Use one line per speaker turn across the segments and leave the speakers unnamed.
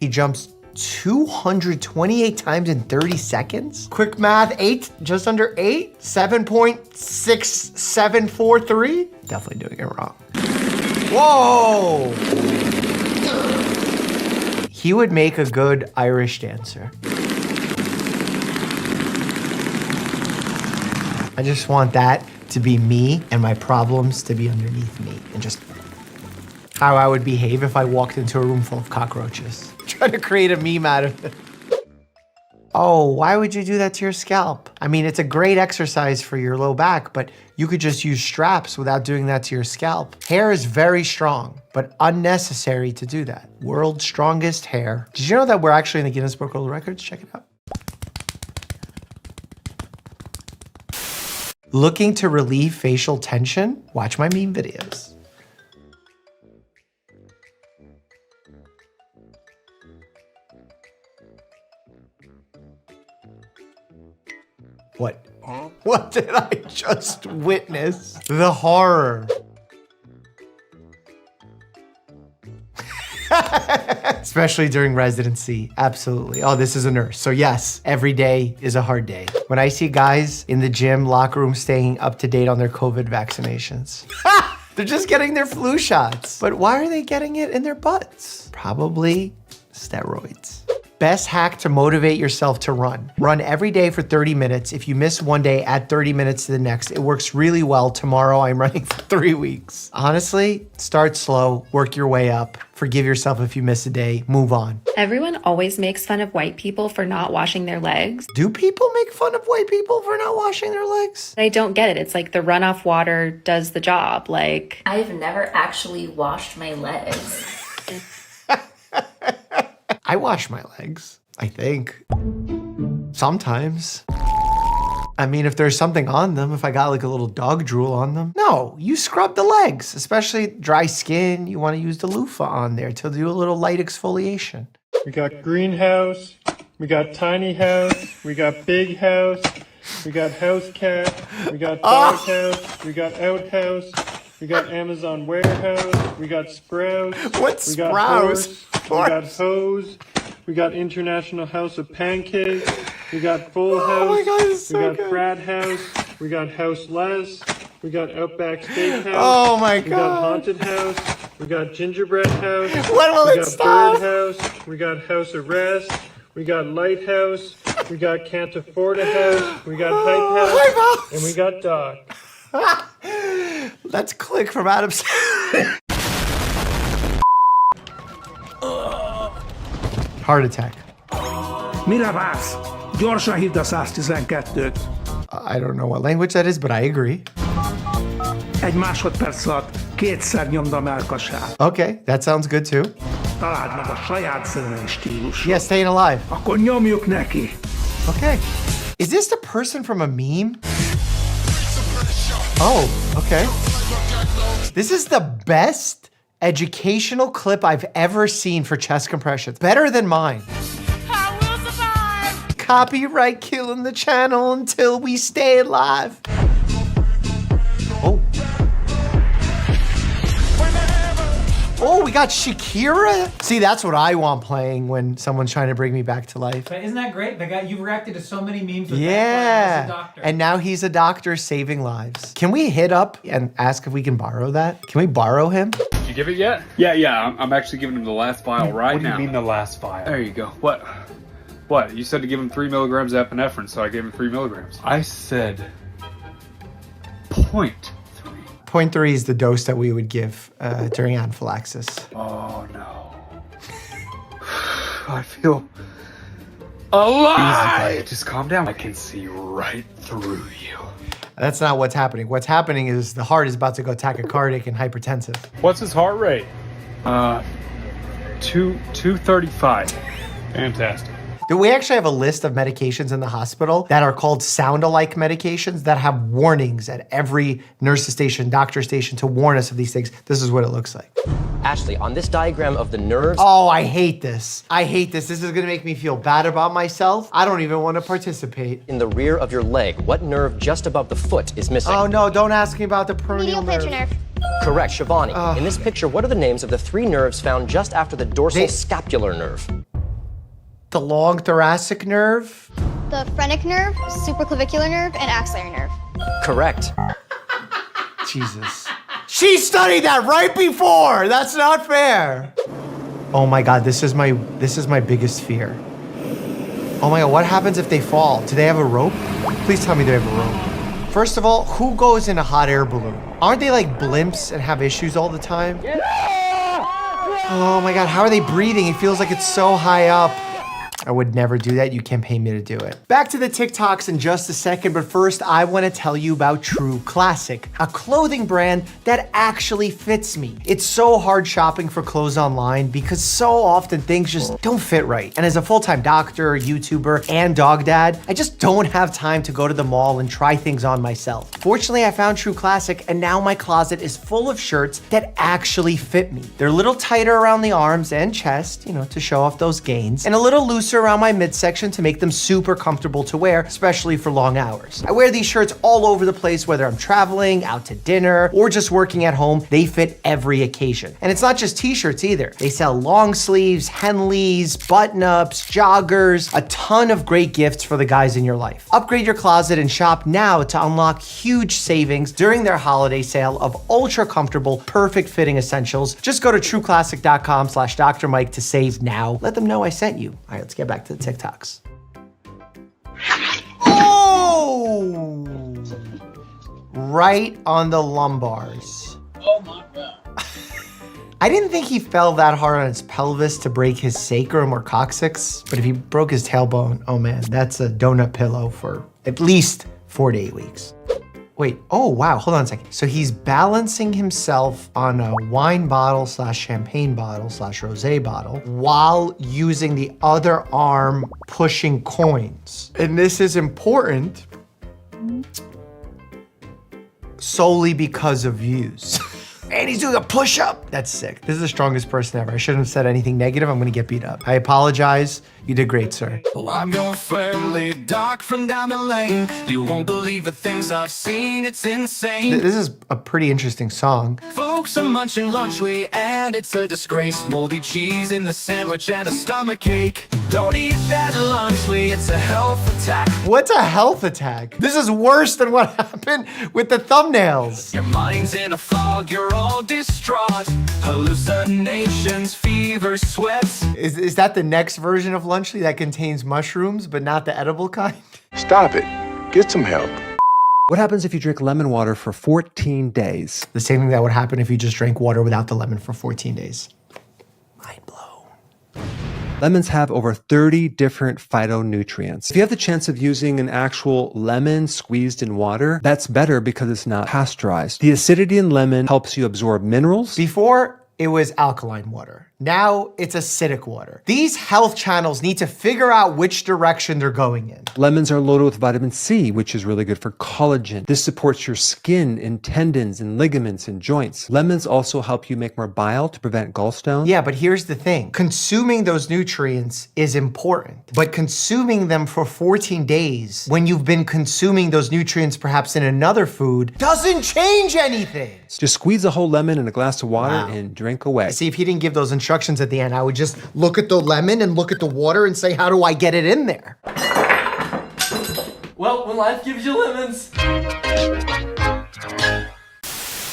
He jumps 228 times in 30 seconds? Quick math, 8, just under 8? 7.6743? Definitely doing it wrong. Whoa! He would make a good Irish dancer. I just want that to be me and my problems to be underneath me and just how I would behave if I walked into a room full of cockroaches. Trying to create a meme out of it. Oh, why would you do that to your scalp? I mean, it's a great exercise for your low back, but you could just use straps without doing that to your scalp. Hair is very strong, but unnecessary to do that. World's strongest hair. Did you know that we're actually in the Guinness Book of World Records? Check it out. Looking to relieve facial tension? Watch my meme videos. What? Huh? What did I just witness? The horror. Especially during residency, absolutely. Oh, this is a nurse. So yes, every day is a hard day. When I see guys in the gym, locker room staying up to date on their COVID vaccinations. They're just getting their flu shots. But why are they getting it in their butts? Probably steroids. Best hack to motivate yourself to run. Run every day for 30 minutes. If you miss one day, add 30 minutes to the next. It works really well. Tomorrow, I'm running for 3 weeks. Honestly, start slow, work your way up. Forgive yourself if you miss a day, move on.
Everyone always makes fun of white people for not washing their legs.
Do people make fun of white people for not washing their legs?
I don't get it. It's like the runoff water does the job. Like,
I've never actually washed my legs.
I wash my legs, I think. Sometimes. I mean, if there's something on them, if I got like a little dog drool on them. No, you scrub the legs, especially dry skin. You want to use the loofah on there to do a little light exfoliation.
We got greenhouse, we got tiny house, we got big house, we got house cat, we got dog house, we got outhouse, we got Amazon warehouse, we got Sprouts.
What's
we got
Sprouts?
Horse, we got hose, we got International House of Pancakes, we got Full House,
Oh my God, it's so
we got
good.
Frat House, we got Houseless, we got Outback Steakhouse,
Oh my
we got
God.
Haunted House, we got Gingerbread House,
When will
we
it
got
stop?
Bird House, we got House Arrest, we got Lighthouse, we got Can't Afford a House, we got Hype House,
Hype House.
and we got Doc.
Let's click from Adam's. Heart attack.
Mire vársz? Gyorsan hívd a 112-t.
I don't know what language that is, but I agree.
Egy másodperc alatt kétszer nyomd a mellkasát.
Okay, that sounds good too.
Találd meg a saját zenei stílusot.
Yeah, staying alive.
Akkor nyomjuk neki.
Okay. Is this the person from a meme? Oh, okay. This is the best educational clip I've ever seen for chest compressions. Better than mine.
I will survive.
Copyright killing the channel until we stay alive. Oh. Oh, we got Shakira? See, that's what I want playing when someone's trying to bring me back to life.
But isn't that great? The guy, you've reacted to so many memes with that guy
Yeah.
as a doctor.
And now he's a doctor saving lives. Can we hit up and ask if we can borrow that? Can we borrow him?
Did you give it yet? Yeah. I'm actually giving him the last vial right now.
What do you mean the last vial?
There you go. What? What? You said to give him 3 milligrams of epinephrine, so I gave him 3 milligrams.
I said
0.3.
0.3 is the dose that we would give during anaphylaxis.
Oh no. I feel alive. Easy, just calm down. I can see right through you.
That's not what's happening. What's happening is the heart is about to go tachycardic and hypertensive.
What's his heart rate?
235.
Fantastic.
We actually have a list of medications in the hospital that are called sound-alike medications that have warnings at every nurse's station, doctor station to warn us of these things. This is what it looks like.
Ashley, on this diagram of the nerves...
Oh, I hate this. I hate this. This is gonna make me feel bad about myself. I don't even want to participate.
In the rear of your leg, what nerve just above the foot is missing?
Oh no, don't ask me about the peroneal
Medial
nerve.
nerve.
Correct, Shivani. In this picture, what are the names of the 3 nerves found just after the dorsal scapular nerve?
The long thoracic nerve?
The phrenic nerve, supraclavicular nerve, and axillary nerve.
Correct.
Jesus. She studied that right before. That's not fair. Oh my God, this is my biggest fear. Oh my God, what happens if they fall? Do they have a rope? Please tell me they have a rope. First of all, who goes in a hot air balloon? Aren't they like blimps and have issues all the time? Oh my God, how are they breathing? It feels like it's so high up. I would never do that. You can't pay me to do it. Back to the TikToks in just a second, but first I want to tell you about True Classic, a clothing brand that actually fits me. It's so hard shopping for clothes online because so often things just don't fit right. And as a full-time doctor, YouTuber, and dog dad, I just don't have time to go to the mall and try things on myself. Fortunately, I found True Classic, and now my closet is full of shirts that actually fit me. They're a little tighter around the arms and chest, you know, to show off those gains, and a little looser around my midsection to make them super comfortable to wear, especially for long hours. I wear these shirts all over the place, whether I'm traveling, out to dinner, or just working at home. They fit every occasion. And it's not just t-shirts either. They sell long sleeves, Henleys, button-ups, joggers, a ton of great gifts for the guys in your life. Upgrade your closet and shop now to unlock huge savings during their holiday sale of ultra comfortable, perfect fitting essentials. Just go to trueclassic.com/Dr. Mike to save now. Let them know I sent you. All right, let's get back to the TikToks. Oh! Right on the lumbars.
Oh my God.
I didn't think he fell that hard on his pelvis to break his sacrum or coccyx, but if he broke his tailbone, oh man, that's a donut pillow for at least 4 to 8 weeks. Wait, oh wow, hold on a second. So he's balancing himself on a wine bottle / champagne bottle / rosé bottle while using the other arm pushing coins. And this is important solely because of views. And he's doing a push-up. That's sick. This is the strongest person ever. I shouldn't have said anything negative. I'm gonna get beat up. I apologize. You did great, sir.
Oh, I'm your friendly dog from down the lane. You won't believe the things I've seen. It's insane.
This is a pretty interesting song.
Folks are munching lunchly, and it's a disgrace. Moldy cheese in the sandwich and a stomach ache. Don't eat that lunchly. It's a health attack.
What's a health attack? This is worse than what happened with the thumbnails.
Your mind's in a fog. You're all distraught. Hallucinations, fever, sweats.
Is that the next version of Lunchly that contains mushrooms, but not the edible kind?
Stop it. Get some help.
What happens if you drink lemon water for 14 days?
The same thing that would happen if you just drank water without the lemon for 14 days. Mind blown.
Lemons have over 30 different phytonutrients. If you have the chance of using an actual lemon squeezed in water, that's better because it's not pasteurized. The acidity in lemon helps you absorb minerals.
Before, it was alkaline water. Now it's acidic water. These health channels need to figure out which direction they're going in.
Lemons are loaded with vitamin C, which is really good for collagen. This supports your skin and tendons and ligaments and joints. Lemons also help you make more bile to prevent gallstones.
Yeah, but here's the thing. Consuming those nutrients is important, but consuming them for 14 days when you've been consuming those nutrients perhaps in another food doesn't change anything.
Just squeeze a whole lemon in a glass of water and drink away.
See, if he didn't give those instructions at the end, I would just look at the lemon and look at the water and say, how do I get it in there?
Well, when life gives you lemons.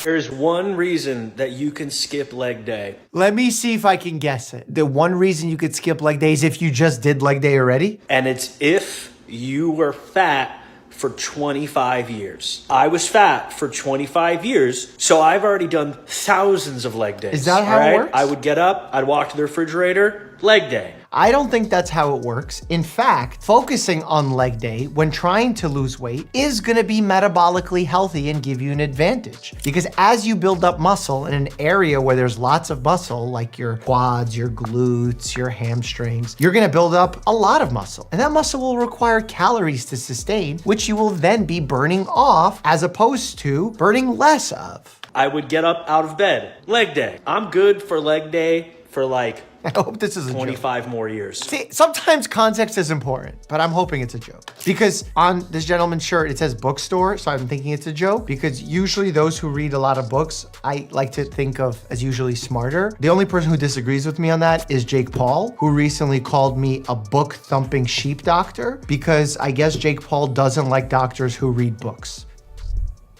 There's one reason that you can skip leg day.
Let me see if I can guess it. The one reason you could skip leg day is if you just did leg day already?
And it's if you were fat for 25 years. I was fat for 25 years, so I've already done thousands of leg days.
Is that how it works?
I would get up, I'd walk to the refrigerator, leg day.
I don't think that's how it works. In fact, focusing on leg day when trying to lose weight is gonna be metabolically healthy and give you an advantage. Because as you build up muscle in an area where there's lots of muscle, like your quads, your glutes, your hamstrings, you're gonna build up a lot of muscle. And that muscle will require calories to sustain, which you will then be burning off as opposed to burning less of.
I would get up out of bed, leg day. I'm good for leg day for like
I hope this is a
25
joke.
more years.
See, sometimes context is important, but I'm hoping it's a joke. Because on this gentleman's shirt, it says bookstore, so I'm thinking it's a joke. Because usually those who read a lot of books, I like to think of as usually smarter. The only person who disagrees with me on that is Jake Paul, who recently called me a book-thumping sheep doctor, because I guess Jake Paul doesn't like doctors who read books.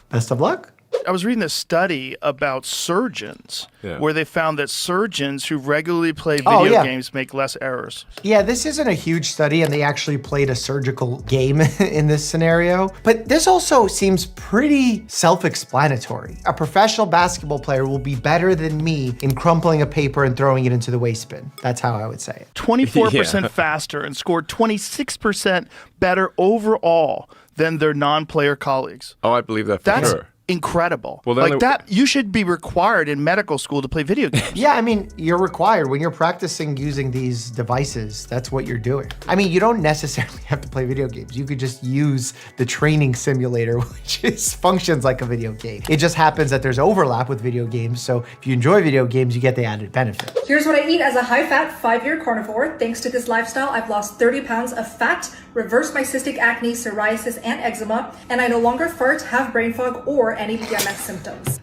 Best of luck.
I was reading this study about surgeons where they found that surgeons who regularly play video games make less errors.
Yeah, this isn't a huge study, and they actually played a surgical game in this scenario. But this also seems pretty self-explanatory. A professional basketball player will be better than me in crumpling a paper and throwing it into the waste bin. That's how I would say it.
24% faster and scored 26% better overall than their non-player colleagues.
Oh, I believe that for sure.
Incredible.
Well, then
like that, you should be required in medical school to play video games.
Yeah, I mean, you're required when you're practicing using these devices. That's what you're doing. I mean, you don't necessarily have to play video games. You could just use the training simulator, which functions like a video game. It just happens that there's overlap with video games. So if you enjoy video games, you get the added benefit.
Here's what I eat as a high-fat, 5-year carnivore. Thanks to this lifestyle, I've lost 30 pounds of fat, reversed my cystic acne, psoriasis, and eczema, and I no longer fart, have brain fog, or any PMS symptoms.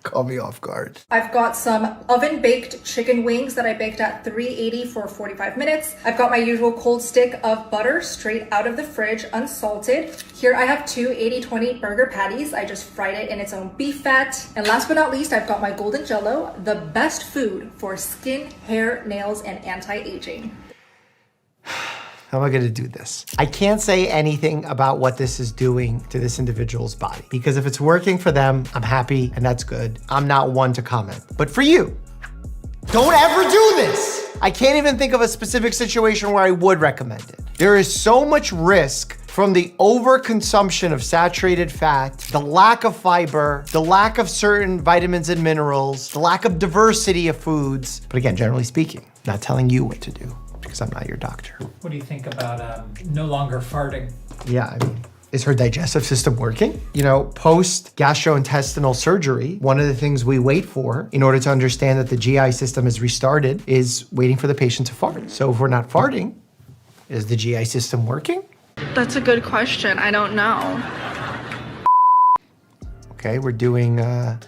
Call me off guard.
I've got some oven-baked chicken wings that I baked at 380 for 45 minutes. I've got my usual cold stick of butter straight out of the fridge, unsalted. Here I have two 80-20 burger patties. I just fried it in its own beef fat. And last but not least, I've got my golden jello, the best food for skin, hair, nails, and anti-aging.
How am I gonna do this? I can't say anything about what this is doing to this individual's body, because if it's working for them, I'm happy and that's good. I'm not one to comment. But for you, don't ever do this. I can't even think of a specific situation where I would recommend it. There is so much risk from the overconsumption of saturated fat, the lack of fiber, the lack of certain vitamins and minerals, the lack of diversity of foods. But again, generally speaking, not telling you what to do, because I'm not your doctor.
What do you think about no longer farting?
Yeah, I mean, is her digestive system working? You know, post gastrointestinal surgery, one of the things we wait for in order to understand that the GI system is restarted is waiting for the patient to fart. So if we're not farting, is the GI system working?
That's a good question. I don't know.
Okay, we're doing,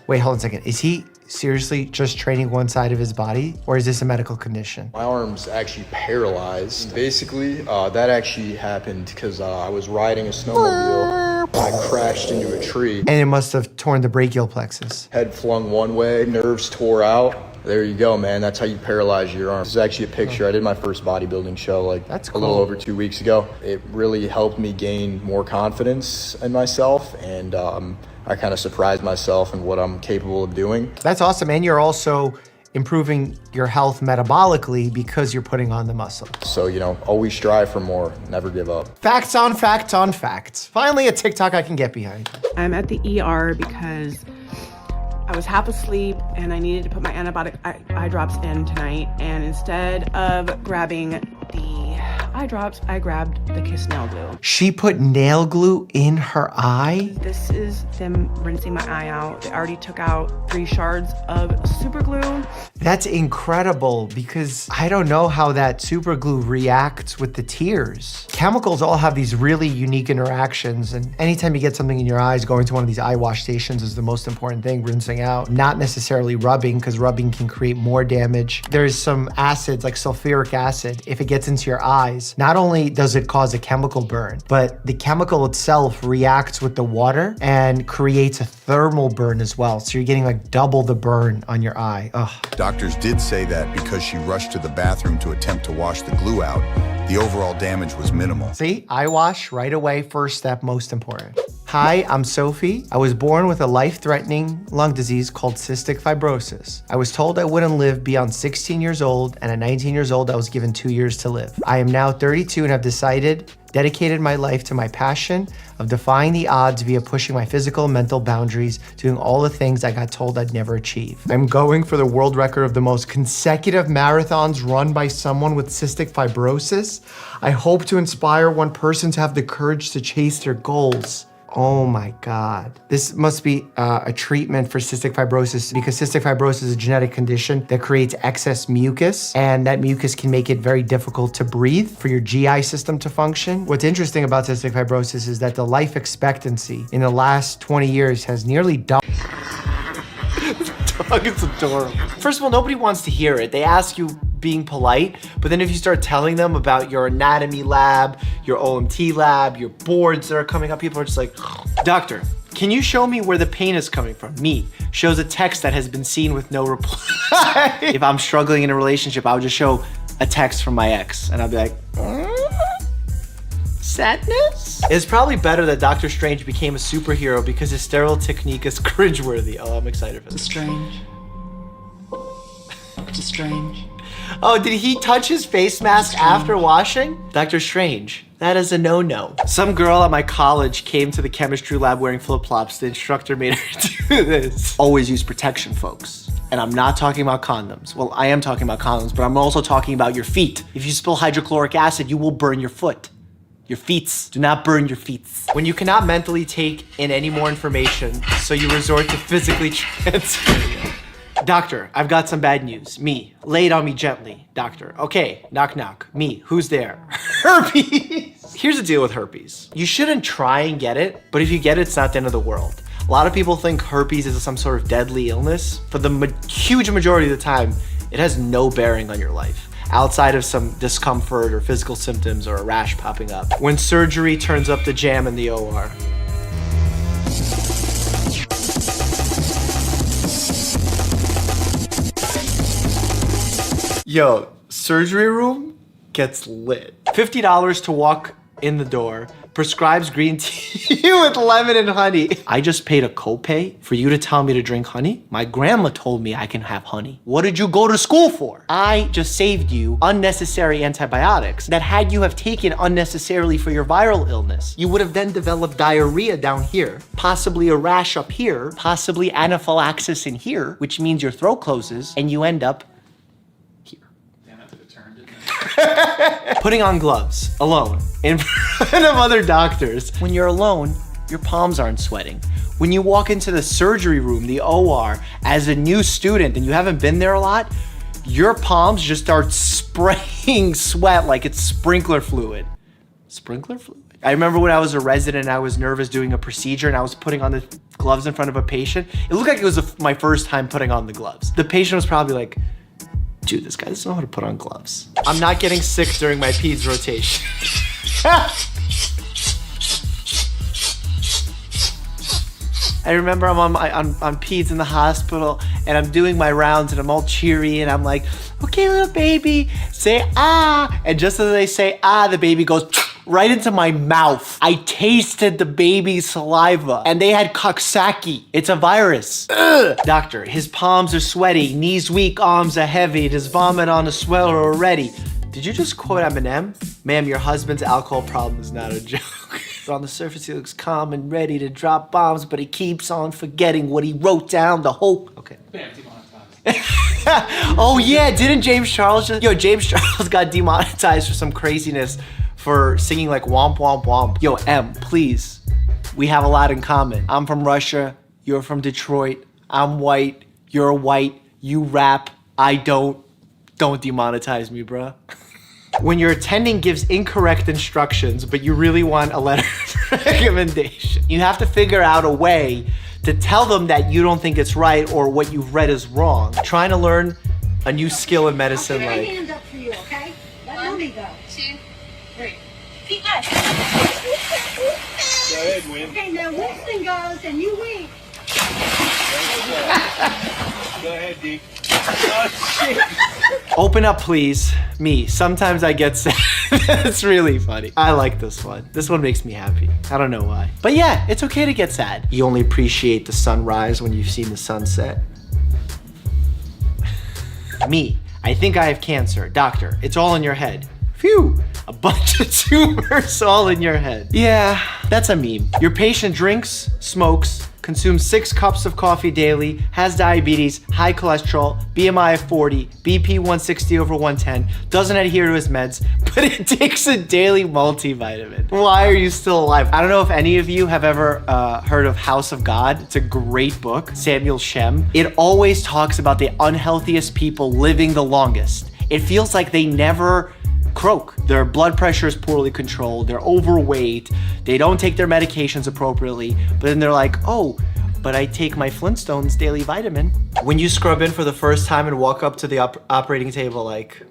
wait, hold on a second. Is he seriously just training one side of his body, or is this a medical condition?
My arm's actually paralyzed. Basically, that actually happened because I was riding a snowmobile and I crashed into a tree.
And it must have torn the brachial plexus.
Head flung one way, nerves tore out. There you go, man. That's how you paralyze your arm. This is actually a picture. I did my first bodybuilding show like a little over 2 weeks ago. It really helped me gain more confidence in myself, and I kind of surprised myself in what I'm capable of doing.
That's awesome. And you're also improving your health metabolically because you're putting on the muscle.
So, you know, always strive for more, never give up.
Facts on facts on facts. Finally, a TikTok I can get behind.
I'm at the ER because I was half asleep and I needed to put my antibiotic eye drops in tonight. And instead of grabbing the eye drops, I grabbed the Kiss nail glue.
She put nail glue in her eye?
This is them rinsing my eye out. They already took out 3 shards of super glue.
That's incredible, because I don't know how that super glue reacts with the tears. Chemicals all have these really unique interactions, and anytime you get something in your eyes, going to one of these eye wash stations is the most important thing, rinsing out. Not necessarily rubbing, because rubbing can create more damage. There's some acids like sulfuric acid. If it gets into your eyes, not only does it cause a chemical burn, but the chemical itself reacts with the water and creates a thermal burn as well. So you're getting like double the burn on your eye. Ugh.
Doctors did say that because she rushed to the bathroom to attempt to wash the glue out, the overall damage was minimal.
See, eye wash right away, first step, most important. Hi, I'm Sophie. I was born with a life-threatening lung disease called cystic fibrosis. I was told I wouldn't live beyond 16 years old, and at 19 years old, I was given 2 years to live. I am now 32 and have dedicated my life to my passion of defying the odds via pushing my physical and mental boundaries, doing all the things I got told I'd never achieve. I'm going for the world record of the most consecutive marathons run by someone with cystic fibrosis. I hope to inspire one person to have the courage to chase their goals. Oh my God. This must be a treatment for cystic fibrosis because cystic fibrosis is a genetic condition that creates excess mucus, and that mucus can make it very difficult to breathe for your GI system to function. What's interesting about cystic fibrosis is that the life expectancy in the last 20 years has nearly doubled. Dog is adorable. First of all, nobody wants to hear it. They ask you being polite, but then if you start telling them about your anatomy lab, your OMT lab, your boards that are coming up, people are just like, doctor, can you show me where the pain is coming from? Me shows a text that has been seen with no reply. If I'm struggling in a relationship, I would just show a text from my ex and I'll be like, sadness? It's probably better that Doctor Strange became a superhero because his sterile technique is cringeworthy. Oh, I'm excited for this.
Strange. It's strange.
Oh, did he touch his face mask after washing? Doctor Strange, that is a no-no. Some girl at my college came to the chemistry lab wearing flip-flops. The instructor made her do this. Always use protection, folks. And I'm not talking about condoms. Well, I am talking about condoms, but I'm also talking about your feet. If you spill hydrochloric acid, you will burn your foot. Your feet. Do not burn your feet. When you cannot mentally take in any more information, so you resort to physically transferring it. Doctor, I've got some bad news. Me. Lay it on me gently. Doctor. Okay. Knock, knock. Me. Who's there? Herpes. Here's the deal with herpes. You shouldn't try and get it, but if you get it, it's not the end of the world. A lot of people think herpes is some sort of deadly illness. For the huge majority of the time, it has no bearing on your life, outside of some discomfort or physical symptoms or a rash popping up. When surgery turns up the jam in the OR. Yo, surgery room gets lit. $50 to walk in the door, prescribes green tea with lemon and honey. I just paid a copay for you to tell me to drink honey? My grandma told me I can have honey. What did you go to school for? I just saved you unnecessary antibiotics that had you have taken unnecessarily for your viral illness, you would have then developed diarrhea down here, possibly a rash up here, possibly anaphylaxis in here, which means your throat closes and you end up putting on gloves, alone, in front of other doctors. When you're alone, your palms aren't sweating. When you walk into the surgery room, the OR, as a new student and you haven't been there a lot, your palms just start spraying sweat like it's sprinkler fluid. Sprinkler fluid? I remember when I was a resident and I was nervous doing a procedure and I was putting on the gloves in front of a patient. It looked like it was my first time putting on the gloves. The patient was probably like, dude, this guy doesn't know how to put on gloves. I'm not getting sick during my peds rotation. I remember I'm on peds in the hospital and I'm doing my rounds and I'm all cheery and I'm like, okay, little baby, say ah. And just as they say ah, the baby goes right into my mouth. I tasted the baby's saliva and they had Coxsackie. It's a virus. Ugh. Doctor, his palms are sweaty, knees weak, arms are heavy, there's vomit on the sweater already. Did you just quote Eminem? Ma'am, your husband's alcohol problem is not a joke. On the surface, he looks calm and ready to drop bombs, but he keeps on forgetting what he wrote down the whole... Okay. Oh yeah, didn't James Charles just... Yo, James Charles got demonetized for some craziness for singing like womp womp womp. Yo, M, please. We have a lot in common. I'm from Russia, you're from Detroit. I'm white, you're white, you rap, I don't. Don't demonetize me, bruh. When your attending gives incorrect instructions, but you really want a letter of recommendation, you have to figure out a way to tell them that you don't think it's right or what you've read is wrong. Trying to learn a new skill in medicine,
okay,
like...
hand up for you, okay? Let mommy go. 2, 3.
Go ahead, Win.
Okay, now Winston goes and you wink.
Go ahead, D. Oh, shit.
Open up, please. Me. Sometimes I get sad. It's really funny. I like this one. This one makes me happy. I don't know why. But yeah, it's okay to get sad. You only appreciate the sunrise when you've seen the sunset. Me. I think I have cancer. Doctor, it's all in your head. Phew. A bunch of tumors all in your head. Yeah, that's a meme. Your patient drinks, smokes, consumes 6 cups of coffee daily, has diabetes, high cholesterol, BMI of 40, BP 160 over 110, doesn't adhere to his meds, but it takes a daily multivitamin. Why are you still alive? I don't know if any of you have ever heard of House of God. It's a great book, Samuel Shem. It always talks about the unhealthiest people living the longest. It feels like they never croak. Their blood pressure is poorly controlled, they're overweight, they don't take their medications appropriately, but then they're like, oh, but I take my Flintstones daily vitamin. When you scrub in for the first time and walk up to the operating table like,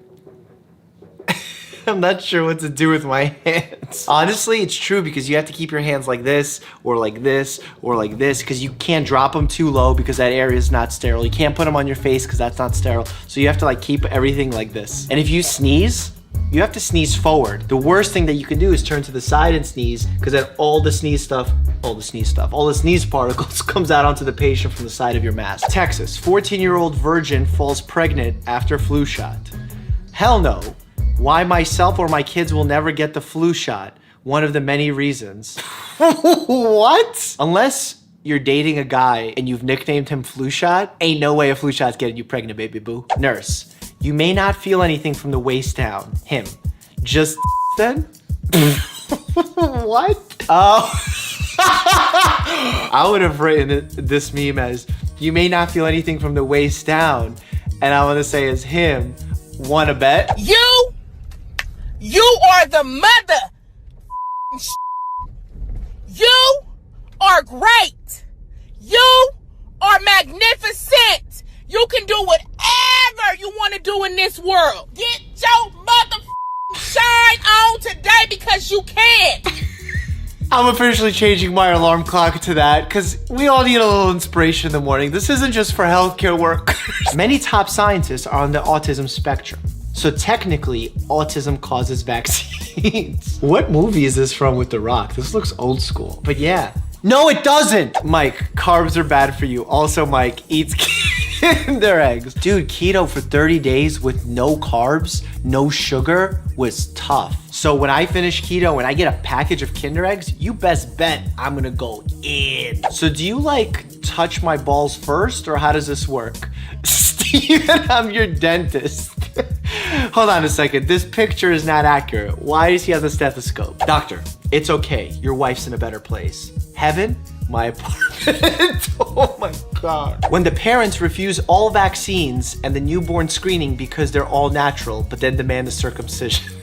I'm not sure what to do with my hands. Honestly, it's true because you have to keep your hands like this, or like this, or like this, because you can't drop them too low because that area is not sterile. You can't put them on your face because that's not sterile. So you have to like keep everything like this. And if you sneeze, you have to sneeze forward. The worst thing that you can do is turn to the side and sneeze, because then all the sneeze particles comes out onto the patient from the side of your mask. Texas, 14-year-old virgin falls pregnant after flu shot. Hell no. Why myself or my kids will never get the flu shot? One of the many reasons. What? Unless you're dating a guy and you've nicknamed him Flu Shot, ain't no way a flu shot's getting you pregnant, baby boo. Nurse, you may not feel anything from the waist down. Him. Just then? What? Oh. I would have written this meme as, you may not feel anything from the waist down. And I want to say as him, wanna bet?
You are the mother. You are great. You are magnificent. You can do whatever you want to do in this world. Get your mother shine on today because you can.
I'm officially changing my alarm clock to that because we all need a little inspiration in the morning. This isn't just for healthcare workers. Many top scientists are on the autism spectrum. So technically, autism causes vaccines. What movie is this from with The Rock? This looks old school. But yeah. No, it doesn't! Mike, carbs are bad for you. Also, Mike eats Kinder eggs. Dude, keto for 30 days with no carbs, no sugar was tough. So when I finish keto and I get a package of Kinder eggs, you best bet I'm gonna go in. So do you like touch my balls first, or how does this work? Steven, I'm your dentist. Hold on a second, this picture is not accurate. Why does he have the stethoscope? Doctor, it's okay, your wife's in a better place. Heaven? My apartment. Oh my God. When the parents refuse all vaccines and the newborn screening because they're all natural, but then demand the circumcision.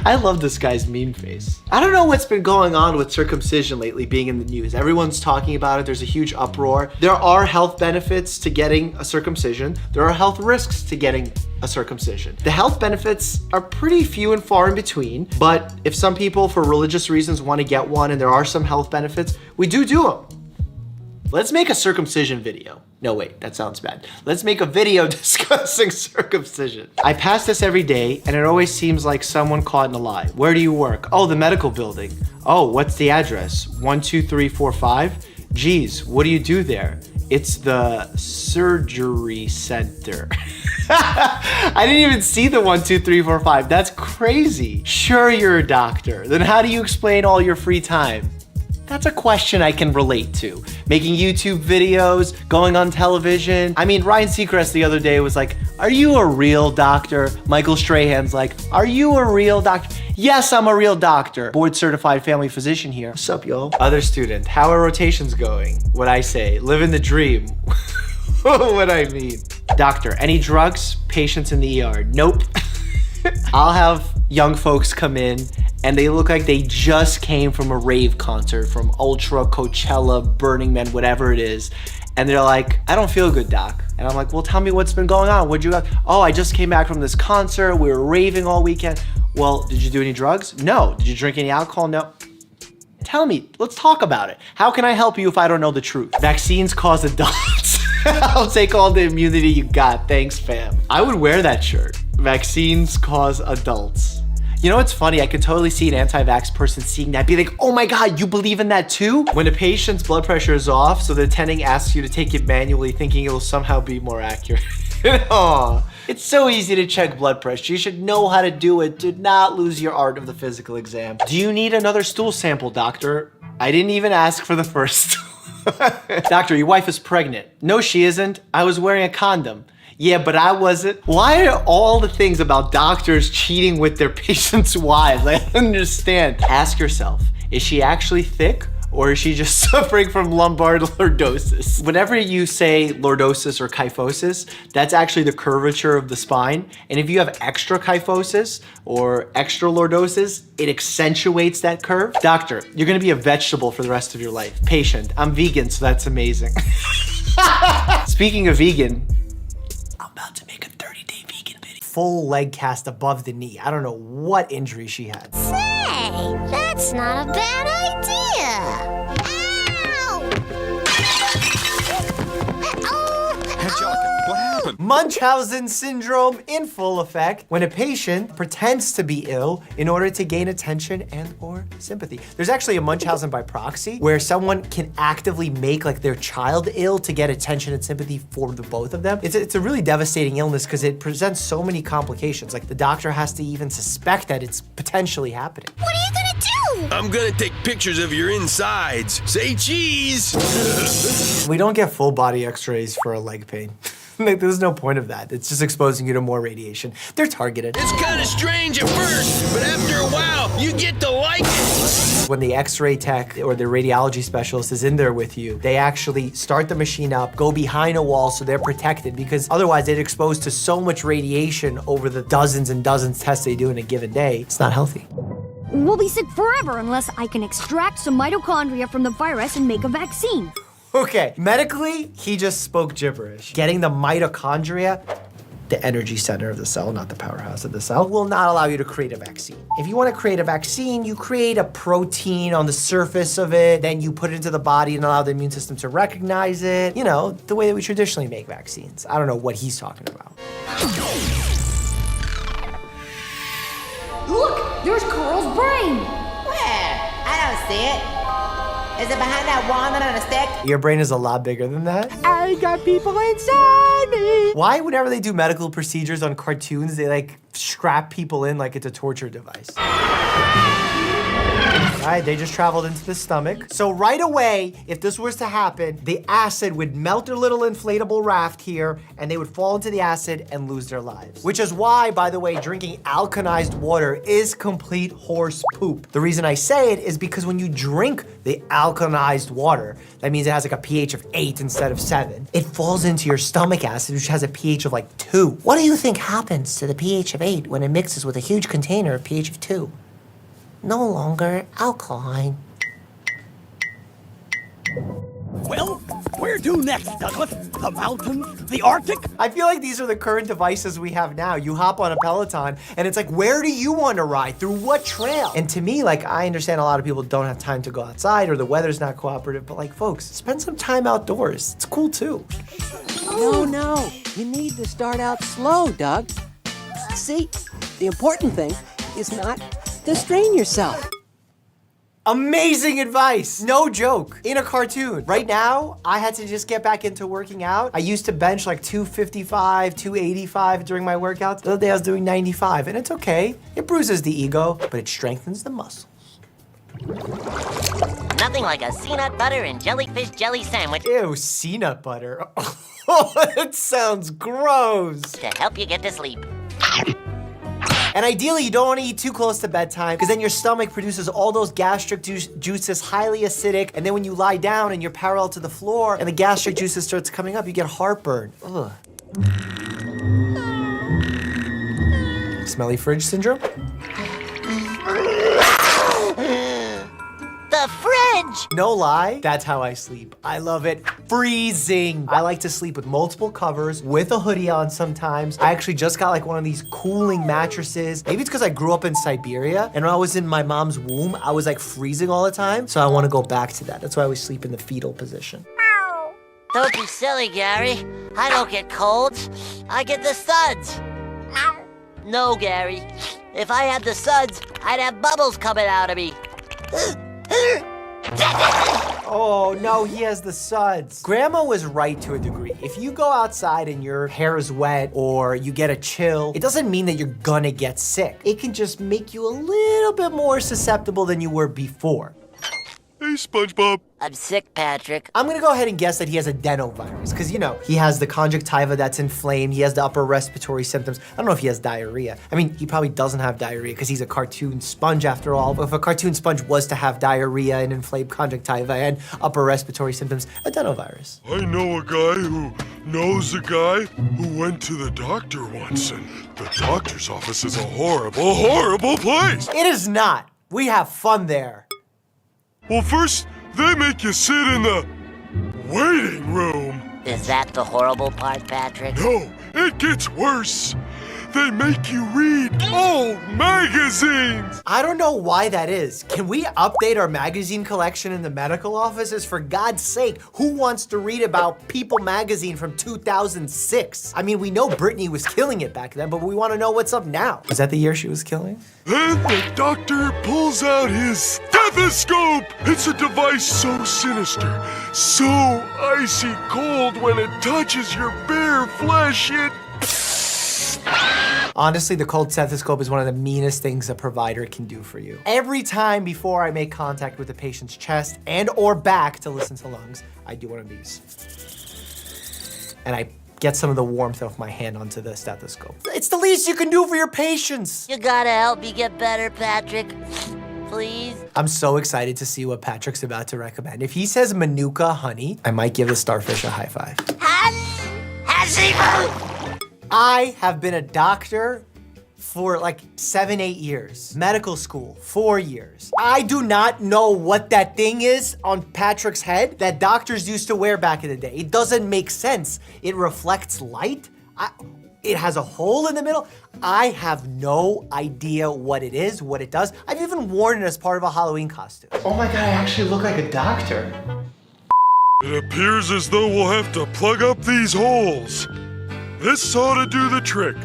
I love this guy's meme face. I don't know what's been going on with circumcision lately being in the news. Everyone's talking about it. There's a huge uproar. There are health benefits to getting a circumcision. There are health risks to getting a circumcision. The health benefits are pretty few and far in between, but if some people for religious reasons want to get one and there are some health benefits, we do them. Let's make a circumcision video. No, wait, that sounds bad. Let's make a video discussing circumcision. I pass this every day and it always seems like someone caught in a lie. Where do you work? Oh, the medical building. Oh, what's the address? 12345? Geez, what do you do there? It's the surgery center. I didn't even see the 12345. That's crazy. Sure, you're a doctor. Then how do you explain all your free time? That's a question I can relate to. Making YouTube videos, going on television. I mean, Ryan Seacrest the other day was like, are you a real doctor? Michael Strahan's like, are you a real doctor? Yes, I'm a real doctor. Board certified family physician here. What's up, y'all? Other student, how are rotations going? What I say, living the dream. What I mean. Doctor, any drugs? Patients in the ER. Nope. I'll have young folks come in and they look like they just came from a rave concert, from Ultra, Coachella, Burning Man, whatever it is. And they're like, I don't feel good, doc. And I'm like, well, tell me what's been going on. What'd you got? Oh, I just came back from this concert. We were raving all weekend. Well, did you do any drugs? No. Did you drink any alcohol? No. Tell me, let's talk about it. How can I help you if I don't know the truth? Vaccines cause adults. I'll take all the immunity you got. Thanks, fam. I would wear that shirt. Vaccines cause adults. You know what's funny? I could totally see an anti-vax person seeing that, be like, oh my God, you believe in that too? When a patient's blood pressure is off, so the attending asks you to take it manually, thinking it will somehow be more accurate. Aw. It's so easy to check blood pressure. You should know how to do it. Do not lose your art of the physical exam. Do you need another stool sample, doctor? I didn't even ask for the first stool. Doctor, your wife is pregnant. No, she isn't. I was wearing a condom. Yeah, but I wasn't. Why are all the things about doctors cheating with their patients' wives? I don't understand. Ask yourself, is she actually thick? Or is she just suffering from lumbar lordosis? Whenever you say lordosis or kyphosis, that's actually the curvature of the spine. And if you have extra kyphosis or extra lordosis, it accentuates that curve. Doctor, you're gonna be a vegetable for the rest of your life. Patient, I'm vegan, so that's amazing. Speaking of vegan, I'm about to make a 30-day vegan video. Full leg cast above the knee. I don't know what injury she had.
Say, that's not a bad idea.
Angelica, what happened?
Munchausen syndrome in full effect when a patient pretends to be ill in order to gain attention and or sympathy. There's actually a Munchausen by proxy where someone can actively make like their child ill to get attention and sympathy for the both of them. It's a really devastating illness because it presents so many complications. Like the doctor has to even suspect that it's potentially happening.
What are you gonna do?
I'm gonna take pictures of your insides. Say cheese!
We don't get full body x-rays for a leg pain. Like, there's no point of that. It's just exposing you to more radiation. They're targeted.
It's kind of strange at first, but after a while, you get to like it.
When the x-ray tech or the radiology specialist is in there with you, they actually start the machine up, go behind a wall so they're protected because otherwise they're exposed to so much radiation over the dozens and dozens of tests they do in a given day. It's not healthy.
We'll be sick forever unless I can extract some mitochondria from the virus and make a vaccine.
Okay, medically, he just spoke gibberish. Getting the mitochondria, the energy center of the cell, not the powerhouse of the cell, will not allow you to create a vaccine. If you want to create a vaccine, you create a protein on the surface of it, then you put it into the body and allow the immune system to recognize it. You know, the way that we traditionally make vaccines. I don't know what he's talking about.
Look, there's Carl's brain.
Where? I don't see it. Is it behind that walnut on a stick?
Your brain is a lot bigger than that.
I got people inside me.
Why, whenever they do medical procedures on cartoons, they like strap people in like it's a torture device? All right, they just traveled into the stomach. So right away, if this was to happen, the acid would melt their little inflatable raft here, and they would fall into the acid and lose their lives. Which is why, by the way, drinking alkalized water is complete horse poop. The reason I say it is because when you drink the alkalized water, that means it has like a pH of 8 instead of 7. It falls into your stomach acid, which has a pH of like 2. What do you think happens to the pH of 8 when it mixes with a huge container of pH of 2? No longer alkaline.
Well, where to next, Douglas? The mountains? The Arctic?
I feel like these are the current devices we have now. You hop on a Peloton, and it's like, where do you want to ride? Through what trail? And to me, like, I understand a lot of people don't have time to go outside or the weather's not cooperative, but like, folks, spend some time outdoors. It's cool, too.
No. You need to start out slow, Doug. See, the important thing is not to strain yourself.
Amazing advice, no joke, in a cartoon. Right now, I had to just get back into working out. I used to bench like 255, 285 during my workouts. The other day I was doing 95, and it's okay. It bruises the ego, but it strengthens the muscles.
Nothing like a peanut butter and jellyfish jelly sandwich.
Ew, peanut butter. Oh, that sounds gross.
To help you get to sleep.
And ideally, you don't want to eat too close to bedtime because then your stomach produces all those gastric juices, highly acidic, and then when you lie down and you're parallel to the floor and the gastric juices starts coming up, you get heartburn. Ugh. Smelly fridge syndrome?
The fridge!
No lie, that's how I sleep. I love it freezing. I like to sleep with multiple covers, with a hoodie on sometimes. I actually just got like one of these cooling mattresses. Maybe it's because I grew up in Siberia, and when I was in my mom's womb, I was like freezing all the time, so I want to go back to that. That's why I always sleep in the fetal position.
Don't be silly, Gary. I don't get colds. I get the suds. No, Gary. If I had the suds, I'd have bubbles coming out of me.
Oh no, he has the suds. Grandma was right to a degree. If you go outside and your hair is wet or you get a chill, it doesn't mean that you're gonna get sick. It can just make you a little bit more susceptible than you were before.
Hey,
Hi, SpongeBob.
I'm sick, Patrick.
I'm gonna go ahead and guess that he has adenovirus, because you know, he has the conjunctiva that's inflamed, he has the upper respiratory symptoms. I don't know if he has diarrhea. I mean, he probably doesn't have diarrhea because he's a cartoon sponge after all. But if a cartoon sponge was to have diarrhea and inflamed conjunctiva and upper respiratory symptoms, adenovirus.
I know a guy who knows a guy who went to the doctor once, and the doctor's office is a horrible, horrible place.
It is not. We have fun there.
Well, first, they make you sit in the waiting room.
Is that the horrible part, Patrick?
No, it gets worse. They make you read old magazines.
I don't know why that is. Can we update our magazine collection in the medical offices? For God's sake, who wants to read about People magazine from 2006? I mean, we know Britney was killing it back then, but we want to know what's up now. Was that the year she was killing?
Then the doctor pulls out his stethoscope. It's a device so sinister, so icy cold when it touches your bare flesh, it...
Honestly, the cold stethoscope is one of the meanest things a provider can do for you. Every time before I make contact with the patient's chest and or back to listen to lungs, I do one of these. And I get some of the warmth of my hand onto the stethoscope. It's the least you can do for your patients.
You gotta help me get better, Patrick. Please.
I'm so excited to see what Patrick's about to recommend. If he says Manuka honey, I might give the starfish a high five. I have been a doctor for like 7-8 years. Medical school, 4 years. I do not know what that thing is on Patrick's head that doctors used to wear back in the day. It doesn't make sense. It reflects light. It has a hole in the middle. I have no idea what it is, what it does. I've even worn it as part of a Halloween costume. Oh my God, I actually look like a doctor.
It appears as though we'll have to plug up these holes. This ought to do the trick.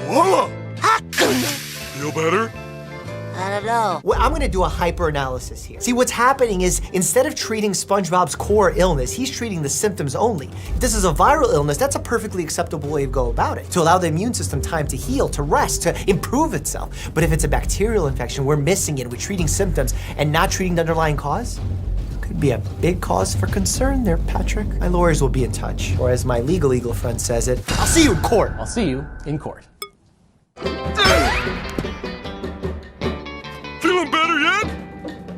Voila! Feel better?
I don't know.
Well, I'm gonna do a hyper-analysis here. See, what's happening is instead of treating SpongeBob's core illness, he's treating the symptoms only. If this is a viral illness, that's a perfectly acceptable way to go about it, to allow the immune system time to heal, to rest, to improve itself. But if it's a bacterial infection, we're missing it. We're treating symptoms and not treating the underlying cause. Could be a big cause for concern there, Patrick. My lawyers will be in touch. Or as my legal eagle friend says it, I'll see you in court.
I'll see you in court.
Feeling better yet?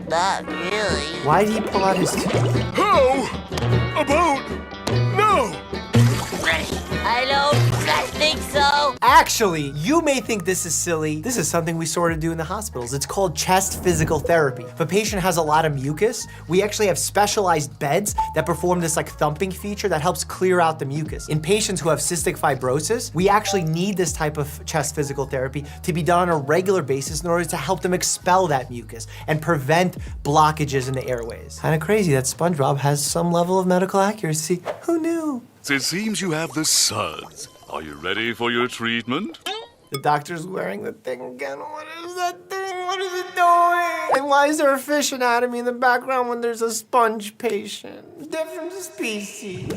Not really.
Why did he pull out his tooth?
How about no?
I don't think so.
Actually, you may think this is silly. This is something we sort of do in the hospitals. It's called chest physical therapy. If a patient has a lot of mucus, we actually have specialized beds that perform this like thumping feature that helps clear out the mucus. In patients who have cystic fibrosis, we actually need this type of chest physical therapy to be done on a regular basis in order to help them expel that mucus and prevent blockages in the airways. Kind of crazy that SpongeBob has some level of medical accuracy. Who knew?
It seems you have the suds. Are you ready for your treatment?
The doctor's wearing the thing again. What is that thing? What is it doing? And why is there a fish anatomy in the background when there's a sponge patient? Different species.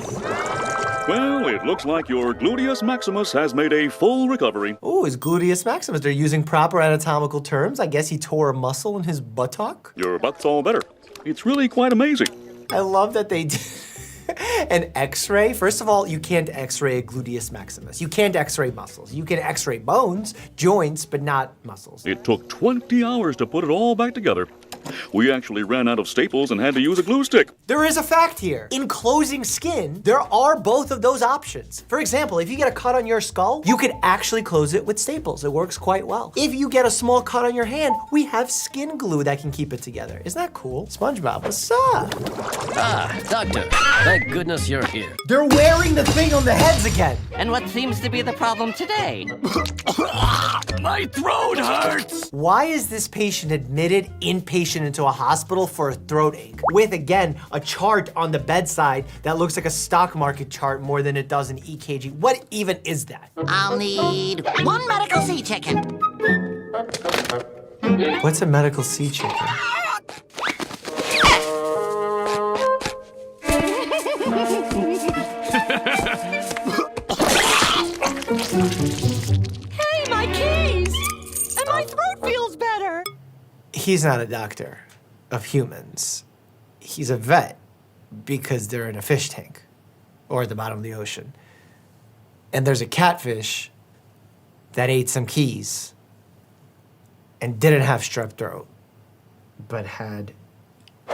Well, it looks like your gluteus maximus has made a full recovery.
Oh, his gluteus maximus. They're using proper anatomical terms. I guess he tore a muscle in his buttock.
Your butt's all better. It's really quite amazing.
I love that they did an x-ray. First of all, you can't x-ray a gluteus maximus. You can't x-ray muscles. You can x-ray bones, joints, but not muscles.
It took 20 hours to put it all back together. We actually ran out of staples and had to use a glue stick.
There is a fact here. In closing skin, there are both of those options. For example, if you get a cut on your skull, you could actually close it with staples. It works quite well. If you get a small cut on your hand, we have skin glue that can keep it together. Isn't that cool? SpongeBob, what's up?
Ah, doctor. Thank goodness you're here.
They're wearing the thing on the heads again.
And what seems to be the problem today?
My throat hurts!
Why is this patient admitted inpatient into a hospital for a throat ache? With, again, a chart on the bedside that looks like a stock market chart more than it does an EKG. What even is that?
I'll need 1 medical sea chicken.
What's a medical sea chicken?
Hey, my keys! And my throat feels better.
He's not a doctor of humans. He's a vet because they're in a fish tank or at the bottom of the ocean. And there's a catfish that ate some keys and didn't have strep throat, but had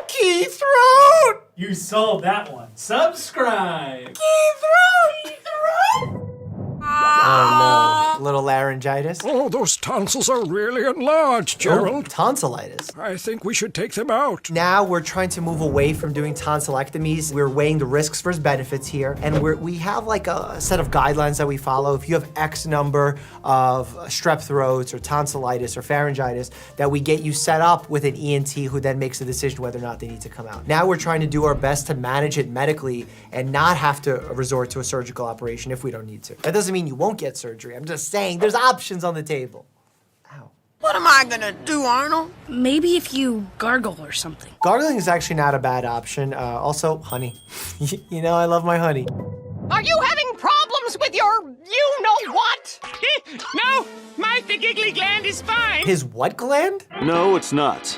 key throat.
You solved that one. Subscribe.
Key throat. Oh no, little laryngitis.
Oh, those tonsils are really enlarged, Gerald.
Oh, tonsillitis.
I think we should take them out.
Now we're trying to move away from doing tonsillectomies. We're weighing the risks versus benefits here, and we have like a set of guidelines that we follow. If you have X number of strep throats or tonsillitis or pharyngitis, that we get you set up with an ENT who then makes a decision whether or not they need to come out. Now we're trying to do our best to manage it medically and not have to resort to a surgical operation if we don't need to. That doesn't mean you won't get surgery. I'm just saying there's options on the table. Ow.
What am I gonna do, Arnold?
Maybe if you gargle or something.
Gargling is actually not a bad option. Also, honey. You know I love my honey.
Are you having problems with your you-know-what?
No, my giggly gland is fine.
His what gland?
No, it's not.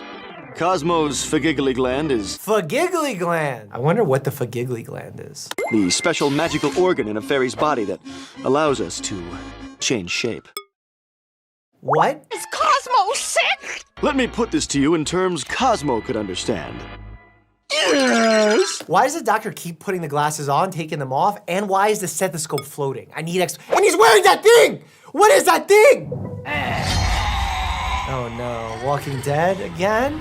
Cosmo's fagiggly gland is...
Fagiggly gland! I wonder what the fagiggly gland is.
the special magical organ in a fairy's body that allows us to change shape.
What?
Is Cosmo sick?
Let me put this to you in terms Cosmo could understand.
Yes! Why does the doctor keep putting the glasses on, taking them off, and why is the stethoscope floating? I need and he's wearing that thing! What is that thing? Oh no, Walking Dead again?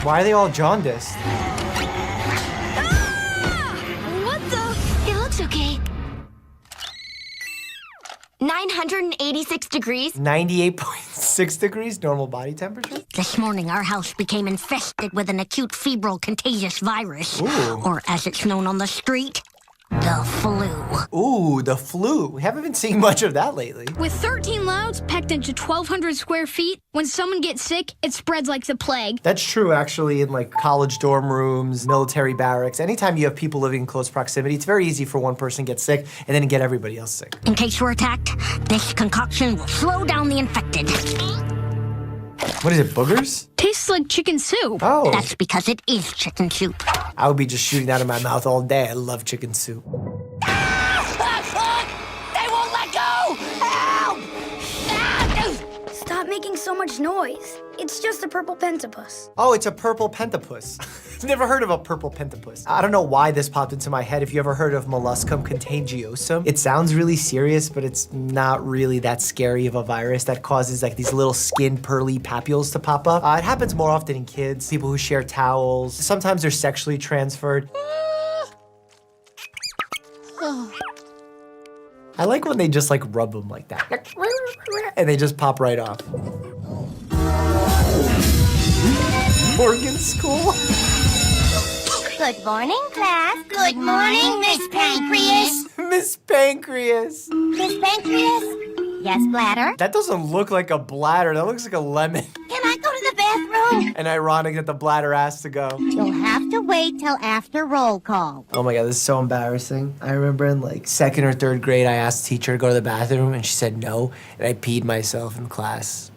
Why are they all jaundiced?
What the? It looks okay. 986 degrees.
98.6 degrees, normal body temperature?
This morning, our house became infested with an acute febrile contagious virus.
Ooh.
Or as it's known on the street, the flu.
Ooh, the flu. We haven't been seeing much of that lately.
With 13 louds packed into 1,200 square feet, when someone gets sick, it spreads like the plague.
That's true, actually, in like college dorm rooms, military barracks. Anytime you have people living in close proximity, it's very easy for one person to get sick and then get everybody else sick.
In case we're attacked, this concoction will slow down the infected.
What is it, boogers?
Tastes like chicken soup.
Oh.
That's because it is chicken soup.
I would be just shooting out of my mouth all day. I love chicken soup.
They won't let go! Help!
Stop making so much noise. It's just a purple pentapus.
Oh, it's a purple pentapus. I've never heard of a purple pentapus. I don't know why this popped into my head. If you ever heard of molluscum contagiosum, it sounds really serious, but it's not really that scary of a virus that causes like these little skin pearly papules to pop up. It happens more often in kids, people who share towels. Sometimes they're sexually transferred. I like when they just like rub them like that. And they just pop right off. Morgan School.
Good morning, class. Good morning, Miss Pancreas.
Miss Pancreas.
Miss Pancreas? Yes, bladder?
That doesn't look like a bladder. That looks like a lemon.
Can I go to the bathroom?
And ironic that the bladder has to go.
You'll have to wait till after roll call.
Oh my God, this is so embarrassing. I remember in like 2nd or 3rd grade, I asked the teacher to go to the bathroom and she said no, and I peed myself in class.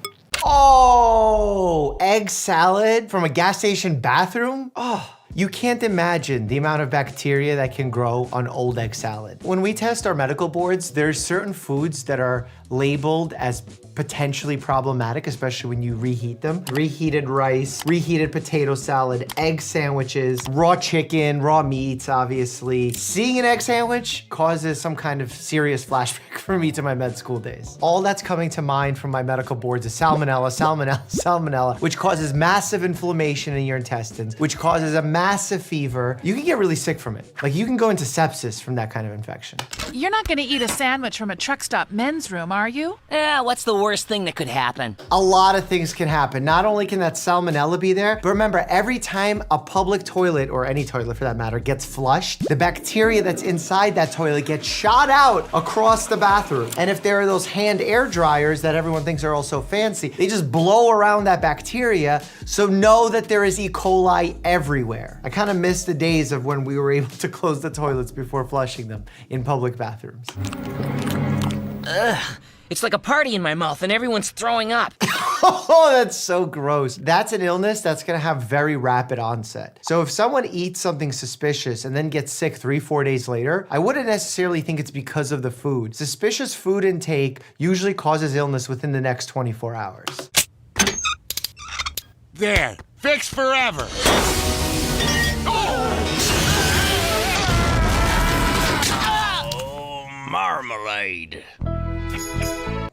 Oh, egg salad from a gas station bathroom? Oh. You can't imagine the amount of bacteria that can grow on old egg salad. When we test our medical boards, there's certain foods that are labeled as potentially problematic, especially when you reheat them. Reheated rice, reheated potato salad, egg sandwiches, raw chicken, raw meats, obviously. Seeing an egg sandwich causes some kind of serious flashback for me to my med school days. All that's coming to mind from my medical boards is salmonella, salmonella, salmonella, which causes massive inflammation in your intestines, which causes a massive fever. You can get really sick from it. Like you can go into sepsis from that kind of infection.
You're not gonna eat a sandwich from a truck stop men's room, are you?
What's the worst thing that could happen?
A lot of things can happen. Not only can that salmonella be there, but remember, every time a public toilet, or any toilet for that matter, gets flushed, the bacteria that's inside that toilet gets shot out across the bathroom. And if there are those hand air dryers that everyone thinks are all so fancy, they just blow around that bacteria, so know that there is E. coli everywhere. I kind of miss the days of when we were able to close the toilets before flushing them in public bathrooms.
Ugh. It's like a party in my mouth and everyone's throwing up.
Oh, that's so gross. That's an illness that's gonna have very rapid onset. So if someone eats something suspicious and then gets sick 3-4 days later, I wouldn't necessarily think it's because of the food. Suspicious food intake usually causes illness within the next 24 hours.
There, fixed forever.
Oh, marmalade.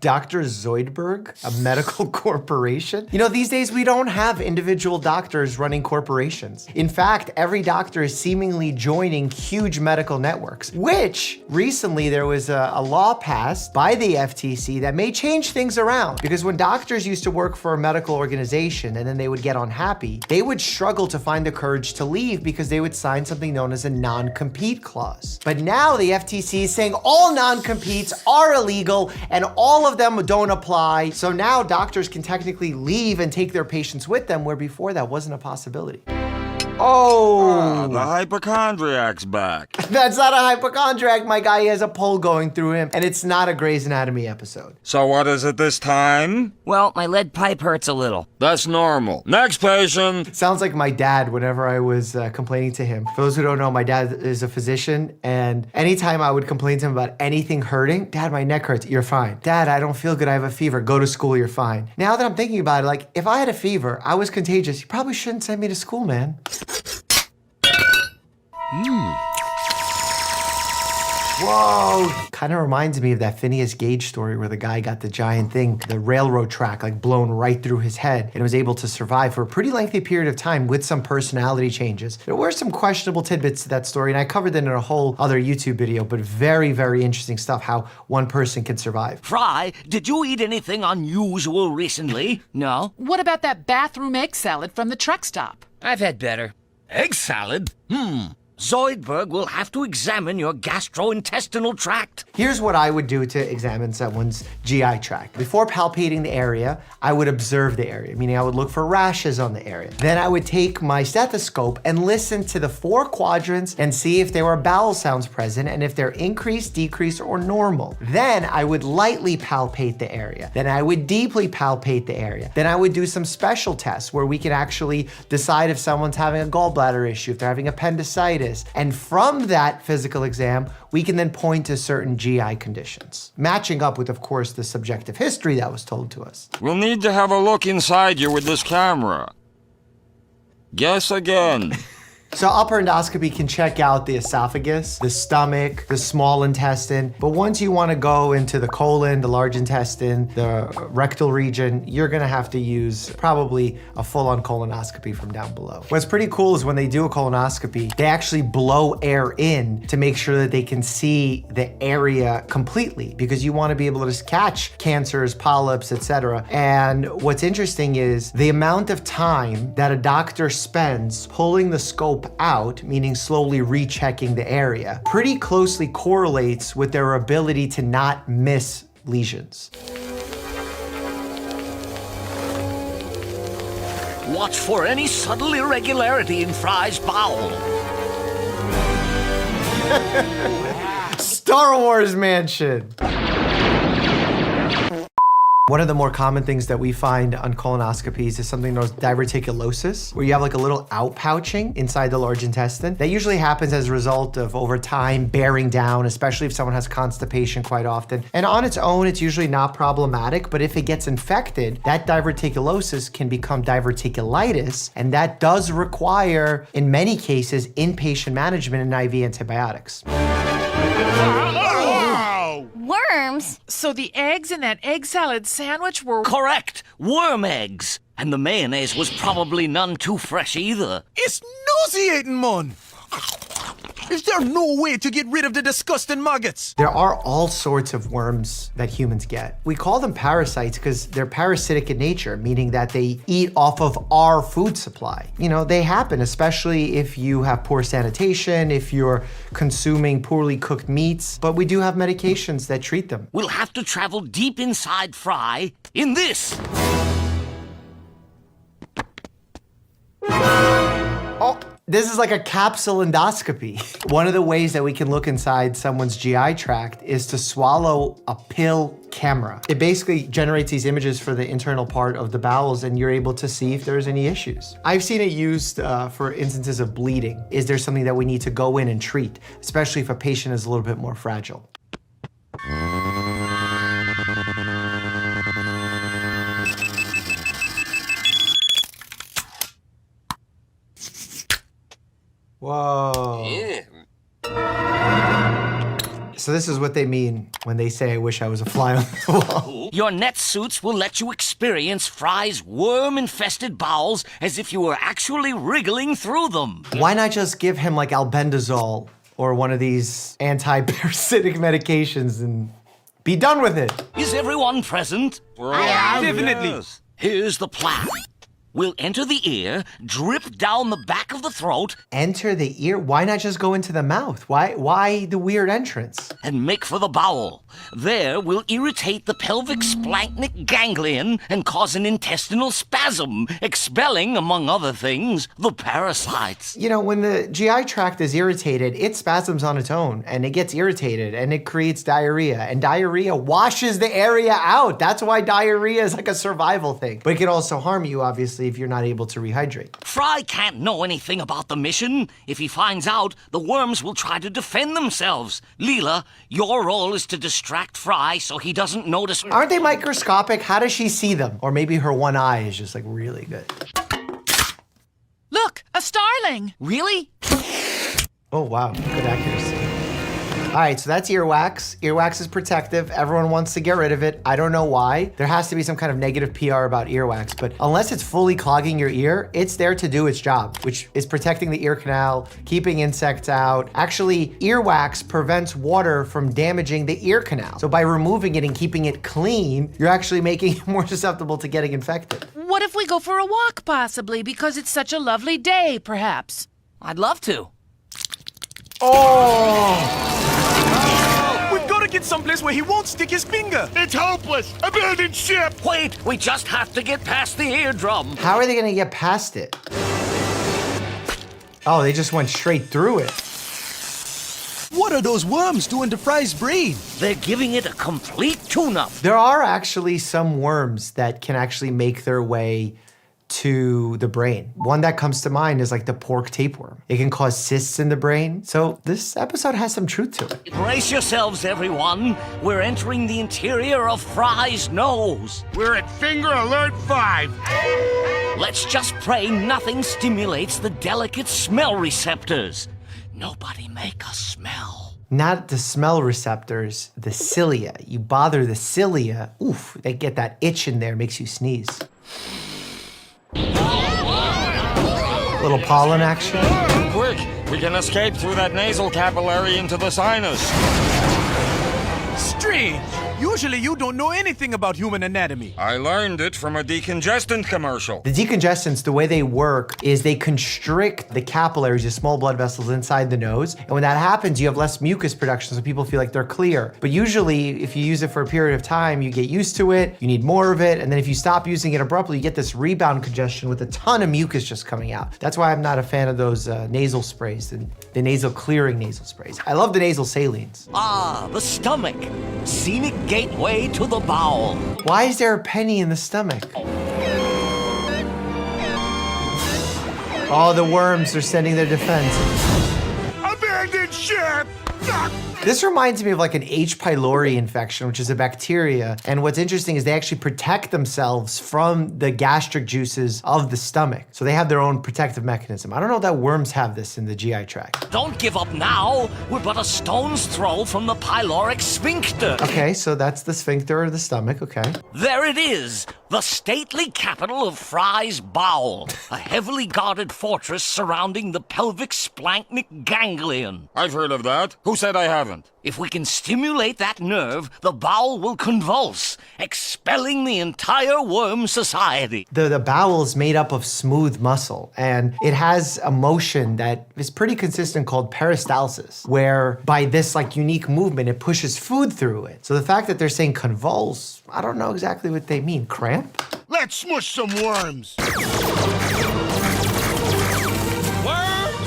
Dr. Zoidberg, a medical corporation? You know, these days we don't have individual doctors running corporations. In fact, every doctor is seemingly joining huge medical networks, which recently there was a law passed by the FTC that may change things around. Because when doctors used to work for a medical organization and then they would get unhappy, they would struggle to find the courage to leave because they would sign something known as a non-compete clause. But now the FTC is saying all non-competes are illegal and all of them don't apply. So now doctors can technically leave and take their patients with them, where before that wasn't a possibility. Oh,
the hypochondriac's back.
That's not a hypochondriac, my guy. He has a pole going through him, and it's not a Grey's Anatomy episode.
So what is it this time?
Well, my lead pipe hurts a little.
That's normal. Next patient.
Sounds like my dad whenever I was complaining to him. For those who don't know, my dad is a physician, and anytime I would complain to him about anything hurting, Dad, my neck hurts, you're fine. Dad, I don't feel good, I have a fever, go to school, you're fine. Now that I'm thinking about it, like, if I had a fever, I was contagious, you probably shouldn't send me to school, man. Whoa, kind of reminds me of that Phineas Gage story where the guy got the giant thing, the railroad track, like blown right through his head and was able to survive for a pretty lengthy period of time with some personality changes. There were some questionable tidbits to that story, and I covered that in a whole other YouTube video, but very, very interesting stuff, how one person can survive.
Fry, did you eat anything unusual recently? No?
What about that bathroom egg salad from the truck stop?
I've had better.
Egg salad?
Zoidberg will have to examine your gastrointestinal tract.
Here's what I would do to examine someone's GI tract. Before palpating the area, I would observe the area, meaning I would look for rashes on the area. Then I would take my stethoscope and listen to the 4 quadrants and see if there were bowel sounds present and if they're increased, decreased, or normal. Then I would lightly palpate the area. Then I would deeply palpate the area. Then I would do some special tests where we can actually decide if someone's having a gallbladder issue, if they're having appendicitis. And from that physical exam, we can then point to certain GI conditions, matching up with, of course, the subjective history that was told to us.
We'll need to have a look inside you with this camera. Guess again.
So upper endoscopy can check out the esophagus, the stomach, the small intestine. But once you want to go into the colon, the large intestine, the rectal region, you're going to have to use probably a full-on colonoscopy from down below. What's pretty cool is when they do a colonoscopy, they actually blow air in to make sure that they can see the area completely, because you want to be able to catch cancers, polyps, etc. And what's interesting is the amount of time that a doctor spends pulling the scope out, meaning slowly rechecking the area, pretty closely correlates with their ability to not miss lesions.
Watch for any subtle irregularity in Fry's bowel.
Star Wars Mansion. One of the more common things that we find on colonoscopies is something known as diverticulosis, where you have like a little outpouching inside the large intestine. That usually happens as a result of, over time, bearing down, especially if someone has constipation quite often. And on its own, it's usually not problematic, but if it gets infected, that diverticulosis can become diverticulitis, and that does require, in many cases, inpatient management and IV antibiotics.
Worms?
So the eggs in that egg salad sandwich were...
Correct! Worm eggs! And the mayonnaise was probably none too fresh either.
It's nauseating, man! Is there no way to get rid of the disgusting maggots?
There are all sorts of worms that humans get. We call them parasites because they're parasitic in nature, meaning that they eat off of our food supply. You know, they happen, especially if you have poor sanitation, if you're consuming poorly cooked meats, but we do have medications that treat them.
We'll have to travel deep inside Fry in this.
Oh. This is like a capsule endoscopy. One of the ways that we can look inside someone's GI tract is to swallow a pill camera. It basically generates these images for the internal part of the bowels, and you're able to see if there's any issues. I've seen it used for instances of bleeding. Is there something that we need to go in and treat, especially if a patient is a little bit more fragile? Whoa.
Yeah.
So this is what they mean when they say, I wish I was a fly on the wall.
Your net suits will let you experience Fry's worm-infested bowels as if you were actually wriggling through them.
Why not just give him like albendazole or one of these anti-parasitic medications and be done with it?
Is everyone present?
Definitely.
Yes.
Here's the plan. We'll enter the ear, drip down the back of the throat.
Enter the ear? Why not just go into the mouth? Why the weird entrance?
And make for the bowel. There, we'll irritate the pelvic splanchnic ganglion and cause an intestinal spasm, expelling, among other things, the parasites.
You know, when the GI tract is irritated, it spasms on its own, and it gets irritated, and it creates diarrhea, and diarrhea washes the area out. That's why diarrhea is like a survival thing. But it can also harm you, obviously, if you're not able to rehydrate.
Fry can't know anything about the mission. If he finds out, the worms will try to defend themselves. Leela, your role is to distract Fry so he doesn't notice.
Aren't they microscopic? How does she see them? Or maybe her one eye is just like really good.
Look, a starling.
Really?
Oh, wow, good accuracy. All right, so that's earwax. Earwax is protective. Everyone wants to get rid of it. I don't know why. There has to be some kind of negative PR about earwax, but unless it's fully clogging your ear, it's there to do its job, which is protecting the ear canal, keeping insects out. Actually, earwax prevents water from damaging the ear canal. So by removing it and keeping it clean, you're actually making it more susceptible to getting infected.
What if we go for a walk, possibly, because it's such a lovely day, perhaps?
I'd love to.
Oh!
We've got to get someplace where he won't stick his finger.
It's hopeless. Abandoned ship.
Wait, we just have to get past the eardrum.
How are they gonna get past it? Oh, they just went straight through it.
What are those worms doing to Fry's brain?
They're giving it a complete tune-up.
There are actually some worms that can actually make their way to the brain. One that comes to mind is like the pork tapeworm. It can cause cysts in the brain. So this episode has some truth to it.
Brace yourselves, everyone. We're entering the interior of Fry's nose.
We're at finger alert 5.
Let's just pray nothing stimulates the delicate smell receptors. Nobody make a smell.
Not the smell receptors, the cilia. You bother the cilia, oof, they get that itch in there, makes you sneeze. Little pollen action.
Quick, we can escape through that nasal capillary into the sinus.
Strange. Usually you don't know anything about human anatomy.
I learned it from a decongestant commercial.
The decongestants, the way they work is they constrict the capillaries, the small blood vessels inside the nose. And when that happens, you have less mucus production, so people feel like they're clear. But usually, if you use it for a period of time, you get used to it, you need more of it, and then if you stop using it abruptly, you get this rebound congestion with a ton of mucus just coming out. That's why I'm not a fan of those nasal sprays, the nasal clearing nasal sprays. I love the nasal salines.
Ah, the stomach. Scenic gateway to the bowel.
Why is there a penny in the stomach? Oh, the worms are sending their defense.
Abandoned ship.
This reminds me of like an H. pylori infection, which is a bacteria. And what's interesting is they actually protect themselves from the gastric juices of the stomach. So they have their own protective mechanism. I don't know that worms have this in the GI tract.
Don't give up now. We're but a stone's throw from the pyloric sphincter.
Okay, so that's the sphincter of the stomach, okay.
There it is, the stately capital of Fry's bowel, a heavily guarded fortress surrounding the pelvic splanchnic ganglion.
I've heard of that. Who said I haven't?
If we can stimulate that nerve, the bowel will convulse, expelling the entire worm society.
The bowel is made up of smooth muscle, and it has a motion that is pretty consistent called peristalsis, where by this like unique movement, it pushes food through it. So the fact that they're saying convulse, I don't know exactly what they mean. Cramp?
Let's smush some worms.
Worms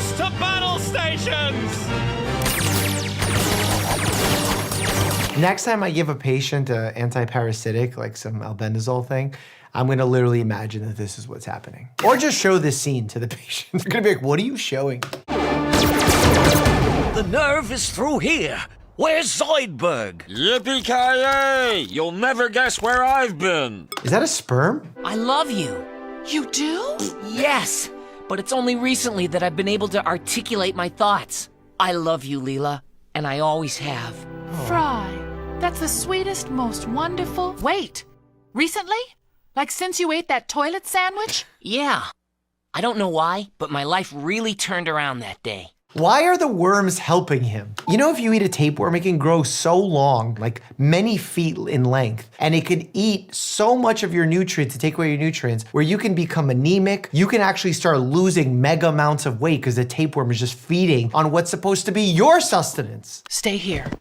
Next time I give a patient an anti-parasitic, like some albendazole thing, I'm gonna literally imagine that this is what's happening. Or just show this scene to the patient. They're gonna be like, what are you showing?
The nerve is through here. Where's Zoidberg?
Yippee-ki-yay! You'll never guess where I've been.
Is that a sperm?
I love you. You do?
Yes, but it's only recently that I've been able to articulate my thoughts. I love you, Leela, and I always have.
Fry, that's the sweetest, most wonderful... Wait, recently? Like since you ate that toilet sandwich?
Yeah. I don't know why, but my life really turned around that day.
Why are the worms helping him? You know, if you eat a tapeworm, it can grow so long, like many feet in length, and it can eat so much of your nutrients to take away your nutrients, where you can become anemic. You can actually start losing mega amounts of weight because the tapeworm is just feeding on what's supposed to be your sustenance.
Stay here.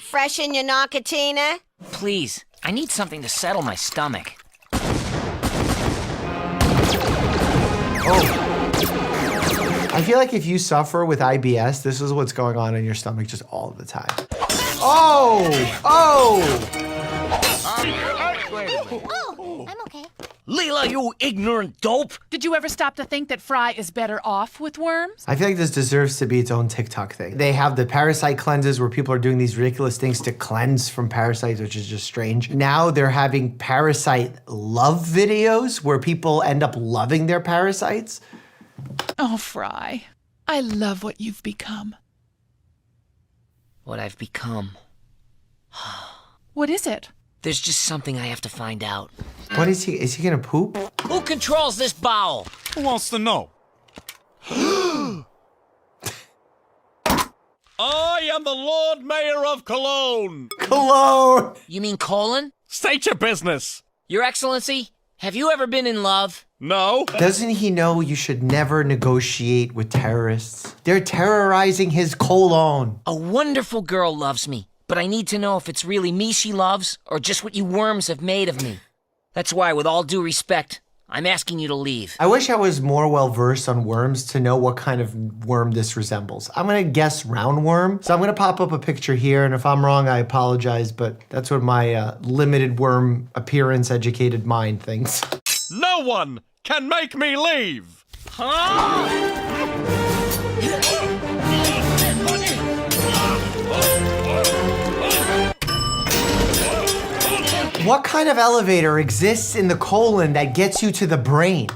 Freshen your narcotina?
Please, I need something to settle my stomach.
Oh. I feel like if you suffer with IBS, this is what's going on in your stomach just all the time. Oh! Oh!
Oh, I'm okay.
Leela, you ignorant dope!
Did you ever stop to think that Fry is better off with worms?
I feel like this deserves to be its own TikTok thing. They have the parasite cleanses where people are doing these ridiculous things to cleanse from parasites, which is just strange. Now they're having parasite love videos where people end up loving their parasites.
Oh, Fry, I love what you've become.
What I've become.
What is it?
There's just something I have to find out.
What is he gonna poop?
Who controls this bowel?
Who wants to know? I am the Lord Mayor of Cologne.
Cologne!
You mean colon?
State your business.
Your Excellency, have you ever been in love?
No.
Doesn't he know you should never negotiate with terrorists? They're terrorizing his colon.
A wonderful girl loves me, but I need to know if it's really me she loves or just what you worms have made of me. That's why, with all due respect, I'm asking you to leave.
I wish I was more well-versed on worms to know what kind of worm this resembles. I'm gonna guess roundworm. So I'm gonna pop up a picture here, and if I'm wrong, I apologize, but that's what my limited worm appearance educated mind thinks.
No one can make me leave.
What kind of elevator exists in the colon that gets you to the brain?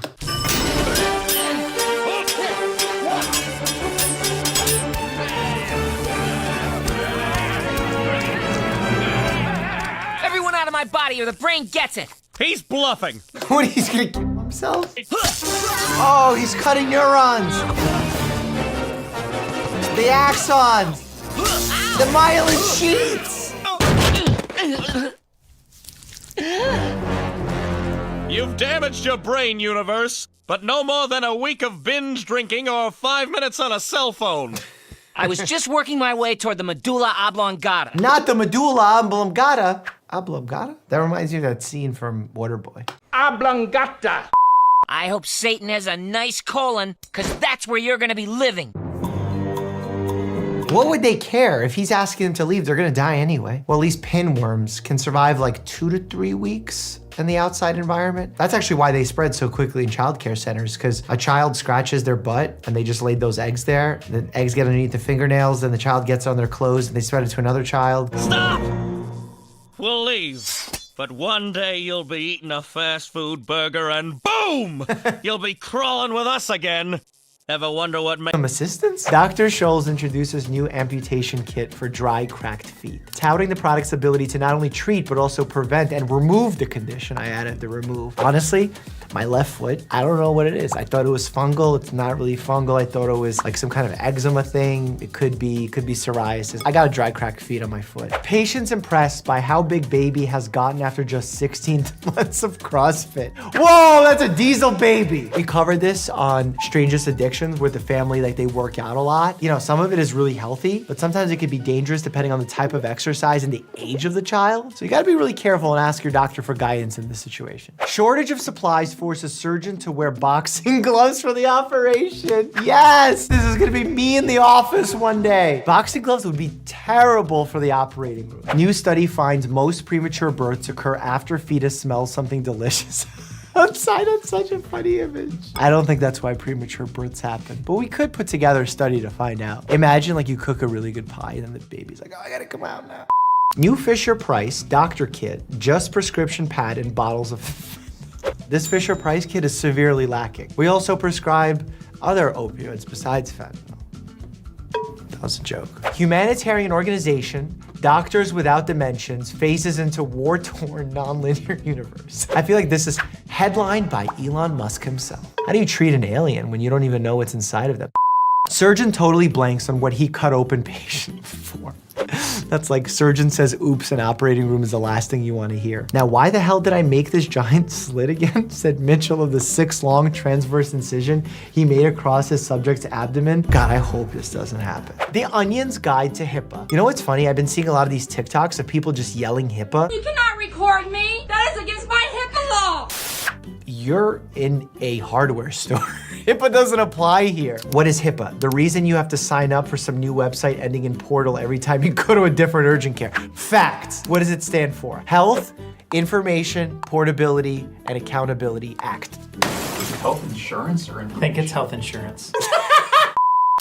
Everyone out of my body or the brain gets it.
He's bluffing.
What, he's gonna kill himself? Oh, he's cutting neurons. The axons. The myelin sheaths.
You've damaged your brain, universe, but no more than a week of binge drinking or 5 minutes on a cell phone.
I was just working my way toward the medulla oblongata.
Not the medulla oblongata. Oblongata? That reminds me of that scene from Waterboy.
Oblongata. I hope Satan has a nice colon, because that's where you're going to be living.
What would they care? If he's asking them to leave, they're gonna die anyway. Well, at least pinworms can survive like 2 to 3 weeks in the outside environment. That's actually why they spread so quickly in childcare centers, because a child scratches their butt and they just laid those eggs there. The eggs get underneath the fingernails, then the child gets on their clothes and they spread it to another child.
Stop! We'll leave. But one day you'll be eating a fast food burger and boom! You'll be crawling with us again. Ever wonder what
Some assistance? Dr. Scholl's introduces new amputation kit for dry, cracked feet, touting the product's ability to not only treat, but also prevent and remove the condition. I added the remove. Honestly, my left foot, I don't know what it is. I thought it was fungal. It's not really fungal. I thought it was like some kind of eczema thing. It could be psoriasis. I got a dry, cracked feet on my foot. Patients impressed by how big baby has gotten after just 16 months of CrossFit. Whoa, that's a diesel baby. We covered this on Strangest Addictions, where the family, like, they work out a lot. You know, some of it is really healthy, but sometimes it can be dangerous depending on the type of exercise and the age of the child. So you gotta be really careful and ask your doctor for guidance in this situation. Shortage of supplies force a surgeon to wear boxing gloves for the operation. Yes, this is gonna be me in the office one day. Boxing gloves would be terrible for the operating room. New study finds most premature births occur after fetus smells something delicious. Outside, that's such a funny image. I don't think that's why premature births happen, but we could put together a study to find out. Imagine like you cook a really good pie and then the baby's like, oh, I gotta come out now. New Fisher-Price doctor kit, just prescription pad and bottles of This Fisher-Price kit is severely lacking. We also prescribe other opioids besides fentanyl. That was a joke. Humanitarian organization, Doctors Without Dimensions, phases into war-torn, non-linear universe. I feel like this is headlined by Elon Musk himself. How do you treat an alien when you don't even know what's inside of them? Surgeon totally blanks on what he cut open patient for. That's like surgeon says oops and operating room is the last thing you want to hear. Now, why the hell did I make this giant slit again? Said Mitchell of the 6-long transverse incision he made across his subject's abdomen. God, I hope this doesn't happen. The Onion's Guide to HIPAA. You know what's funny? I've been seeing a lot of these TikToks of people just yelling HIPAA.
You cannot record me. That is against my HIPAA law.
You're in a hardware store. HIPAA doesn't apply here. What is HIPAA? The reason you have to sign up for some new website ending in portal every time you go to a different urgent care. Fact. What does it stand for? Health, Information, Portability, and Accountability Act.
Is it health insurance or information?
I think it's health insurance.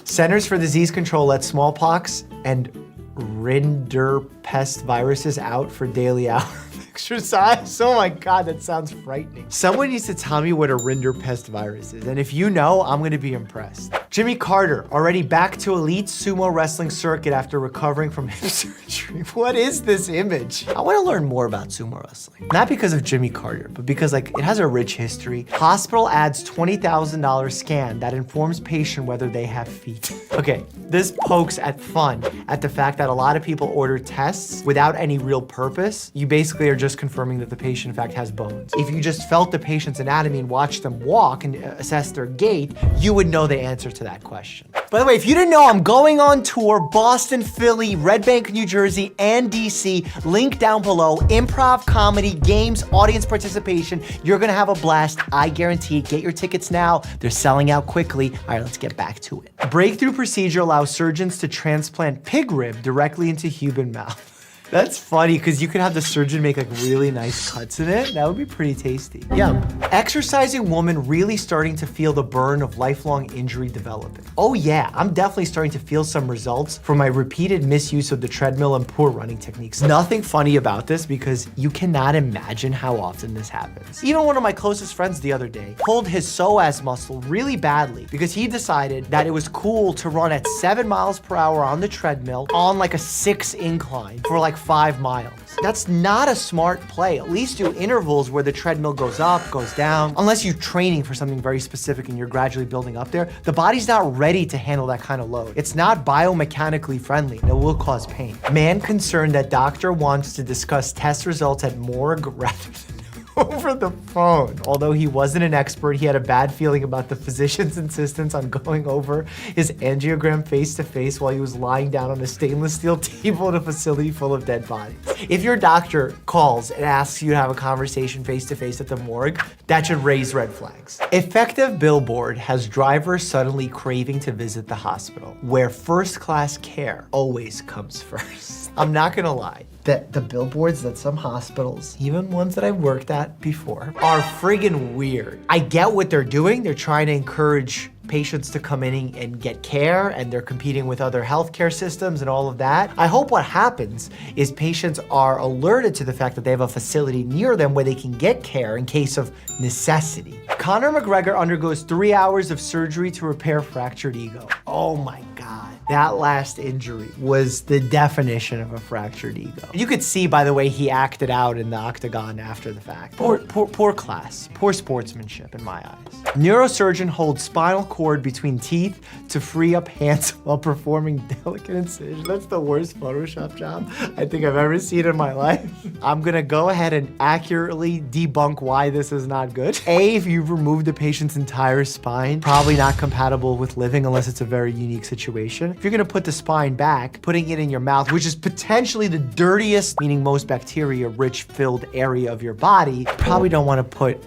Centers for Disease Control let smallpox and rinderpest viruses out for daily hours. Exercise? Oh my God, that sounds frightening. Someone needs to tell me what a rinderpest virus is, and if you know, I'm gonna be impressed. Jimmy Carter, already back to elite sumo wrestling circuit after recovering from hip surgery. What is this image? I wanna learn more about sumo wrestling. Not because of Jimmy Carter, but because like it has a rich history. Hospital adds $20,000 scan that informs patient whether they have feet. Okay, this pokes at fun at the fact that a lot of people order tests without any real purpose. You basically are just confirming that the patient in fact has bones. If you just felt the patient's anatomy and watched them walk and assess their gait, you would know the answer to that question. By the way, if you didn't know, I'm going on tour Boston, Philly, Red Bank, New Jersey, and DC. Link down below. Improv, comedy, games, audience participation. You're gonna have a blast, I guarantee it. Get your tickets now. They're selling out quickly. All right, let's get back to it. A breakthrough procedure allows surgeons to transplant pig rib directly into human mouth. That's funny because you could have the surgeon make like really nice cuts in it. That would be pretty tasty. Yum. Exercising woman really starting to feel the burn of lifelong injury developing. Oh yeah, I'm definitely starting to feel some results from my repeated misuse of the treadmill and poor running techniques. Nothing funny about this because you cannot imagine how often this happens. Even one of my closest friends the other day pulled his psoas muscle really badly because he decided that it was cool to run at 7 miles per hour on the treadmill on like a 6 incline for like 5 miles. That's not a smart play. At least do intervals where the treadmill goes up, goes down. Unless you're training for something very specific and you're gradually building up there, the body's not ready to handle that kind of load. It's not biomechanically friendly and it will cause pain. Man concerned that doctor wants to discuss test results at morgue rather than over the phone. Although he wasn't an expert, he had a bad feeling about the physician's insistence on going over his angiogram face to face while he was lying down on a stainless steel table in a facility full of dead bodies. If your doctor calls and asks you to have a conversation face to face at the morgue, that should raise red flags. Effective billboard has drivers suddenly craving to visit the hospital, where first-class care always comes first. I'm not gonna lie. The billboards that some hospitals, even ones that I've worked at before, are friggin' weird. I get what they're doing. They're trying to encourage patients to come in and get care, and they're competing with other healthcare systems and all of that. I hope what happens is patients are alerted to the fact that they have a facility near them where they can get care in case of necessity. Conor McGregor undergoes 3 hours of surgery to repair fractured ego. Oh my God. That last injury was the definition of a fractured ego. You could see by the way he acted out in the octagon after the fact. Poor class, poor sportsmanship in my eyes. Neurosurgeon holds spinal cord between teeth to free up hands while performing delicate incision. That's the worst Photoshop job I think I've ever seen in my life. I'm gonna go ahead and accurately debunk why this is not good. A, if you've removed the patient's entire spine, probably not compatible with living unless it's a very unique situation. If you're gonna put the spine back, putting it in your mouth, which is potentially the dirtiest, meaning most bacteria-rich filled area of your body, probably don't wanna put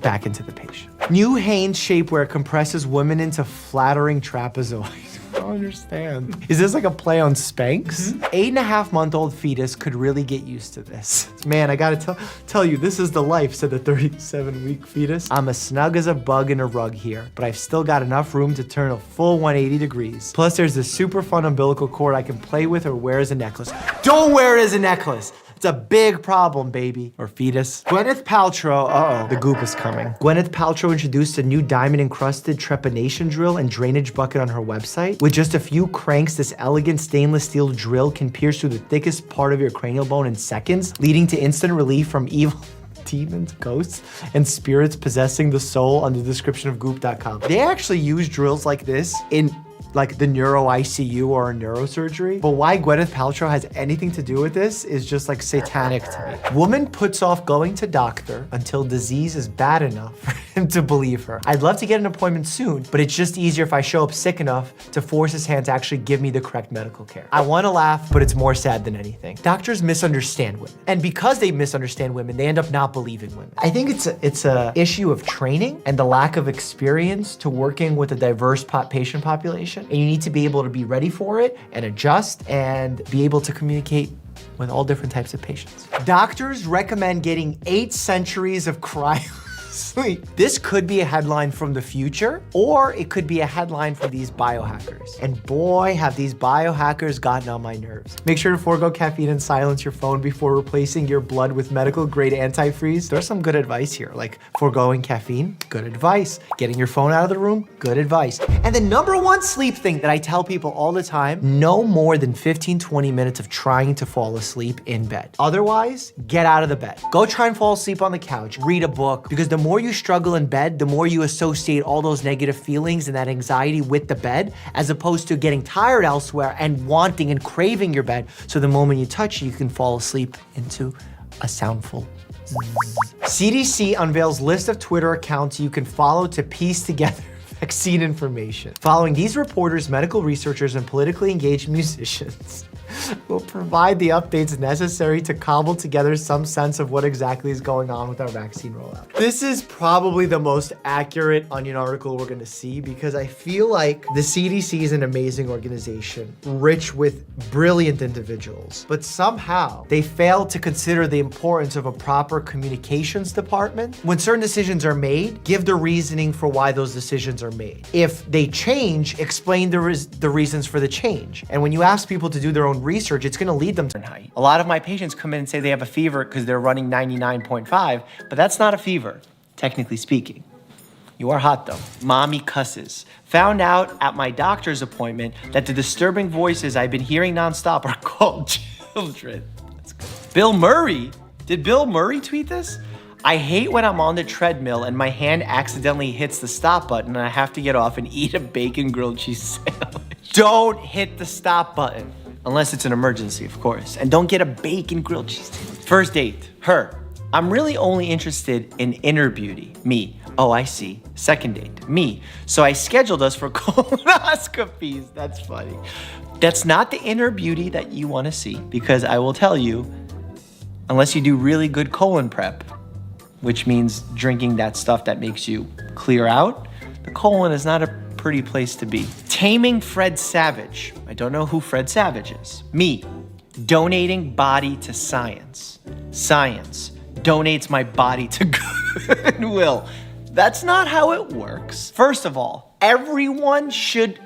back into the patient. New Hanes shapewear compresses women into flattering trapezoids. I don't understand. Is this like a play on Spanx? 8.5-month-old fetus could really get used to this. Man, I gotta tell you, this is the life, said the 37-week fetus. I'm as snug as a bug in a rug here, but I've still got enough room to turn a full 180 degrees. Plus, there's this super fun umbilical cord I can play with or wear as a necklace. Don't wear it as a necklace. It's a big problem, baby. Or fetus. Gwyneth Paltrow, uh-oh, the goop is coming. Gwyneth Paltrow introduced a new diamond-encrusted trepanation drill and drainage bucket on her website. With just a few cranks, this elegant stainless steel drill can pierce through the thickest part of your cranial bone in seconds, leading to instant relief from evil demons, ghosts, and spirits possessing the soul on the description of goop.com. They actually use drills like this in like the neuro ICU or a neurosurgery. But why Gwyneth Paltrow has anything to do with this is just like satanic to me. Woman puts off going to doctor until disease is bad enough for him to believe her. I'd love to get an appointment soon, but it's just easier if I show up sick enough to force his hand to actually give me the correct medical care. I wanna laugh, but it's more sad than anything. Doctors misunderstand women. And because they misunderstand women, they end up not believing women. I think it's a issue of training and the lack of experience to working with a diverse patient population. And you need to be able to be ready for it and adjust and be able to communicate with all different types of patients. Doctors recommend getting 8 centuries of cryo sleep. This could be a headline from the future, or it could be a headline for these biohackers. And boy, have these biohackers gotten on my nerves. Make sure to forego caffeine and silence your phone before replacing your blood with medical grade antifreeze. There's some good advice here, like foregoing caffeine, good advice. Getting your phone out of the room, good advice. And the #1 sleep thing that I tell people all the time, no more than 15-20 minutes of trying to fall asleep in bed. Otherwise, get out of the bed. Go try and fall asleep on the couch, read a book, because the more you struggle in bed, the more you associate all those negative feelings and that anxiety with the bed, as opposed to getting tired elsewhere and wanting and craving your bed. So the moment you touch it, you can fall asleep into a soundful CDC unveils list of Twitter accounts you can follow to piece together vaccine information. Following these reporters, medical researchers, and politically engaged musicians will provide the updates necessary to cobble together some sense of what exactly is going on with our vaccine rollout. This is probably the most accurate Onion article we're gonna see, because I feel like the CDC is an amazing organization, rich with brilliant individuals, but somehow they failed to consider the importance of a proper communications department. When certain decisions are made, give the reasoning for why those decisions are made. If they change, explain the reasons for the change. And when you ask people to do their own research, it's gonna lead them to height. A lot of my patients come in and say they have a fever because they're running 99.5, but that's not a fever, technically speaking. You are hot though. Mommy cusses. Found out at my doctor's appointment that the disturbing voices I've been hearing nonstop are called children. That's good. Bill Murray? Did Bill Murray tweet this? I hate when I'm on the treadmill and my hand accidentally hits the stop button and I have to get off and eat a bacon grilled cheese sandwich. Don't hit the stop button. Unless it's an emergency, of course. And don't get a bacon grilled cheese sandwich. First date, her. I'm really only interested in inner beauty. Me. Oh, I see. Second date, me. So I scheduled us for colonoscopies. That's funny. That's not the inner beauty that you want to see, because I will tell you, unless you do really good colon prep, which means drinking that stuff that makes you clear out, the colon is not a pretty place to be. Taming Fred Savage. I don't know who Fred Savage is. Me. Donating body to science. Science donates my body to Goodwill. That's not how it works. First of all, everyone should,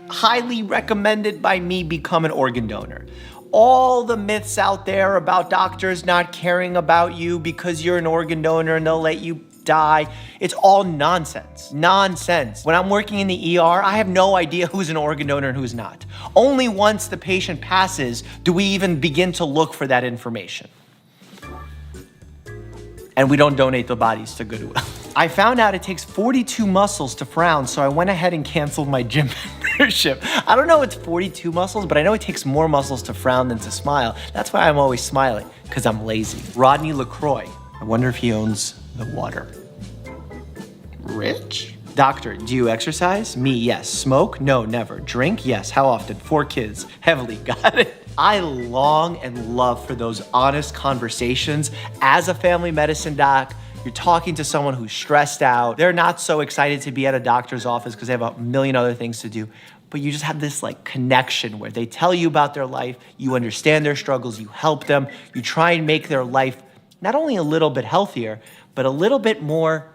highly recommended by me, become an organ donor. All the myths out there about doctors not caring about you because you're an organ donor and they'll let you die, it's all nonsense. Nonsense. When I'm working in the ER, I have no idea who's an organ donor and who's not. Only once the patient passes do we even begin to look for that information. And we don't donate the bodies to Goodwill. I found out it takes 42 muscles to frown, so I went ahead and canceled my gym membership. I don't know if it's 42 muscles, but I know it takes more muscles to frown than to smile. That's why I'm always smiling, because I'm lazy. Rodney LaCroix. I wonder if he owns the water. Rich? Doctor, do you exercise? Me, yes. Smoke? No, never. Drink? Yes. How often? 4 kids. Heavily. Got it. I long and love for those honest conversations as a family medicine doc, You're talking to someone who's stressed out. They're not so excited to be at a doctor's office because they have a million other things to do. But you just have this like connection where they tell you about their life, you understand their struggles, you help them, you try and make their life not only a little bit healthier, but a little bit more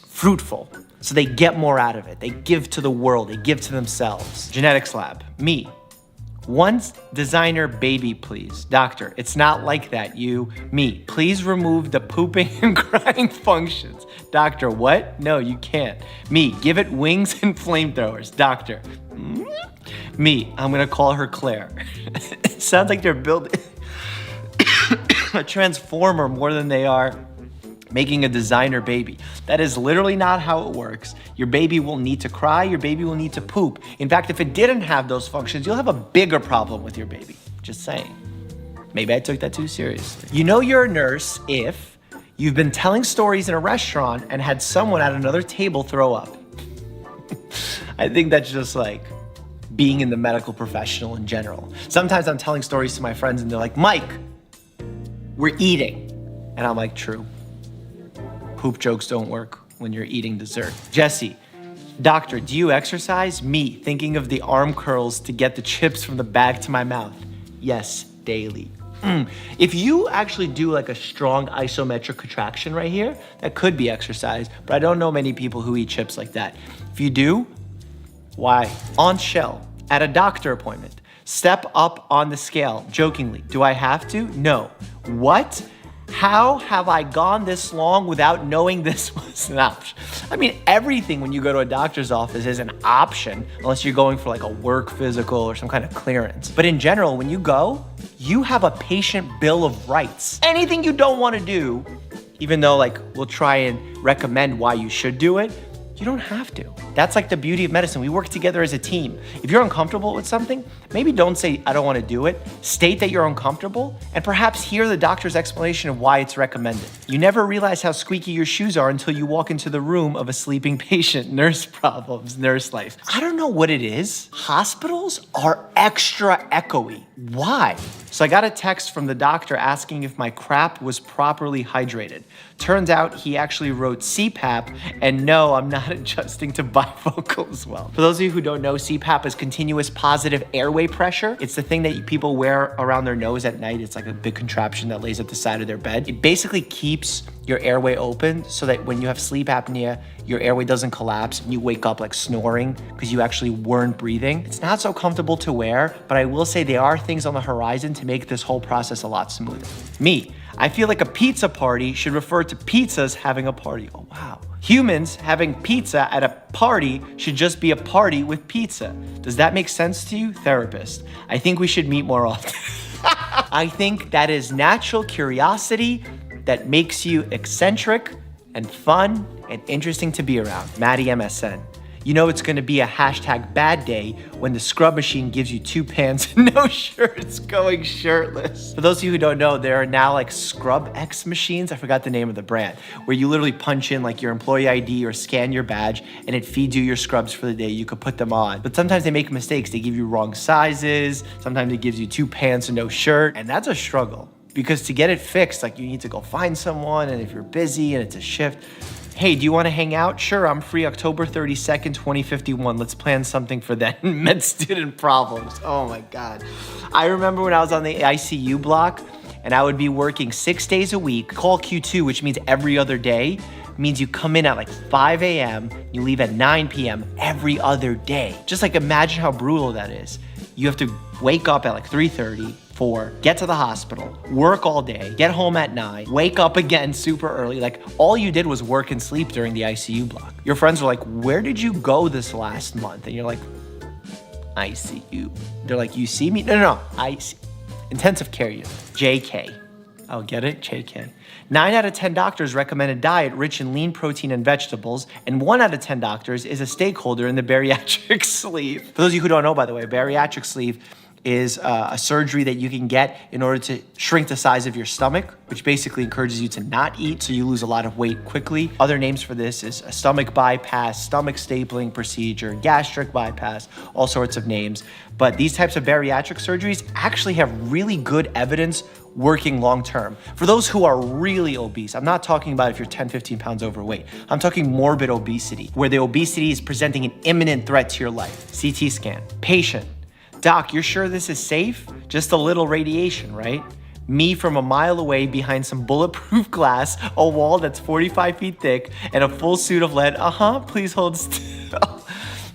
fruitful. So they get more out of it. They give to the world, they give to themselves. Genetics lab, me. One designer baby, please. Doctor, it's not like that, me. Please remove the pooping and crying functions. Doctor, what? No, you can't. Me, give it wings and flamethrowers. Doctor, me, I'm gonna call her Claire. It sounds like they're building a transformer more than they are making a designer baby. That is literally not how it works. Your baby will need to cry, your baby will need to poop. In fact, if it didn't have those functions, you'll have a bigger problem with your baby. Just saying. Maybe I took that too seriously. You know you're a nurse if you've been telling stories in a restaurant and had someone at another table throw up. I think that's just like being in the medical professional in general. Sometimes I'm telling stories to my friends and they're like, Mike, we're eating. And I'm like, true. Poop jokes don't work when you're eating dessert. Jesse, doctor, do you exercise? Me, thinking of the arm curls to get the chips from the bag to my mouth. Yes, daily. If you actually do like a strong isometric contraction right here, that could be exercise, but I don't know many people who eat chips like that. If you do, why? On shell, at a doctor appointment, step up on the scale, jokingly. Do I have to? No. What? How have I gone this long without knowing this was an option? I mean, everything when you go to a doctor's office is an option, unless you're going for like a work physical or some kind of clearance. But in general, when you go, you have a patient bill of rights. Anything you don't want to do, even though like we'll try and recommend why you should do it, you don't have to. That's like the beauty of medicine. We work together as a team. If you're uncomfortable with something, maybe don't say, I don't want to do it. State that you're uncomfortable and perhaps hear the doctor's explanation of why it's recommended. You never realize how squeaky your shoes are until you walk into the room of a sleeping patient. Nurse problems, nurse life. I don't know what it is. Hospitals are extra echoey. Why? So I got a text from the doctor asking if my crap was properly hydrated. Turns out he actually wrote CPAP, and no, I'm not adjusting to bifocals well. For those of you who don't know, CPAP is continuous positive airway pressure. It's the thing that people wear around their nose at night. It's like a big contraption that lays at the side of their bed. It basically keeps your airway open so that when you have sleep apnea, your airway doesn't collapse and you wake up like snoring because you actually weren't breathing. It's not so comfortable to wear, but I will say there are things on the horizon to make this whole process a lot smoother. Me, I feel like a pizza party should refer to pizzas having a party. Oh, wow. Humans having pizza at a party should just be a party with pizza. Does that make sense to you, therapist? I think we should meet more often. I think that is natural curiosity that makes you eccentric and fun and interesting to be around. Maddie MSN. You know it's gonna be a hashtag bad day when the scrub machine gives you 2 pants and no shirts going shirtless. For those of you who don't know, there are now like Scrub X machines, I forgot the name of the brand, where you literally punch in like your employee ID or scan your badge and it feeds you your scrubs for the day. You could put them on. But sometimes they make mistakes. They give you wrong sizes. Sometimes it gives you 2 pants and no shirt. And that's a struggle because to get it fixed, like you need to go find someone, and if you're busy and it's a shift, hey, do you want to hang out? Sure, I'm free October 32nd, 2051. Let's plan something for that. Med student problems. Oh my God. I remember when I was on the ICU block and I would be working 6 days a week. Call Q2, which means every other day, means you come in at like 5 a.m., you leave at 9 p.m. every other day. Just like imagine how brutal that is. You have to wake up at like 3:30, 4, get to the hospital, work all day, get home at 9, wake up again super early. Like all you did was work and sleep during the ICU block. Your friends are like, where did you go this last month? And you're like, ICU. They're like, you see me? No, ICU. Intensive care unit, JK. Oh, get it? JK. 9 out of 10 doctors recommend a diet rich in lean protein and vegetables, and 1 out of 10 doctors is a stakeholder in the bariatric sleeve. For those of you who don't know, by the way, bariatric sleeve is a surgery that you can get in order to shrink the size of your stomach, which basically encourages you to not eat so you lose a lot of weight quickly. Other names for this is a stomach bypass, stomach stapling procedure, gastric bypass, all sorts of names. But these types of bariatric surgeries actually have really good evidence working long term. For those who are really obese, I'm not talking about if you're 10, 15 pounds overweight. I'm talking morbid obesity, where the obesity is presenting an imminent threat to your life. CT scan. Patient. Doc, you're sure this is safe? Just a little radiation, right? Me from a mile away behind some bulletproof glass, a wall that's 45 feet thick, and a full suit of lead. Please hold still.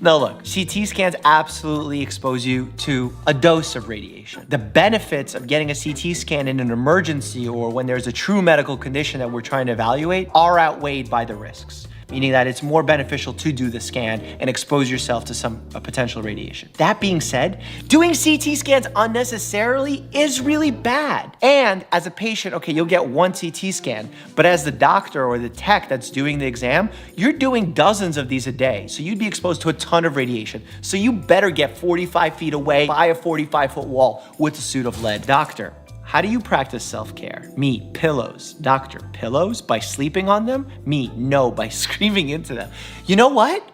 No, look, CT scans absolutely expose you to a dose of radiation. The benefits of getting a CT scan in an emergency or when there's a true medical condition that we're trying to evaluate are outweighed by the risks, meaning that it's more beneficial to do the scan and expose yourself to some potential radiation. That being said, doing CT scans unnecessarily is really bad. And as a patient, okay, you'll get one CT scan, but as the doctor or the tech that's doing the exam, you're doing dozens of these a day. So you'd be exposed to a ton of radiation. So you better get 45 feet away by a 45-foot wall with a suit of lead. Doctor, how do you practice self-care? Me, pillows. Doctor, pillows? By sleeping on them? Me, no, by screaming into them. You know what?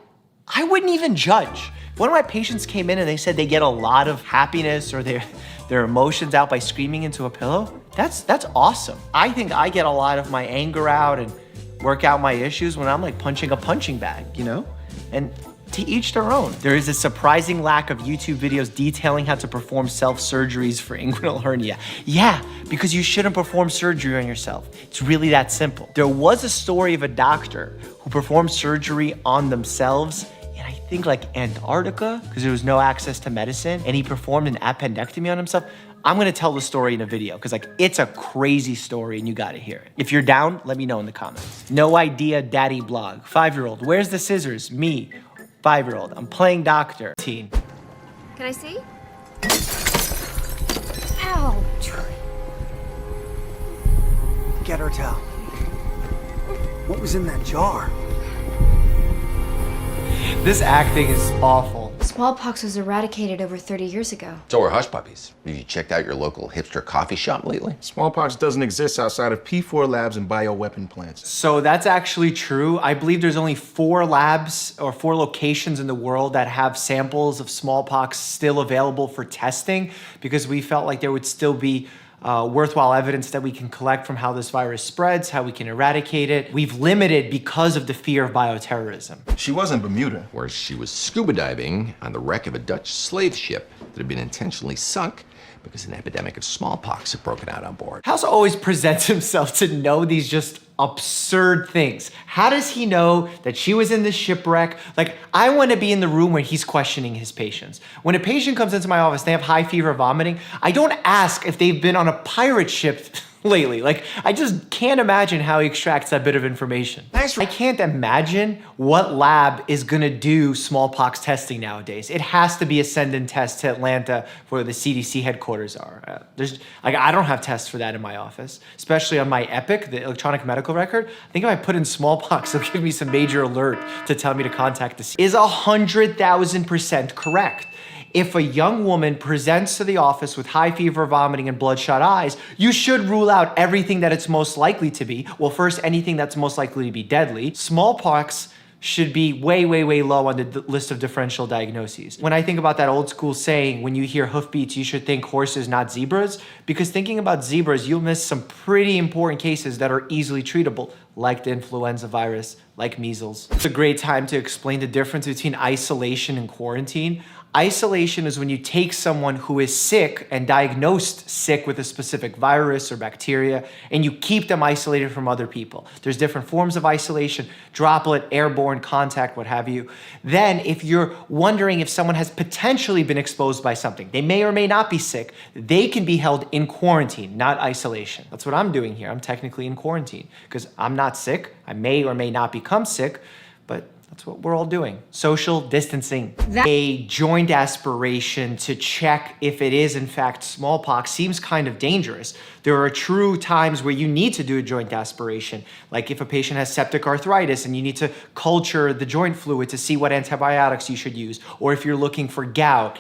I wouldn't even judge. One of my patients came in and they said they get a lot of happiness or their emotions out by screaming into a pillow. That's awesome. I think I get a lot of my anger out and work out my issues when I'm like punching a punching bag, you know? And to each their own. There is a surprising lack of YouTube videos detailing how to perform self-surgeries for inguinal hernia. Yeah, because you shouldn't perform surgery on yourself. It's really that simple. There was a story of a doctor who performed surgery on themselves in I think like Antarctica, because there was no access to medicine, and he performed an appendectomy on himself. I'm gonna tell the story in a video, because like it's a crazy story and you gotta hear it. If you're down, let me know in the comments. No idea daddy blog. 5-year-old, where's the scissors? Me. 5-year-old, I'm playing doctor. Teen.
Can I see? Ow.
Get her towel. What was in that jar?
This acting is awful.
Smallpox was eradicated over 30 years ago.
So are hush puppies. Have you checked out your local hipster coffee shop lately?
Smallpox doesn't exist outside of P4 labs and bioweapon plants.
So that's actually true. I believe there's only 4 labs or 4 locations in the world that have samples of smallpox still available for testing, because we felt like there would still be worthwhile evidence that we can collect from how this virus spreads, how we can eradicate it. We've limited because of the fear of bioterrorism.
She was in Bermuda,
where she was scuba diving on the wreck of a Dutch slave ship that had been intentionally sunk because an epidemic of smallpox had broken out on board.
House always presents himself to know these just absurd things. How does he know that she was in this shipwreck? Like, I want to be in the room where he's questioning his patients. When a patient comes into my office, they have high fever, vomiting, I don't ask if they've been on a pirate ship lately. Like, I just can't imagine how he extracts that bit of information. I can't imagine what lab is gonna do smallpox testing nowadays. It has to be a send-in test to Atlanta where the CDC headquarters are. I don't have tests for that in my office, especially on my EPIC, the electronic medical record. I think if I put in smallpox, it'll give me some major alert to tell me to contact the CDC. Is 100,000% correct. If a young woman presents to the office with high fever, vomiting, and bloodshot eyes, you should rule out everything that it's most likely to be. Well, first, anything that's most likely to be deadly. Smallpox should be way, way, way low on the list of differential diagnoses. When I think about that old school saying, when you hear hoofbeats, you should think horses, not zebras, because thinking about zebras, you'll miss some pretty important cases that are easily treatable, like the influenza virus, like measles. It's a great time to explain the difference between isolation and quarantine. Isolation is when you take someone who is sick and diagnosed sick with a specific virus or bacteria, and you keep them isolated from other people. There's different forms of isolation, droplet, airborne, contact, what have you. Then, if you're wondering if someone has potentially been exposed by something, they may or may not be sick, they can be held in quarantine, not isolation. That's what I'm doing here. I'm technically in quarantine because I'm not sick. I may or may not become sick, but that's what we're all doing. Social distancing. A joint aspiration to check if it is in fact smallpox seems kind of dangerous. There are true times where you need to do a joint aspiration, like if a patient has septic arthritis and you need to culture the joint fluid to see what antibiotics you should use, or if you're looking for gout.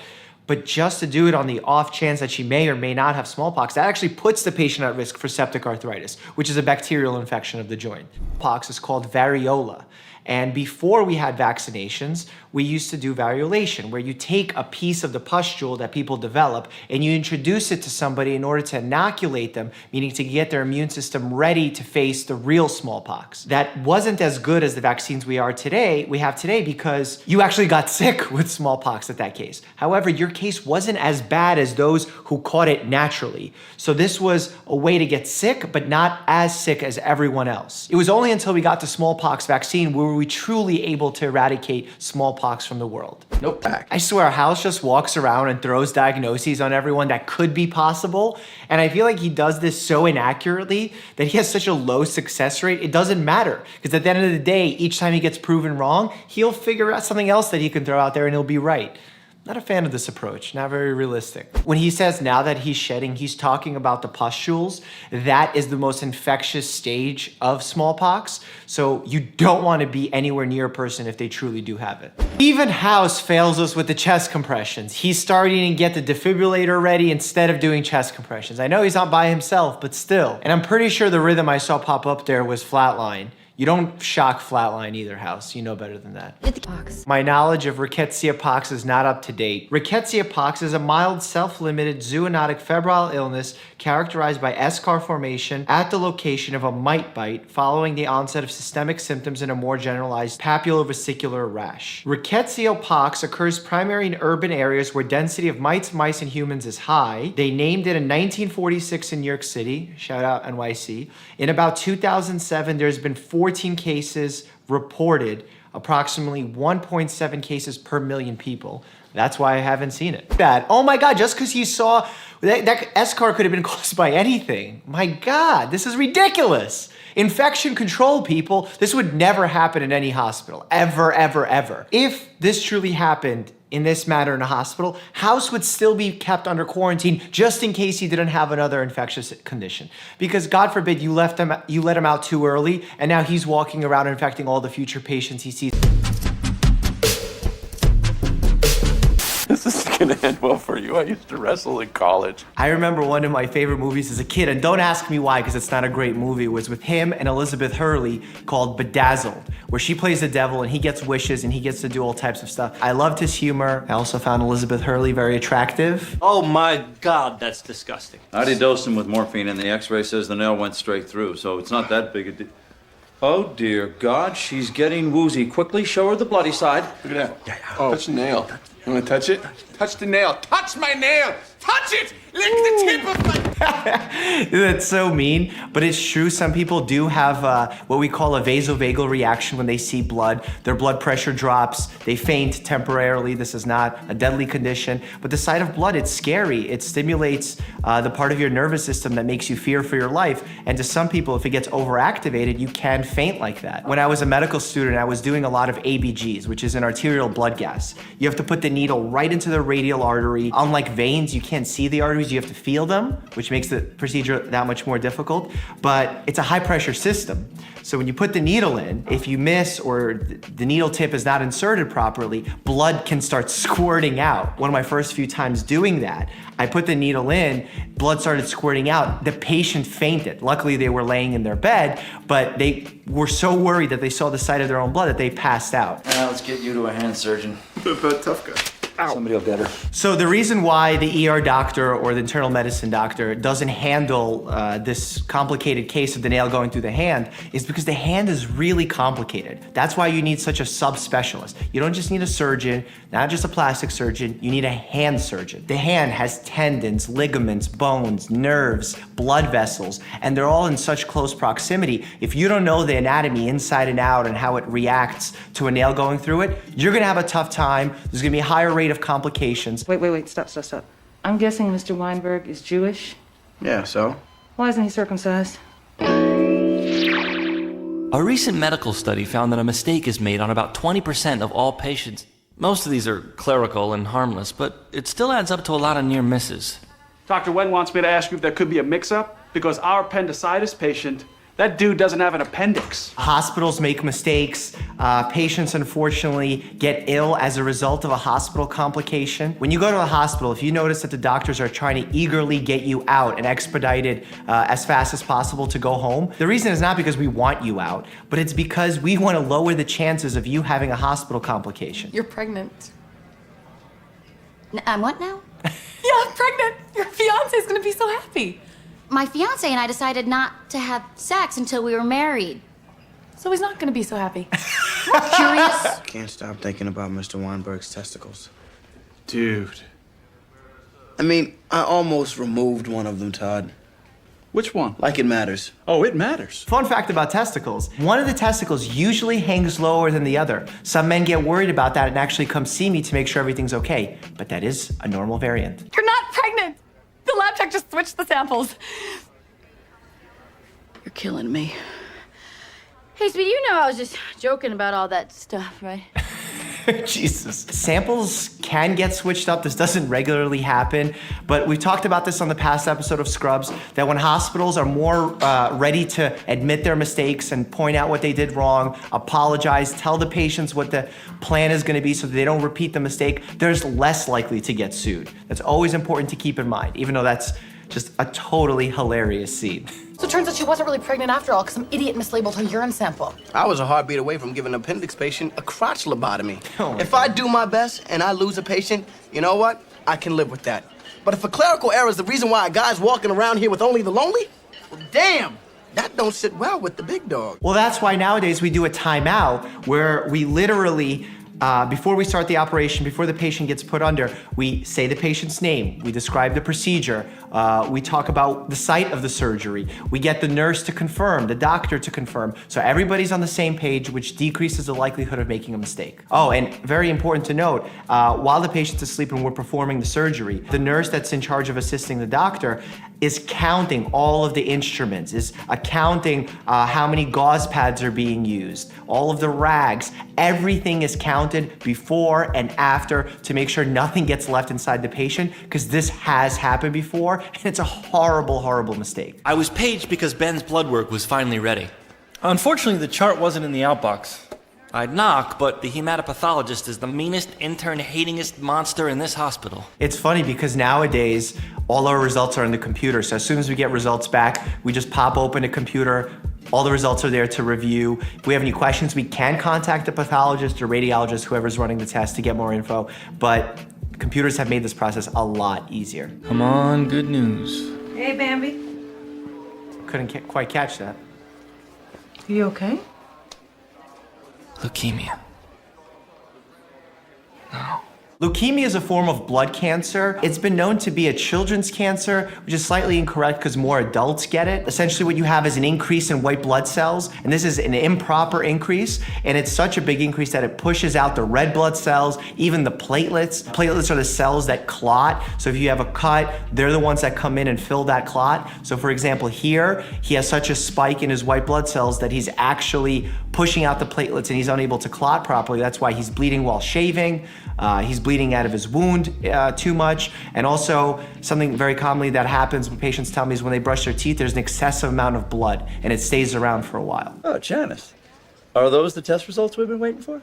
But just to do it on the off chance that she may or may not have smallpox, that actually puts the patient at risk for septic arthritis, which is a bacterial infection of the joint. Pox is called variola. And before we had vaccinations, we used to do variolation, where you take a piece of the pustule that people develop and you introduce it to somebody in order to inoculate them, meaning to get their immune system ready to face the real smallpox. That wasn't as good as the vaccines we have today because you actually got sick with smallpox at that case. However, your case wasn't as bad as those who caught it naturally. So this was a way to get sick, but not as sick as everyone else. It was only until we got the smallpox vaccine were we truly able to eradicate smallpox from the world.
Nope.
I swear, House just walks around and throws diagnoses on everyone that could be possible. And I feel like he does this so inaccurately that he has such a low success rate. It doesn't matter. Because at the end of the day, each time he gets proven wrong, he'll figure out something else that he can throw out there and he'll be right. Not a fan of this approach, not very realistic. When he says now that he's shedding, he's talking about the pustules. That is the most infectious stage of smallpox. So you don't want to be anywhere near a person if they truly do have it. Even House fails us with the chest compressions. He's starting to get the defibrillator ready instead of doing chest compressions. I know he's not by himself, but still. And I'm pretty sure the rhythm I saw pop up there was flatline. You don't shock flatline either, House. You know better than that. My knowledge of rickettsia pox is not up to date. Rickettsia pox is a mild, self-limited zoonotic febrile illness characterized by eschar formation at the location of a mite bite following the onset of systemic symptoms in a more generalized papulovesicular rash. Rickettsia pox occurs primarily in urban areas where density of mites, mice, and humans is high. They named it in 1946 in New York City. Shout out NYC. In about 2007, there's been 14 cases reported, approximately 1.7 cases per million people. That's why I haven't seen it. Bad. Oh my God, just because you saw, that eschar could have been caused by anything. My God, this is ridiculous. Infection control, people. This would never happen in any hospital, ever, ever, ever. If this truly happened in this matter in a hospital, House would still be kept under quarantine just in case he didn't have another infectious condition. Because God forbid you let him out too early and now he's walking around infecting all the future patients he sees.
This is gonna end well for you. I used to wrestle in college.
I remember one of my favorite movies as a kid, and don't ask me why, because it's not a great movie. It was with him and Elizabeth Hurley called Bedazzled, where she plays the devil and he gets wishes and he gets to do all types of stuff. I loved his humor. I also found Elizabeth Hurley very attractive.
Oh my God, that's disgusting.
I already dosed him with morphine and the x-ray says the nail went straight through, so it's not that big a deal. Oh dear God, she's getting woozy. Quickly show her the bloody side.
Look at that. Yeah. Oh. Touch the nail. You wanna touch it? Touch the nail. Touch my nail! Touch it! Lick the tip of my...
That's so mean, but it's true. Some people do have what we call a vasovagal reaction when they see blood. Their blood pressure drops, they faint temporarily. This is not a deadly condition, but the sight of blood, it's scary. It stimulates the part of your nervous system that makes you fear for your life. And to some people, if it gets overactivated, you can faint like that. When I was a medical student, I was doing a lot of ABGs, which is an arterial blood gas. You have to put the needle right into the radial artery. Unlike veins, you can't see the arteries, you have to feel them, which makes the procedure that much more difficult, but it's a high pressure system. So when you put the needle in, if you miss or the needle tip is not inserted properly, blood can start squirting out. One of my first few times doing that, I put the needle in, blood started squirting out, the patient fainted. Luckily they were laying in their bed, but they were so worried that they saw the sight of their own blood that they passed out.
Let's get you to a hand surgeon.
Tough guy.
Ow. Somebody will get her.
So the reason why the ER doctor or the internal medicine doctor doesn't handle this complicated case of the nail going through the hand is because the hand is really complicated. That's why you need such a subspecialist. You don't just need a surgeon, not just a plastic surgeon, you need a hand surgeon. The hand has tendons, ligaments, bones, nerves, blood vessels, and they're all in such close proximity. If you don't know the anatomy inside and out and how it reacts to a nail going through it, you're gonna have a tough time. There's gonna be a higher rate of complications.
Wait, stop. I'm guessing Mr. Weinberg is Jewish?
Yeah, so?
Why isn't he circumcised?
A recent medical study found that a mistake is made on about 20% of all patients. Most of these are clerical and harmless, but it still adds up to a lot of near misses.
Dr. Wen wants me to ask you if there could be a mix-up, because our appendicitis patient,
That dude doesn't have an appendix.
Hospitals make mistakes. Patients, unfortunately, get ill as a result of a hospital complication. When you go to the hospital, if you notice that the doctors are trying to eagerly get you out and expedited as fast as possible to go home, the reason is not because we want you out, but it's because we want to lower the chances of you having a hospital complication.
You're pregnant.
I'm what now?
Yeah, I'm pregnant. Your fiance's gonna be so happy.
My fiance and I decided not to have sex until we were married.
So he's not gonna be so happy.
Curious?
Can't stop thinking about Mr. Weinberg's testicles.
Dude.
I mean, I almost removed one of them, Todd.
Which one?
Like it matters.
Oh, it matters.
Fun fact about testicles. One of the testicles usually hangs lower than the other. Some men get worried about that and actually come see me to make sure everything's okay. But that is a normal variant.
You're not pregnant! The lab tech just switched the samples.
You're killing me. Hey, sweetie, you know I was just joking about all that stuff, right?
Jesus. Samples can get switched up. This doesn't regularly happen, but we've talked about this on the past episode of Scrubs, that when hospitals are more ready to admit their mistakes and point out what they did wrong, apologize, tell the patients what the plan is going to be so that they don't repeat the mistake, there's less likely to get sued. That's always important to keep in mind, even though that's just a totally hilarious scene.
So it turns out she wasn't really pregnant after all, because some idiot mislabeled her urine sample.
I was a heartbeat away from giving an appendix patient a crotch lobotomy.
Oh,
if I do my best and I lose a patient, you know what? I can live with that. But if a clerical error is the reason why a guy's walking around here with only the lonely, well, damn, that don't sit well with the big dog.
Well, that's why nowadays we do a timeout where we literally, before we start the operation, before the patient gets put under, we say the patient's name, we describe the procedure, we talk about the site of the surgery, we get the nurse to confirm, the doctor to confirm, so everybody's on the same page, which decreases the likelihood of making a mistake. Oh, and very important to note, while the patient's asleep and we're performing the surgery, the nurse that's in charge of assisting the doctor is counting all of the instruments, is counting how many gauze pads are being used, all of the rags, everything is counted before and after to make sure nothing gets left inside the patient, because this has happened before, and it's a horrible, horrible mistake.
I was paged because Ben's blood work was finally ready.
Unfortunately, the chart wasn't in the outbox.
I'd knock, but the hematopathologist is the meanest, intern-hatingest monster in this hospital.
It's funny because nowadays, all our results are in the computer. So as soon as we get results back, we just pop open a computer. All the results are there to review. If we have any questions, we can contact the pathologist or radiologist, whoever's running the test, to get more info. But computers have made this process a lot easier.
Come on, good news.
Hey, Bambi.
Couldn't quite catch that.
You okay?
Leukemia.
Leukemia is a form of blood cancer. It's been known to be a children's cancer, which is slightly incorrect because more adults get it. Essentially what you have is an increase in white blood cells, and this is an improper increase, and it's such a big increase that it pushes out the red blood cells, even the platelets. Platelets are the cells that clot, so if you have a cut, they're the ones that come in and fill that clot. So for example here, he has such a spike in his white blood cells that he's actually pushing out the platelets and he's unable to clot properly. That's why he's bleeding while shaving. He's bleeding out of his wound too much. And also something very commonly that happens when patients tell me is when they brush their teeth, there's an excessive amount of blood and it stays around for a while.
Oh, Janice. Are those the test results we've been waiting for?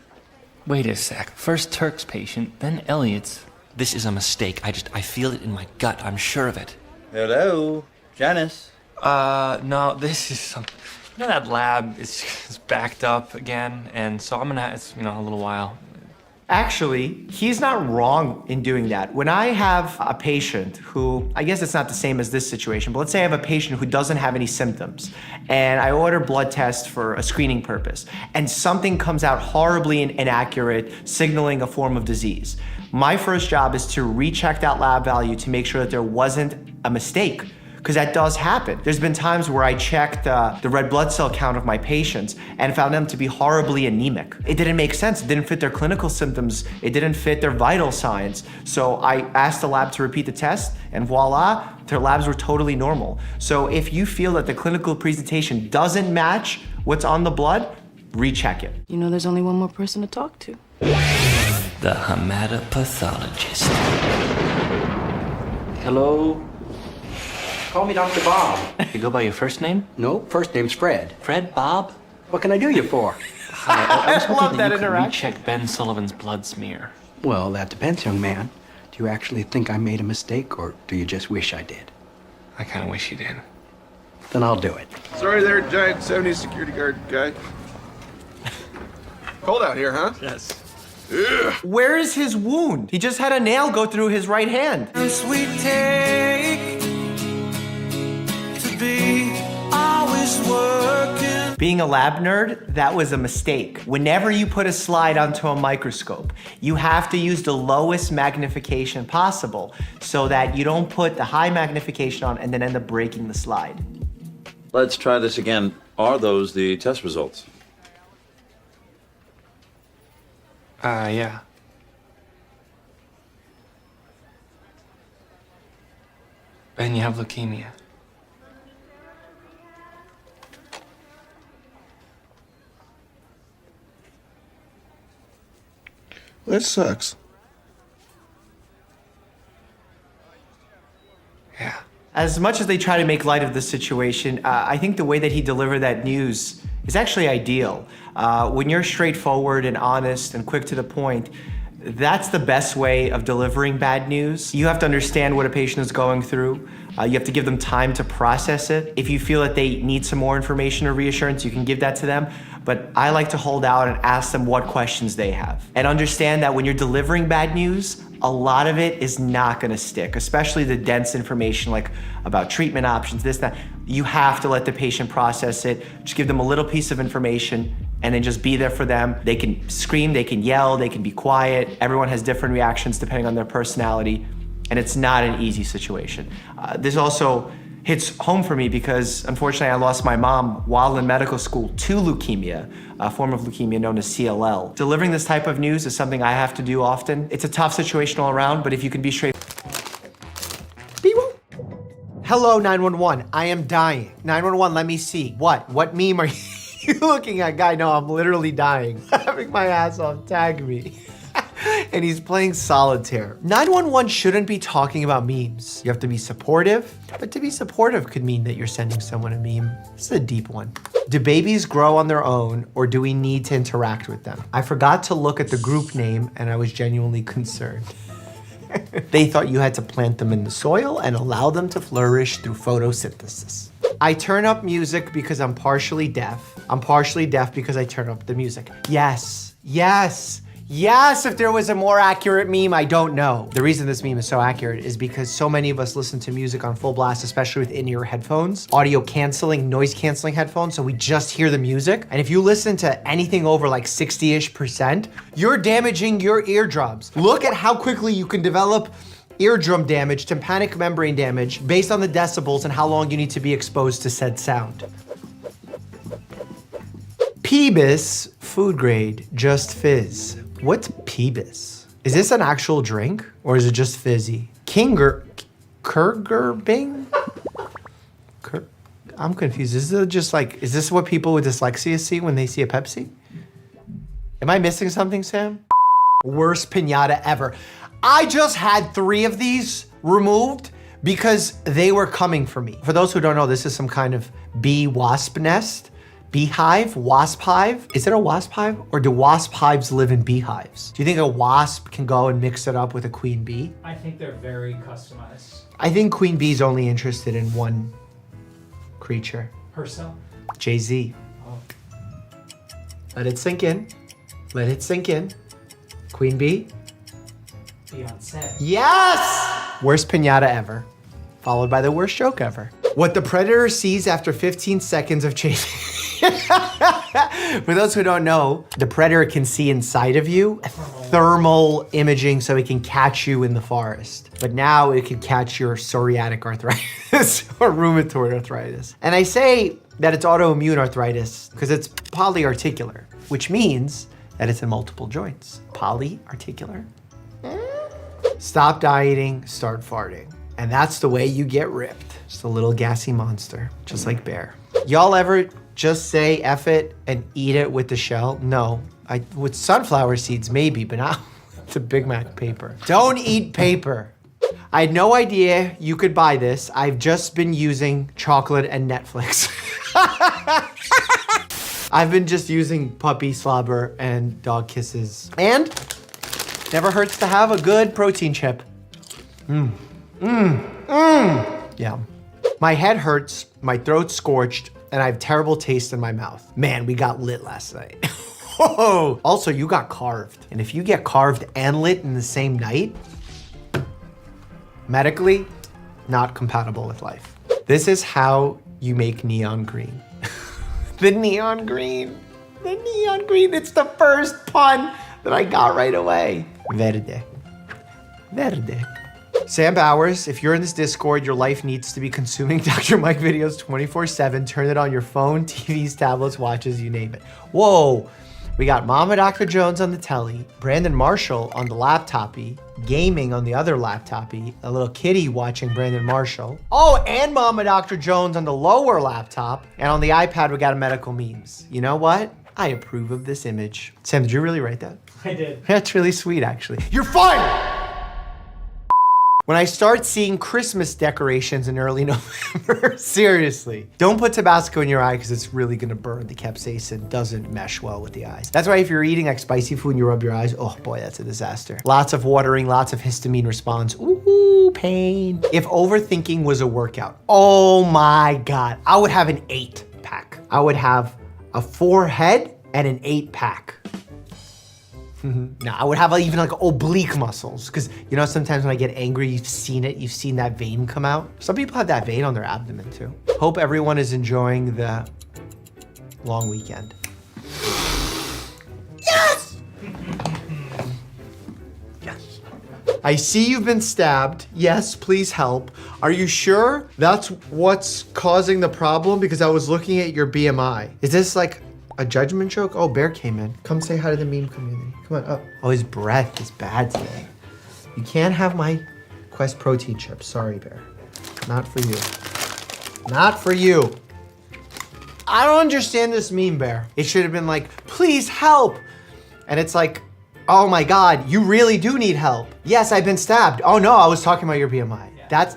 Wait a sec. First Turk's patient, then Elliot's.
This is a mistake. I feel it in my gut. I'm sure of it.
Hello, Janice.
No, this is something. You know that lab is backed up again, and so I'm gonna, it's, a little while.
Actually, he's not wrong in doing that. When I have a patient who, I guess it's not the same as this situation, but let's say I have a patient who doesn't have any symptoms, and I order blood tests for a screening purpose, and something comes out horribly inaccurate, signaling a form of disease. My first job is to recheck that lab value to make sure that there wasn't a mistake, because that does happen. There's been times where I checked the red blood cell count of my patients and found them to be horribly anemic. It didn't make sense. It didn't fit their clinical symptoms. It didn't fit their vital signs. So I asked the lab to repeat the test, and voila, their labs were totally normal. So if you feel that the clinical presentation doesn't match what's on the blood, recheck it.
You know there's only one more person to talk to.
The hematopathologist.
Hello?
Call me Dr. Bob.
You go by your first name?
No, first name's Fred.
Fred? Bob?
What can I do you for?
Hi, I was hoping
love that
you could
interaction.
recheck Ben Sullivan's blood smear.
Well, that depends, young man. Do you actually think I made a mistake, or do you just wish I did?
I kind of wish you did.
Then I'll do it.
Sorry there, giant 70s security guard guy. Cold out here, huh?
Yes.
Ugh.
Where is his wound? He just had a nail go through his right hand.
Sweet take to be always working.
Being a lab nerd, that was a mistake. Whenever you put a slide onto a microscope, you have to use the lowest magnification possible so that you don't put the high magnification on and then end up breaking the slide.
Let's try this again. Are those the test results?
Yeah. Ben, you have leukemia.
That sucks.
Yeah.
As much as they try to make light of the situation, I think the way that he delivered that news is actually ideal. When you're straightforward and honest and quick to the point, that's the best way of delivering bad news. You have to understand what a patient is going through. You have to give them time to process it. If you feel that they need some more information or reassurance, you can give that to them. But I like to hold out and ask them what questions they have. And understand that when you're delivering bad news, a lot of it is not gonna stick, especially the dense information like about treatment options, this, that. You have to let the patient process it. Just give them a little piece of information and then just be there for them. They can scream, they can yell, they can be quiet. Everyone has different reactions depending on their personality, and it's not an easy situation. This also hits home for me because unfortunately I lost my mom while in medical school to leukemia, a form of leukemia known as CLL. Delivering this type of news is something I have to do often. It's a tough situation all around, but if you can be straight. Hello, 911, I am dying. 911, let me see. What meme are you looking at? Guy, no, I'm literally dying. Having my ass off, tag me. And he's playing solitaire. 911 shouldn't be talking about memes. You have to be supportive, but to be supportive could mean that you're sending someone a meme. This is a deep one. Do babies grow on their own or do we need to interact with them? I forgot to look at the group name and I was genuinely concerned. They thought you had to plant them in the soil and allow them to flourish through photosynthesis. I turn up music because I'm partially deaf. I'm partially deaf because I turn up the music. Yes, yes. Yes, if there was a more accurate meme, I don't know. The reason this meme is so accurate is because so many of us listen to music on full blast, especially with in-ear headphones, audio canceling, noise canceling headphones, so we just hear the music. And if you listen to anything over like 60-ish%, you're damaging your eardrums. Look at how quickly you can develop eardrum damage, tympanic membrane damage, based on the decibels and how long you need to be exposed to said sound. Peebus, food grade, just fizz. What's Peebus? Is this an actual drink or is it just fizzy? Kurgerbing? I'm confused. Is this what people with dyslexia see when they see a Pepsi? Am I missing something, Sam? Worst pinata ever. I just had 3 of these removed because they were coming for me. For those who don't know, this is some kind of bee wasp nest. Beehive, wasp hive. Is it a wasp hive or do wasp hives live in beehives? Do you think a wasp can go and mix it up with a queen bee?
I think they're very customized.
I think queen bee's only interested in one creature.
Herself?
Jay-Z.
Oh.
Let it sink in. Let it sink in. Queen bee.
Beyonce.
Yes! Worst pinata ever, followed by the worst joke ever. What the predator sees after 15 seconds of chasing. For those who don't know, the predator can see inside of you, thermal imaging so it can catch you in the forest. But now it can catch your psoriatic arthritis or rheumatoid arthritis. And I say that it's autoimmune arthritis because it's polyarticular, which means that it's in multiple joints. Polyarticular. Stop dieting, start farting. And that's the way you get ripped. Just a little gassy monster, just like Bear. Y'all ever just say F it and eat it with the shell? No, with sunflower seeds maybe, but not with the Big Mac paper. Don't eat paper. I had no idea you could buy this. I've just been using chocolate and Netflix. I've been just using puppy slobber and dog kisses. And never hurts to have a good protein chip. Yeah. My head hurts, my throat's scorched, and I have terrible taste in my mouth. Man, we got lit last night. Also, you got carved. And if you get carved and lit in the same night, medically, not compatible with life. This is how you make neon green. The neon green. The neon green. It's the first pun that I got right away. Verde. Verde. Sam Bowers, if you're in this Discord, your life needs to be consuming Dr. Mike videos 24/7. Turn it on your phone, TVs, tablets, watches, you name it. Whoa. We got Mama Dr. Jones on the telly, Brandon Marshall on the laptopy, gaming on the other laptopy, a little kitty watching Brandon Marshall. Oh, and Mama Dr. Jones on the lower laptop, and on the iPad, we got a medical memes. You know what? I approve of this image. Sam, did you really write that?
I did.
That's really sweet, actually. You're fired! When I start seeing Christmas decorations in early November, seriously, don't put Tabasco in your eye because it's really gonna burn. The capsaicin doesn't mesh well with the eyes. That's why if you're eating like spicy food and you rub your eyes, oh boy, that's a disaster. Lots of watering, lots of histamine response. Ooh, pain. If overthinking was a workout, oh my God, I would have an 8-pack. I would have a 4-head and an 8-pack. No, I would have even like oblique muscles because you know sometimes when I get angry, you've seen that vein come out. Some people have that vein on their abdomen too. Hope everyone is enjoying the long weekend. Yes! Yes. I see you've been stabbed. Yes, please help. Are you sure that's what's causing the problem? Because I was looking at your BMI. Is this like a judgment joke? Oh, Bear came in. Come say hi to the meme community. Come on up. Oh, his breath is bad today. You can't have my Quest protein chips. Sorry, Bear. Not for you. Not for you. I don't understand this meme, Bear. It should have been like, please help. And it's like, oh my God, you really do need help. Yes, I've been stabbed. Oh no, I was talking about your BMI. Yeah.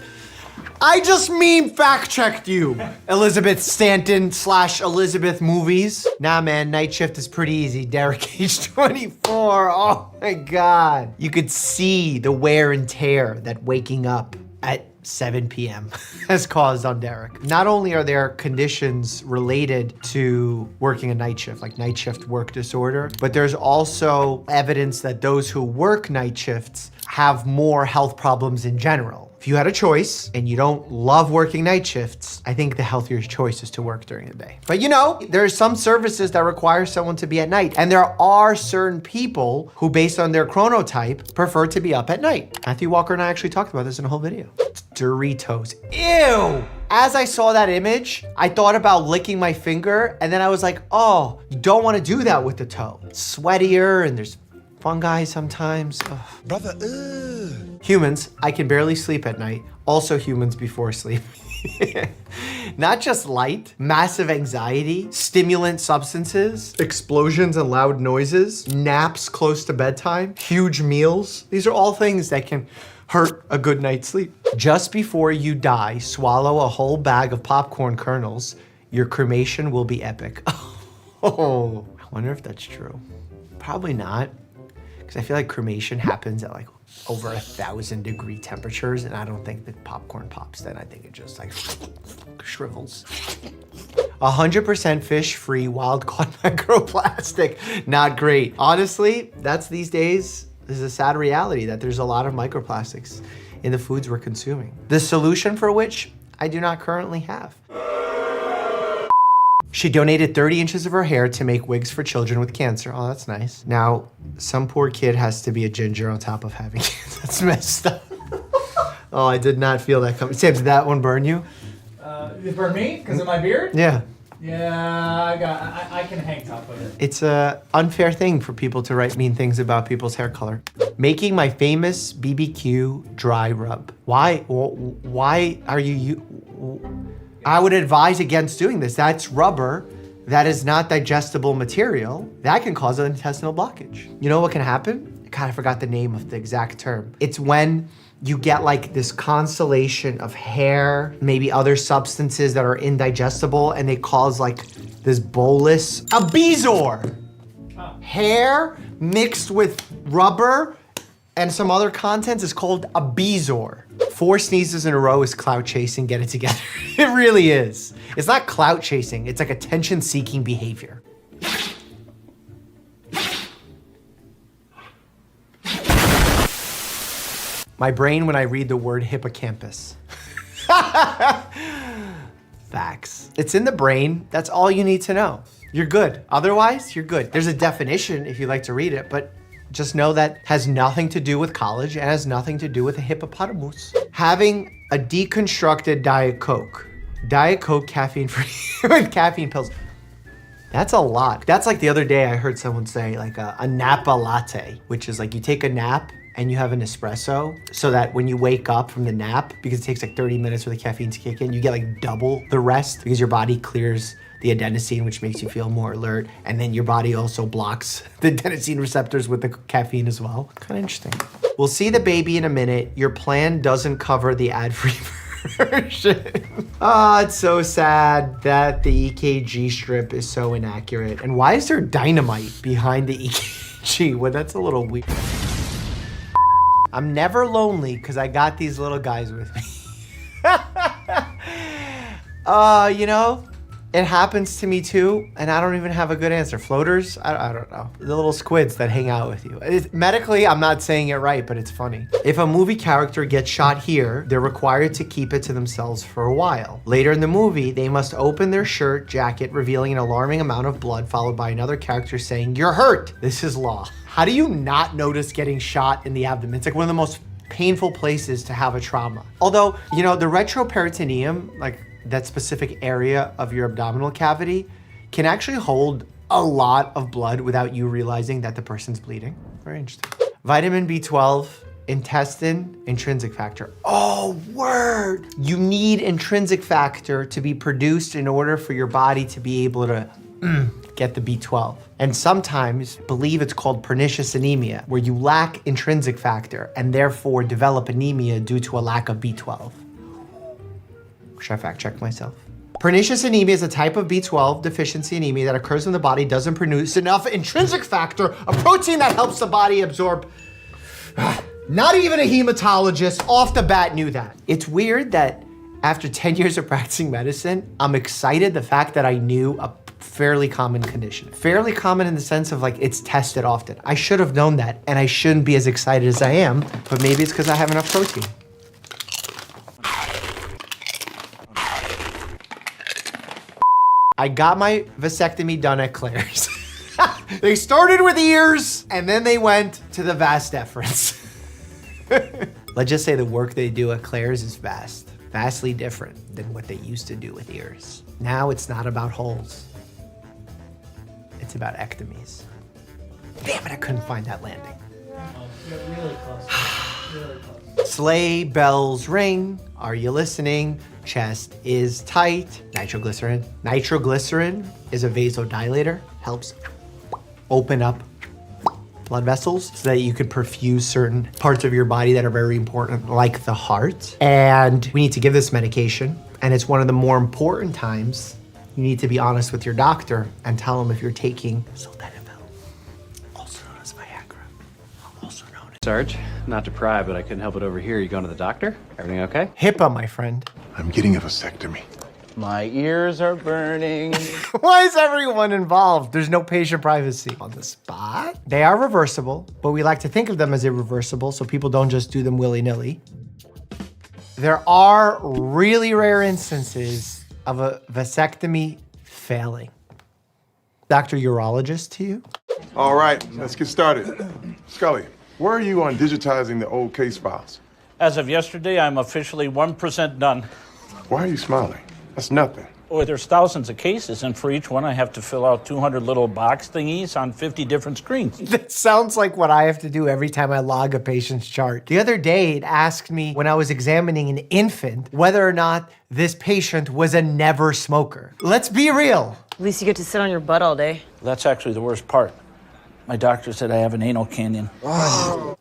I just meme fact-checked you. Elizabeth Stanton / Elizabeth movies. Nah, man, night shift is pretty easy. Derek, age 24. Oh my God. You could see the wear and tear that waking up at 7 p.m. has caused on Derek. Not only are there conditions related to working a night shift, like night shift work disorder, but there's also evidence that those who work night shifts have more health problems in general. If you had a choice and you don't love working night shifts, I think the healthier choice is to work during the day. But you know, there are some services that require someone to be at night. And there are certain people who, based on their chronotype, prefer to be up at night. Matthew Walker and I actually talked about this in a whole video. Doritos. Ew! As I saw that image, I thought about licking my finger, and then I was like, oh, you don't want to do that with the toe. It's sweatier and there's fungi sometimes. Ugh.
Brother,
Humans, I can barely sleep at night. Also humans before sleep. Not just light, massive anxiety, stimulant substances, explosions and loud noises, naps close to bedtime, huge meals. These are all things that can hurt a good night's sleep. Just before you die, swallow a whole bag of popcorn kernels. Your cremation will be epic. Oh, I wonder if that's true. Probably not. Because I feel like cremation happens at like over 1,000-degree temperatures, and I don't think the popcorn pops then. I think it just like shrivels. 100% fish-free, wild-caught microplastic. Not great. Honestly, that's these days, this is a sad reality that there's a lot of microplastics in the foods we're consuming. The solution for which I do not currently have. She donated 30 inches of her hair to make wigs for children with cancer. Oh, that's nice. Now, some poor kid has to be a ginger on top of having cancer. That's messed up. Oh, I did not feel that coming. Sam, did that one burn you?
It burned me because of my beard?
Yeah.
Yeah, I can hang top of it.
It's a unfair thing for people to write mean things about people's hair color. Making my famous BBQ dry rub. Why are you I would advise against doing this. That's rubber. That is not digestible material. That can cause an intestinal blockage. You know what can happen? God, I forgot the name of the exact term. It's when you get like this constellation of hair, maybe other substances that are indigestible, and they cause like this bolus. A bezoar. Hair mixed with rubber and some other contents is called a bezoar. 4 sneezes in a row is clout chasing, get it together. It really is. It's not clout chasing, it's like attention-seeking behavior. My brain when I read the word hippocampus. Facts. It's in the brain, that's all you need to know. You're good, otherwise you're good. There's a definition if you'd like to read it, but just know that has nothing to do with college and has nothing to do with a hippopotamus. Having a deconstructed Diet Coke caffeine-free with caffeine pills. That's a lot. That's like the other day I heard someone say like a Napa latte, which is like you take a nap and you have an espresso so that when you wake up from the nap, because it takes like 30 minutes for the caffeine to kick in, you get like double the rest because your body clears the adenosine, which makes you feel more alert. And then your body also blocks the adenosine receptors with the caffeine as well. Kind of interesting. We'll see the baby in a minute. Your plan doesn't cover the ad-free version. Oh, it's so sad that the EKG strip is so inaccurate. And why is there dynamite behind the EKG? Well, that's a little weird. I'm never lonely because I got these little guys with me. You know, it happens to me too, and I don't even have a good answer. Floaters? I don't know. The little squids that hang out with you. Medically, I'm not saying it right, but it's funny. If a movie character gets shot here, they're required to keep it to themselves for a while. Later in the movie, they must open their shirt jacket, revealing an alarming amount of blood, followed by another character saying, "You're hurt." This is law. How do you not notice getting shot in the abdomen? It's like one of the most painful places to have a trauma. Although, you know, the retroperitoneum, like that specific area of your abdominal cavity, can actually hold a lot of blood without you realizing that the person's bleeding. Very interesting. Vitamin B12, intestine, intrinsic factor. Oh, word! You need intrinsic factor to be produced in order for your body to be able to get the B12. And sometimes believe it's called pernicious anemia, where you lack intrinsic factor and therefore develop anemia due to a lack of B12. Should I fact check myself? Pernicious anemia is a type of B12 deficiency anemia that occurs when the body doesn't produce enough intrinsic factor, a protein that helps the body absorb. Not even a hematologist off the bat knew that. It's weird that after 10 years of practicing medicine, I'm excited the fact that I knew a fairly common condition. Fairly common in the sense of like it's tested often. I should have known that and I shouldn't be as excited as I am, but maybe it's because I have enough protein. I got my vasectomy done at Claire's. They started with ears and then they went to the vas deferens. Let's just say the work they do at Claire's is vastly different than what they used to do with ears. Now it's not about holes. It's about ectomies. Damn it, I couldn't find that landing.
You're really close. Really close.
Sleigh bells ring. Are you listening? Chest is tight. Nitroglycerin. Nitroglycerin is a vasodilator. Helps open up blood vessels so that you could perfuse certain parts of your body that are very important, like the heart. And we need to give this medication. And it's one of the more important times you need to be honest with your doctor and tell them if you're taking sildenafil, also known as Viagra, also known as...
Sarge, not to pry, but I couldn't help it over here. You going to the doctor? Everything okay?
HIPAA, my friend.
I'm getting a vasectomy.
My ears are burning.
Why is everyone involved? There's no patient privacy. On the spot? They are reversible, but we like to think of them as irreversible so people don't just do them willy-nilly. There are really rare instances of a vasectomy failing. Dr. Urologist to you?
All right, let's get started. Scully, where are you on digitizing the old case files?
As of yesterday, I'm officially 1% done.
Why are you smiling? That's nothing.
Oh, there's thousands of cases, and for each one, I have to fill out 200 little box thingies on 50 different screens.
That sounds like what I have to do every time I log a patient's chart. The other day, it asked me when I was examining an infant whether or not this patient was a never smoker. Let's be real.
At least you get to sit on your butt all day.
That's actually the worst part. My doctor said I have an anal canyon.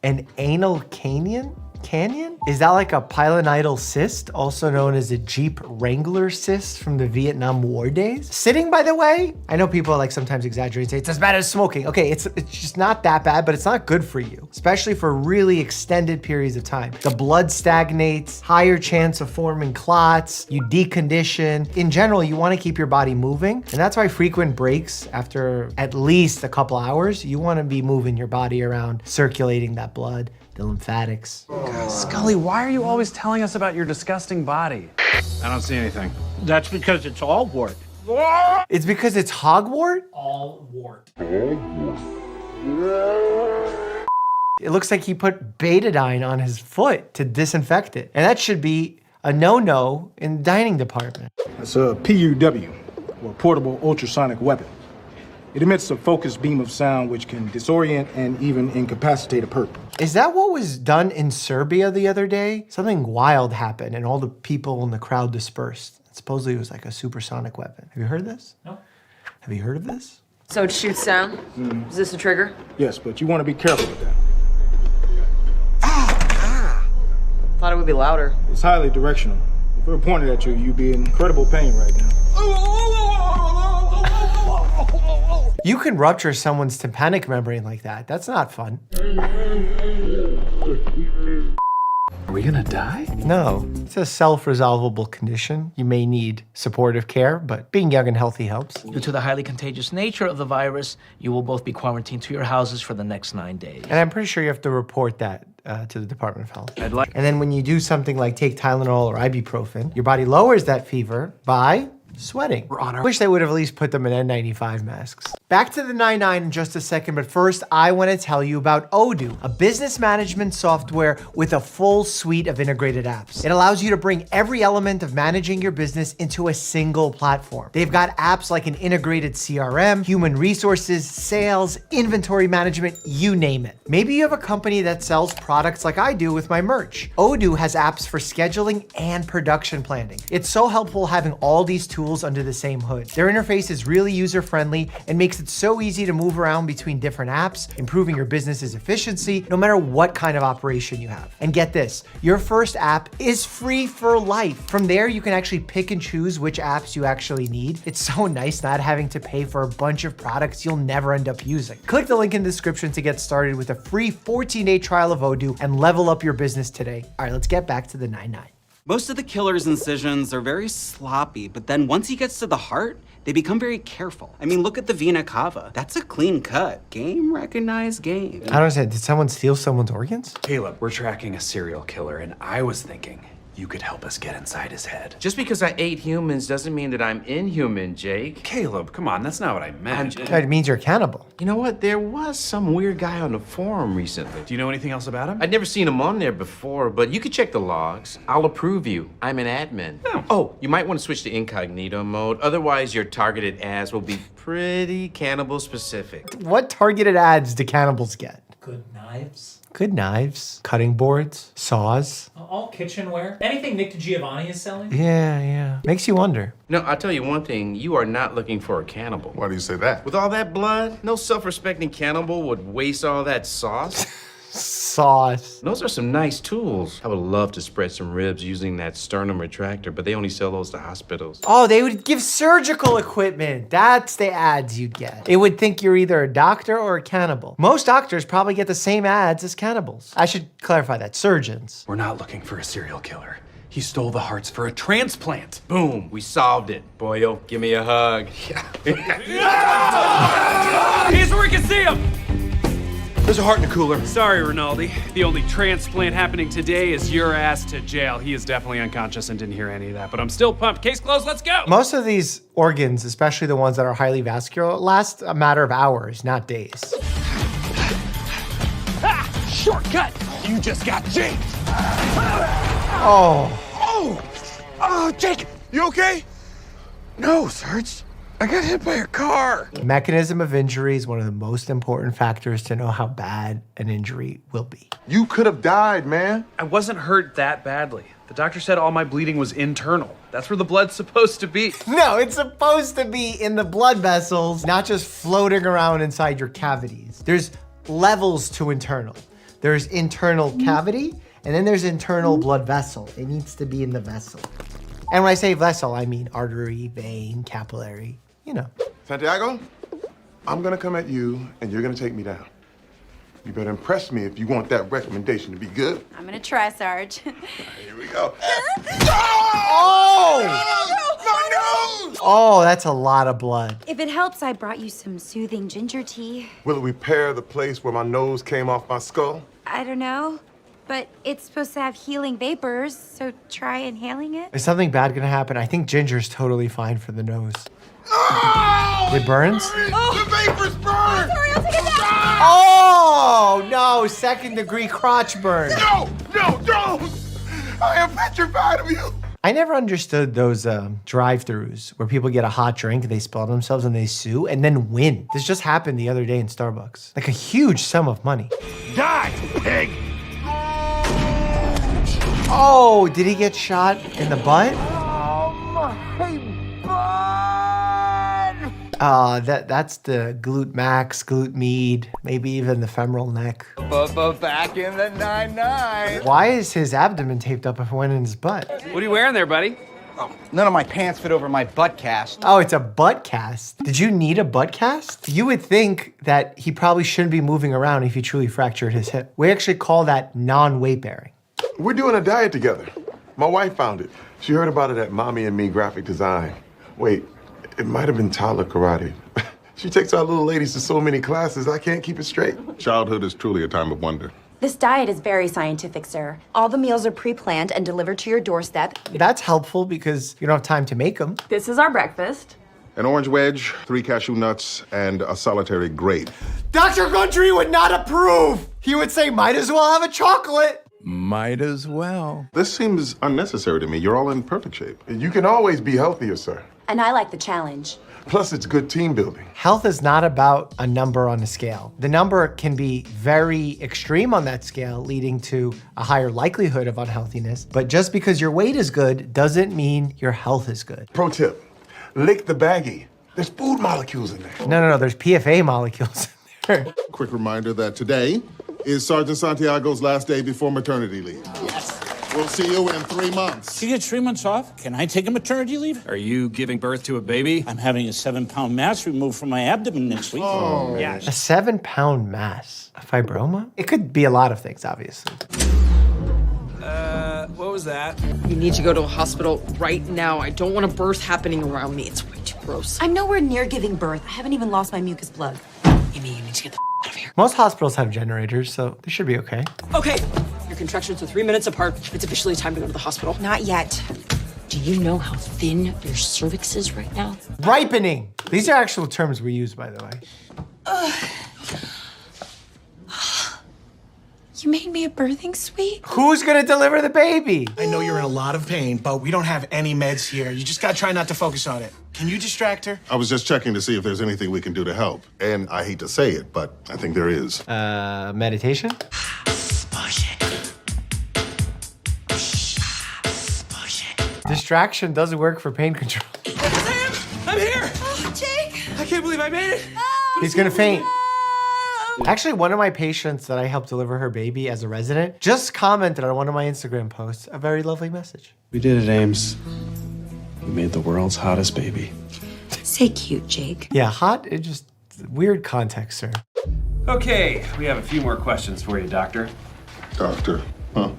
An anal canyon? Canyon? Is that like a pilonidal cyst, also known as a Jeep Wrangler cyst from the Vietnam War days? Sitting, by the way, I know people like sometimes exaggerate and say it's as bad as smoking. Okay, it's just not that bad, but it's not good for you, especially for really extended periods of time. The blood stagnates, higher chance of forming clots, you decondition. In general, you wanna keep your body moving, and that's why frequent breaks after at least a couple hours, you wanna be moving your body around, circulating that blood, the lymphatics.
Scully, why are you always telling us about your disgusting body?
I don't see anything.
That's because it's all wart.
It's because it's hogwart?
All wart.
It looks like he put betadine on his foot to disinfect it. And that should be a no-no in the dining department.
It's a PUW, or portable ultrasonic weapon. It emits a focused beam of sound which can disorient and even incapacitate a perp.
Is that what was done in Serbia the other day? Something wild happened and all the people in the crowd dispersed. Supposedly it was like a supersonic weapon. Have you heard of this?
No.
Have you heard of this?
So it shoots sound? Is this a trigger?
Yes, but you want to be careful with that.
Thought it would be louder.
It's highly directional. If it were pointed at you, you'd be in incredible pain right now.
You can rupture someone's tympanic membrane like that. That's not fun.
Are we gonna die?
No, it's a self-resolvable condition. You may need supportive care, but being young and healthy helps.
Due to the highly contagious nature of the virus, you will both be quarantined to your houses for the next 9 days.
And I'm pretty sure you have to report that to the Department of Health. And then when you do something like take Tylenol or ibuprofen, your body lowers that fever by sweating. I wish they would have at least put them in N95 masks. Back to the 99 in just a second, but first I want to tell you about Odoo, a business management software with a full suite of integrated apps. It allows you to bring every element of managing your business into a single platform. They've got apps like an integrated CRM, human resources, sales, inventory management, you name it. Maybe you have a company that sells products like I do with my merch. Odoo has apps for scheduling and production planning. It's so helpful having all these tools under the same hood. Their interface is really user-friendly and makes it so easy to move around between different apps, improving your business's efficiency, no matter what kind of operation you have. And get this, your first app is free for life. From there, you can actually pick and choose which apps you actually need. It's so nice not having to pay for a bunch of products you'll never end up using. Click the link in the description to get started with a free 14-day trial of Odoo and level up your business today. All right, let's get back to the 99.
Most of the killer's incisions are very sloppy, but then once he gets to the heart, they become very careful. I mean, look at the vena cava. That's a clean cut. Game recognized game.
I don't understand. Did someone steal someone's organs?
Caleb, we're tracking a serial killer, and I was thinking you could help us get inside his head.
Just because I ate humans doesn't mean that I'm inhuman, Jake.
Caleb, come on, that's not what I meant.
It means you're a cannibal.
You know what? There was some weird guy on the forum recently.
Do you know anything else about him?
I'd never seen him on there before, but you could check the logs. I'll approve you. I'm an admin. Oh, you might want to switch to incognito mode. Otherwise, your targeted ads will be pretty cannibal specific.
What targeted ads do cannibals get?
Good knives.
Good knives, cutting boards, saws.
All kitchenware. Anything Nick DiGiovanni is selling?
Yeah. Makes you wonder.
No, I'll tell you one thing. You are not looking for a cannibal.
Why do you say that?
With all that blood, no self-respecting cannibal would waste all that sauce.
Sauce.
Those are some nice tools. I would love to spread some ribs using that sternum retractor, but they only sell those to hospitals.
Oh, they would give surgical equipment. That's the ads you'd get. It would think you're either a doctor or a cannibal. Most doctors probably get the same ads as cannibals. I should clarify that, surgeons.
We're not looking for a serial killer. He stole the hearts for a transplant.
Boom, we solved it. Boyo, give me a hug.
Here's where we can see him!
There's a heart in the cooler.
Sorry, Rinaldi. The only transplant happening today is your ass to jail. He is definitely unconscious and didn't hear any of that, but I'm still pumped. Case closed, let's go!
Most of these organs, especially the ones that are highly vascular, last a matter of hours, not days.
Shortcut! You just got Jake!
Oh,
Jake, you okay? No, Serge. I got hit by a car.
Mechanism of injury is one of the most important factors to know how bad an injury will be.
You could have died, man.
I wasn't hurt that badly. The doctor said all my bleeding was internal. That's where the blood's supposed to be.
No, it's supposed to be in the blood vessels, not just floating around inside your cavities. There's levels to internal. There's internal cavity, And then there's internal blood vessel. It needs to be in the vessel. And when I say vessel, I mean artery, vein, capillary, you know.
Santiago, I'm gonna come at you and you're gonna take me down. You better impress me if you want that recommendation to be good.
I'm gonna try, Sarge.
Here we go.
Oh, that's a lot of blood.
If it helps, I brought you some soothing ginger tea.
Will it repair the place where my nose came off my skull?
I don't know, but it's supposed to have healing vapors, so try inhaling it.
Is something bad gonna happen? I think ginger's totally fine for the nose. It burns?
The vapors burn!
Sorry, I'll take it down!
Oh, no, second-degree crotch burn.
No, don't! I am petrified of you.
I never understood those drive-thrus where people get a hot drink, they spill on themselves and they sue and then win. This just happened the other day in Starbucks. Like a huge sum of money.
Die, pig!
Oh, did he get shot in the butt? That's the glute max, glute med, maybe even the femoral neck.
Back in the 9-9.
Why is his abdomen taped up if it went in his butt?
What are you wearing there, buddy?
None of my pants fit over my butt cast.
Oh, it's a butt cast. Did you need a butt cast? You would think that he probably shouldn't be moving around if he truly fractured his hip. We actually call that non-weight bearing.
We're doing a diet together. My wife found it. She heard about it at Mommy and Me Graphic Design. Wait, it might have been Tyler Karate. She takes our little ladies to so many classes, I can't keep it straight. Childhood is truly a time of wonder.
This diet is very scientific, sir. All the meals are pre-planned and delivered to your doorstep.
That's helpful because you don't have time to make them.
This is our breakfast.
An orange wedge, 3 cashew nuts, and a solitary grape.
Dr. Gundry would not approve. He would say, might as well have a chocolate.
Might as well. This seems unnecessary to me. You're all in perfect shape. You can always be healthier, sir.
And I like the challenge.
Plus, it's good team building.
Health is not about a number on a scale. The number can be very extreme on that scale, leading to a higher likelihood of unhealthiness. But just because your weight is good doesn't mean your health is good.
Pro tip, lick the baggie. There's food molecules in there.
No, there's PFA molecules in there.
Quick reminder that today is Sergeant Santiago's last day before maternity leave.
Yes.
We'll see you in 3 months.
She gets 3 months off. Can I take a maternity leave?
Are you giving birth to a baby?
I'm having a 7-pound mass removed from my abdomen next week.
Oh.
Yeah.
A 7-pound mass? A fibroma? It could be a lot of things, obviously.
What was that? You need to go to a hospital right now. I don't want a birth happening around me. It's way too gross.
I'm nowhere near giving birth. I haven't even lost my mucus plug.
You need to get the out of here.
Most hospitals have generators, so they should be okay.
Okay, your contractions are 3 minutes apart. It's officially time to go to the hospital.
Not yet.
Do you know how thin your cervix is right now?
Ripening. These are actual terms we use, by the way.
You made me a birthing suite?
Who's gonna deliver the baby?
I know you're in a lot of pain, but we don't have any meds here. You just gotta try not to focus on it. Can you distract her?
I was just checking to see if there's anything we can do to help. And I hate to say it, but I think there is.
Meditation? Distraction doesn't work for pain control.
I'm here!
Oh, Jake!
I can't believe I made it!
He's gonna faint. Actually, one of my patients that I helped deliver her baby as a resident just commented on one of my Instagram posts a very lovely message.
We did it, Ames. We made the world's hottest baby.
Say cute, Jake.
Yeah, hot, it just weird context, sir.
Okay, we have a few more questions for you, doctor.
Doctor, huh?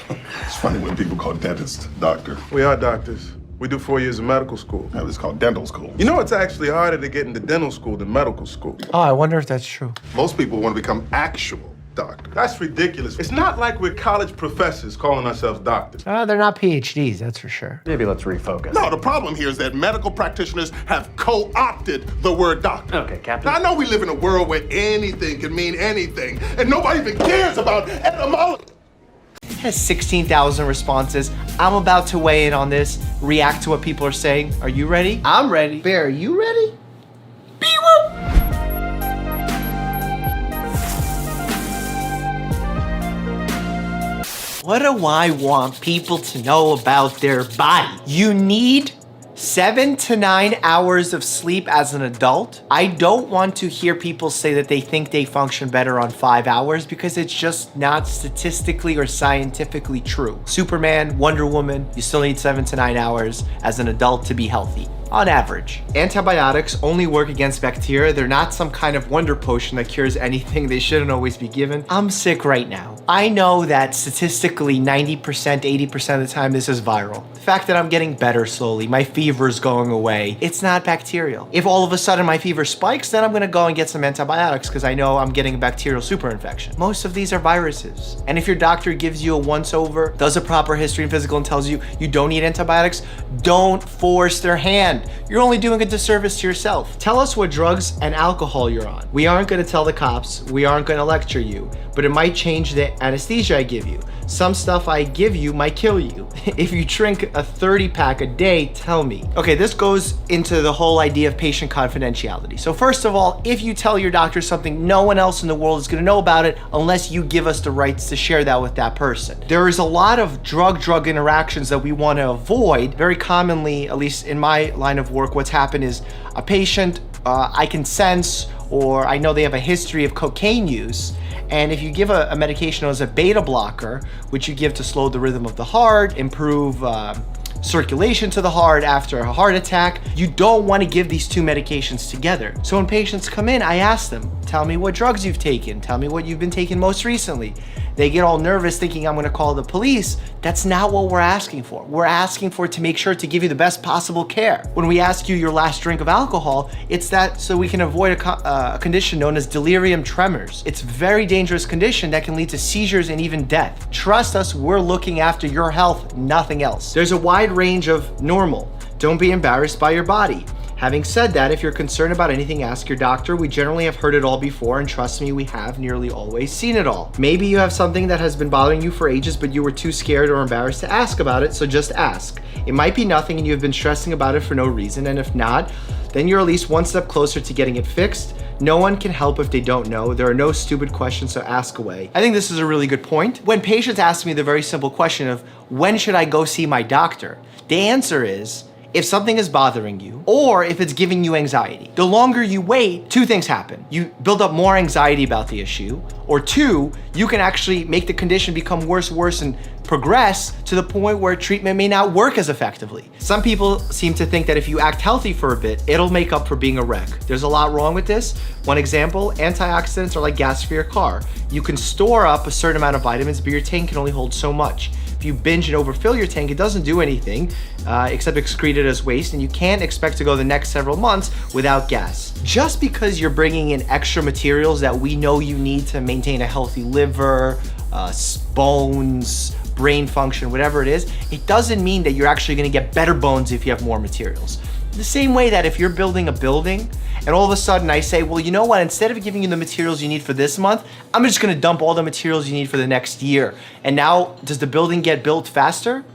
It's funny when people call dentists doctor. We are doctors. We do 4 years of medical school. That was called dental school. You know, it's actually harder to get into dental school than medical school.
Oh, I wonder if that's true.
Most people want to become actual doctors. That's ridiculous. It's not like we're college professors calling ourselves doctors.
They're not PhDs, that's for sure.
Maybe let's refocus.
No, the problem here is that medical practitioners have co-opted the word doctor.
Okay, Captain.
Now, I know we live in a world where anything can mean anything, and nobody even cares about etymology.
It has 16,000 responses. I'm about to weigh in on this, react to what people are saying. Are you ready? I'm ready. Bear, are you ready? Bee-woo! What do I want people to know about their body? You need 7 to 9 hours of sleep as an adult. I don't want to hear people say that they think they function better on 5 hours because it's just not statistically or scientifically true. Superman, Wonder Woman, you still need 7 to 9 hours as an adult to be healthy. On average. Antibiotics only work against bacteria. They're not some kind of wonder potion that cures anything. They shouldn't always be given. I'm sick right now. I know that statistically 90%, 80% of the time this is viral. The fact that I'm getting better slowly, my fever's going away, it's not bacterial. If all of a sudden my fever spikes, then I'm gonna go and get some antibiotics because I know I'm getting a bacterial superinfection. Most of these are viruses. And if your doctor gives you a once over, does a proper history and physical and tells you you don't need antibiotics, don't force their hand. You're only doing a disservice to yourself. Tell us what drugs and alcohol you're on. We aren't gonna tell the cops, we aren't gonna lecture you, but it might change the anesthesia I give you. Some stuff I give you might kill you. If you drink a 30 pack a day, tell me. Okay, this goes into the whole idea of patient confidentiality. So first of all, if you tell your doctor something, no one else in the world is gonna know about it unless you give us the rights to share that with that person. There is a lot of drug-drug interactions that we wanna avoid. Very commonly, at least in my line of work, what's happened is a patient, I can sense, or I know they have a history of cocaine use, and if you give a medication known as a beta blocker, which you give to slow the rhythm of the heart, improve circulation to the heart after a heart attack, you don't want to give these two medications together. So when patients come in, I ask them, tell me what drugs you've taken, tell me what you've been taking most recently. They get all nervous thinking I'm gonna call the police. That's not what we're asking for. We're asking for to make sure to give you the best possible care. When we ask you your last drink of alcohol, it's that so we can avoid a condition known as delirium tremors. It's a very dangerous condition that can lead to seizures and even death. Trust us, we're looking after your health, nothing else. There's a wide range of normal. Don't be embarrassed by your body. Having said that, if you're concerned about anything, ask your doctor. We generally have heard it all before, and trust me, we have nearly always seen it all. Maybe you have something that has been bothering you for ages, but you were too scared or embarrassed to ask about it, so just ask. It might be nothing and you have been stressing about it for no reason, and if not, then you're at least one step closer to getting it fixed. No one can help if they don't know. There are no stupid questions, so ask away. I think this is a really good point. When patients ask me the very simple question of, when should I go see my doctor? The answer is, if something is bothering you, or if it's giving you anxiety. The longer you wait, two things happen. You build up more anxiety about the issue, or two, you can actually make the condition become worse, and progress to the point where treatment may not work as effectively. Some people seem to think that if you act healthy for a bit, it'll make up for being a wreck. There's a lot wrong with this. One example, antioxidants are like gas for your car. You can store up a certain amount of vitamins, but your tank can only hold so much. If you binge and overfill your tank, it doesn't do anything except excrete it as waste, and you can't expect to go the next several months without gas. Just because you're bringing in extra materials that we know you need to maintain a healthy liver, bones, brain function, whatever it is, it doesn't mean that you're actually gonna get better bones if you have more materials. The same way that if you're building a building and all of a sudden I say, well, you know what, instead of giving you the materials you need for this month, I'm just gonna dump all the materials you need for the next year. And now, does the building get built faster?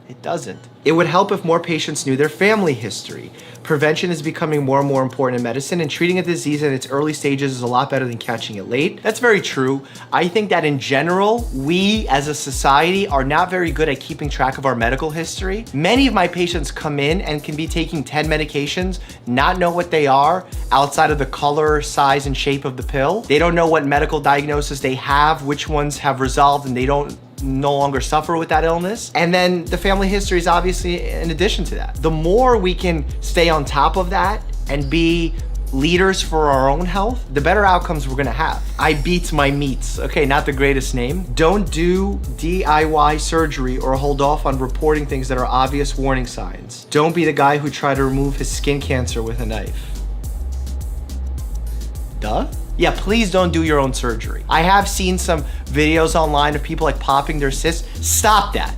It doesn't. It would help if more patients knew their family history. Prevention is becoming more and more important in medicine, and treating a disease in its early stages is a lot better than catching it late. That's very true. I think that in general, we as a society are not very good at keeping track of our medical history. Many of my patients come in and can be taking 10 medications, not know what they are outside of the color, size, and shape of the pill. They don't know what medical diagnosis they have, which ones have resolved, and they don't no longer suffer with that illness. And then the family history is obviously in addition to that. The more we can stay on top of that and be leaders for our own health, the better outcomes we're gonna have. I beat my meats. Okay, not the greatest name. Don't do DIY surgery or hold off on reporting things that are obvious warning signs. Don't be the guy who tried to remove his skin cancer with a knife. Duh? Yeah, please don't do your own surgery. I have seen some videos online of people like popping their cysts. Stop that.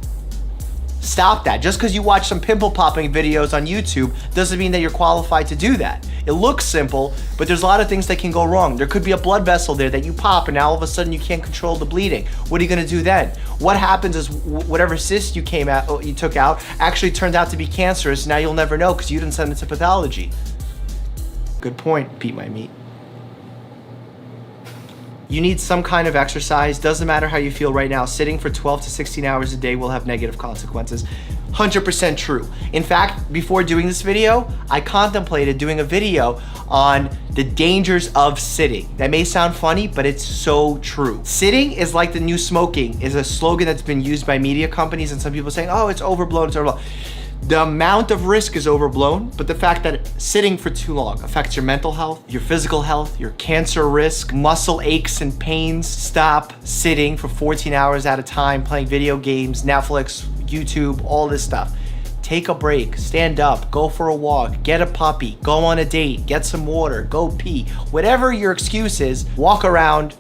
Stop that. Just because you watch some pimple popping videos on YouTube doesn't mean that you're qualified to do that. It looks simple, but there's a lot of things that can go wrong. There could be a blood vessel there that you pop and now all of a sudden you can't control the bleeding. What are you gonna do then? What happens is whatever cyst you took out actually turned out to be cancerous. Now you'll never know because you didn't send it to pathology. Good point, beat my meat. You need some kind of exercise. Doesn't matter how you feel right now. Sitting for 12 to 16 hours a day will have negative consequences. 100% true. In fact, before doing this video, I contemplated doing a video on the dangers of sitting. That may sound funny, but it's so true. Sitting is like the new smoking is a slogan that's been used by media companies, and some people saying, oh, it's overblown, it's overblown. The amount of risk is overblown, but the fact that sitting for too long affects your mental health, your physical health, your cancer risk, muscle aches and pains. Stop sitting for 14 hours at a time, playing video games, Netflix, YouTube, all this stuff. Take a break, stand up, go for a walk, get a puppy, go on a date, get some water, go pee. Whatever your excuse is, walk around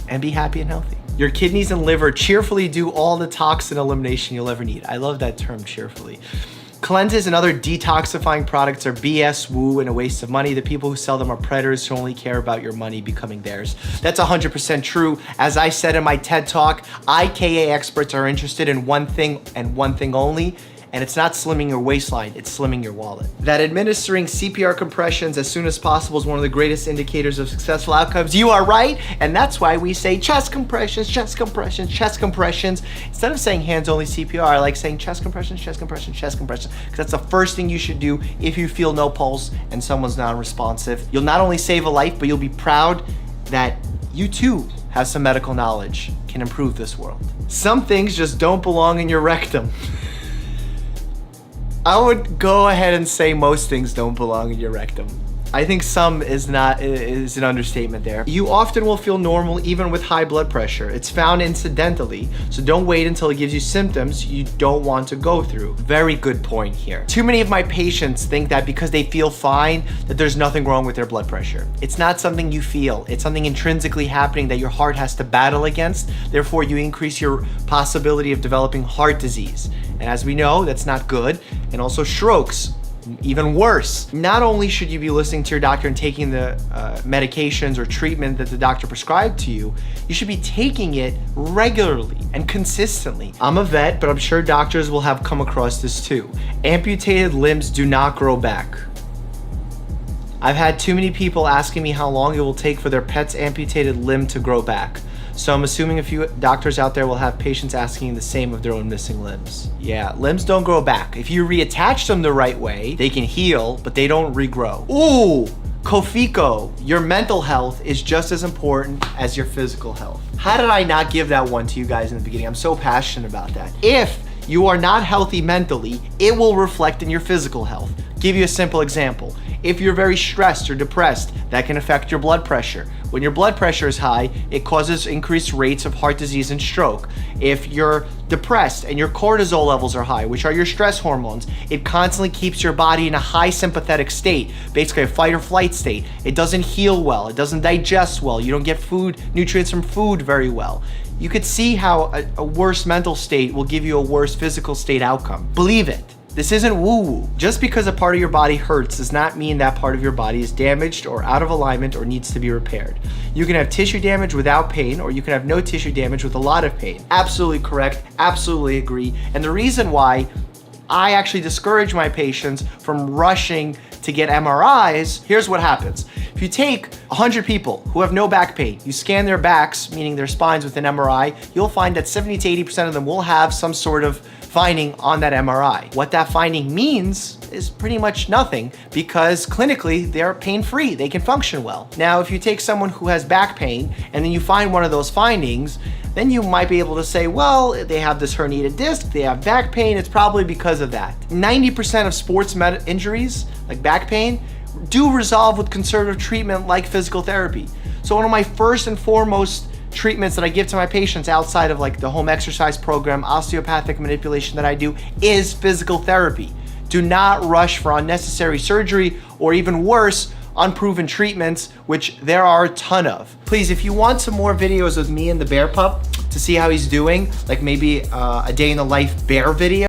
and be happy and healthy. Your kidneys and liver cheerfully do all the toxin elimination you'll ever need. I love that term, cheerfully. Cleanses and other detoxifying products are BS, woo, and a waste of money. The people who sell them are predators who only care about your money becoming theirs. That's 100% true. As I said in my TED Talk, IKA experts are interested in one thing and one thing only, and it's not slimming your waistline, it's slimming your wallet. That administering CPR compressions as soon as possible is one of the greatest indicators of successful outcomes. You are right, and that's why we say chest compressions, chest compressions, chest compressions. Instead of saying hands-only CPR, I like saying chest compressions, chest compressions, chest compressions, because that's the first thing you should do if you feel no pulse and someone's non-responsive. You'll not only save a life, but you'll be proud that you too have some medical knowledge, can improve this world. Some things just don't belong in your rectum. I would go ahead and say most things don't belong in your rectum. I think some is an understatement there. You often will feel normal even with high blood pressure. It's found incidentally, so don't wait until it gives you symptoms you don't want to go through. Very good point here. Too many of my patients think that because they feel fine, that there's nothing wrong with their blood pressure. It's not something you feel. It's something intrinsically happening that your heart has to battle against. Therefore, you increase your possibility of developing heart disease. And as we know, that's not good. And also strokes. Even worse. Not only should you be listening to your doctor and taking the medications or treatment that the doctor prescribed to you, you should be taking it regularly and consistently. I'm a vet, but I'm sure doctors will have come across this too. Amputated limbs do not grow back. I've had too many people asking me how long it will take for their pet's amputated limb to grow back. So I'm assuming a few doctors out there will have patients asking the same of their own missing limbs. Yeah, limbs don't grow back. If you reattach them the right way, they can heal, but they don't regrow. Ooh, Kofico, your mental health is just as important as your physical health. How did I not give that one to you guys in the beginning? I'm so passionate about that. If you are not healthy mentally, it will reflect in your physical health. Give you a simple example. If you're very stressed or depressed, that can affect your blood pressure. When your blood pressure is high, it causes increased rates of heart disease and stroke. If you're depressed and your cortisol levels are high, which are your stress hormones, it constantly keeps your body in a high sympathetic state, basically a fight or flight state. It doesn't heal well, it doesn't digest well, you don't get nutrients from food very well. You could see how a worse mental state will give you a worse physical state outcome. Believe it. This isn't woo-woo. Just because a part of your body hurts does not mean that part of your body is damaged or out of alignment or needs to be repaired. You can have tissue damage without pain, or you can have no tissue damage with a lot of pain. Absolutely correct, absolutely agree. And the reason why I actually discourage my patients from rushing to get MRIs, here's what happens. If you take 100 people who have no back pain, you scan their backs, meaning their spines with an MRI, you'll find that 70 to 80% of them will have some sort of finding on that MRI. What that finding means is pretty much nothing, because clinically they're pain-free, they can function well. Now, if you take someone who has back pain and then you find one of those findings, then you might be able to say, well, they have this herniated disc, they have back pain, it's probably because of that. 90% of sports injuries, like back pain, do resolve with conservative treatment like physical therapy. So one of my first and foremost treatments that I give to my patients outside of like the home exercise program, osteopathic manipulation that I do, is physical therapy. Do not rush for unnecessary surgery or even worse, unproven treatments, which there are a ton of. Please, if you want some more videos with me and the bear pup to see how he's doing, like maybe a day in the life bear video,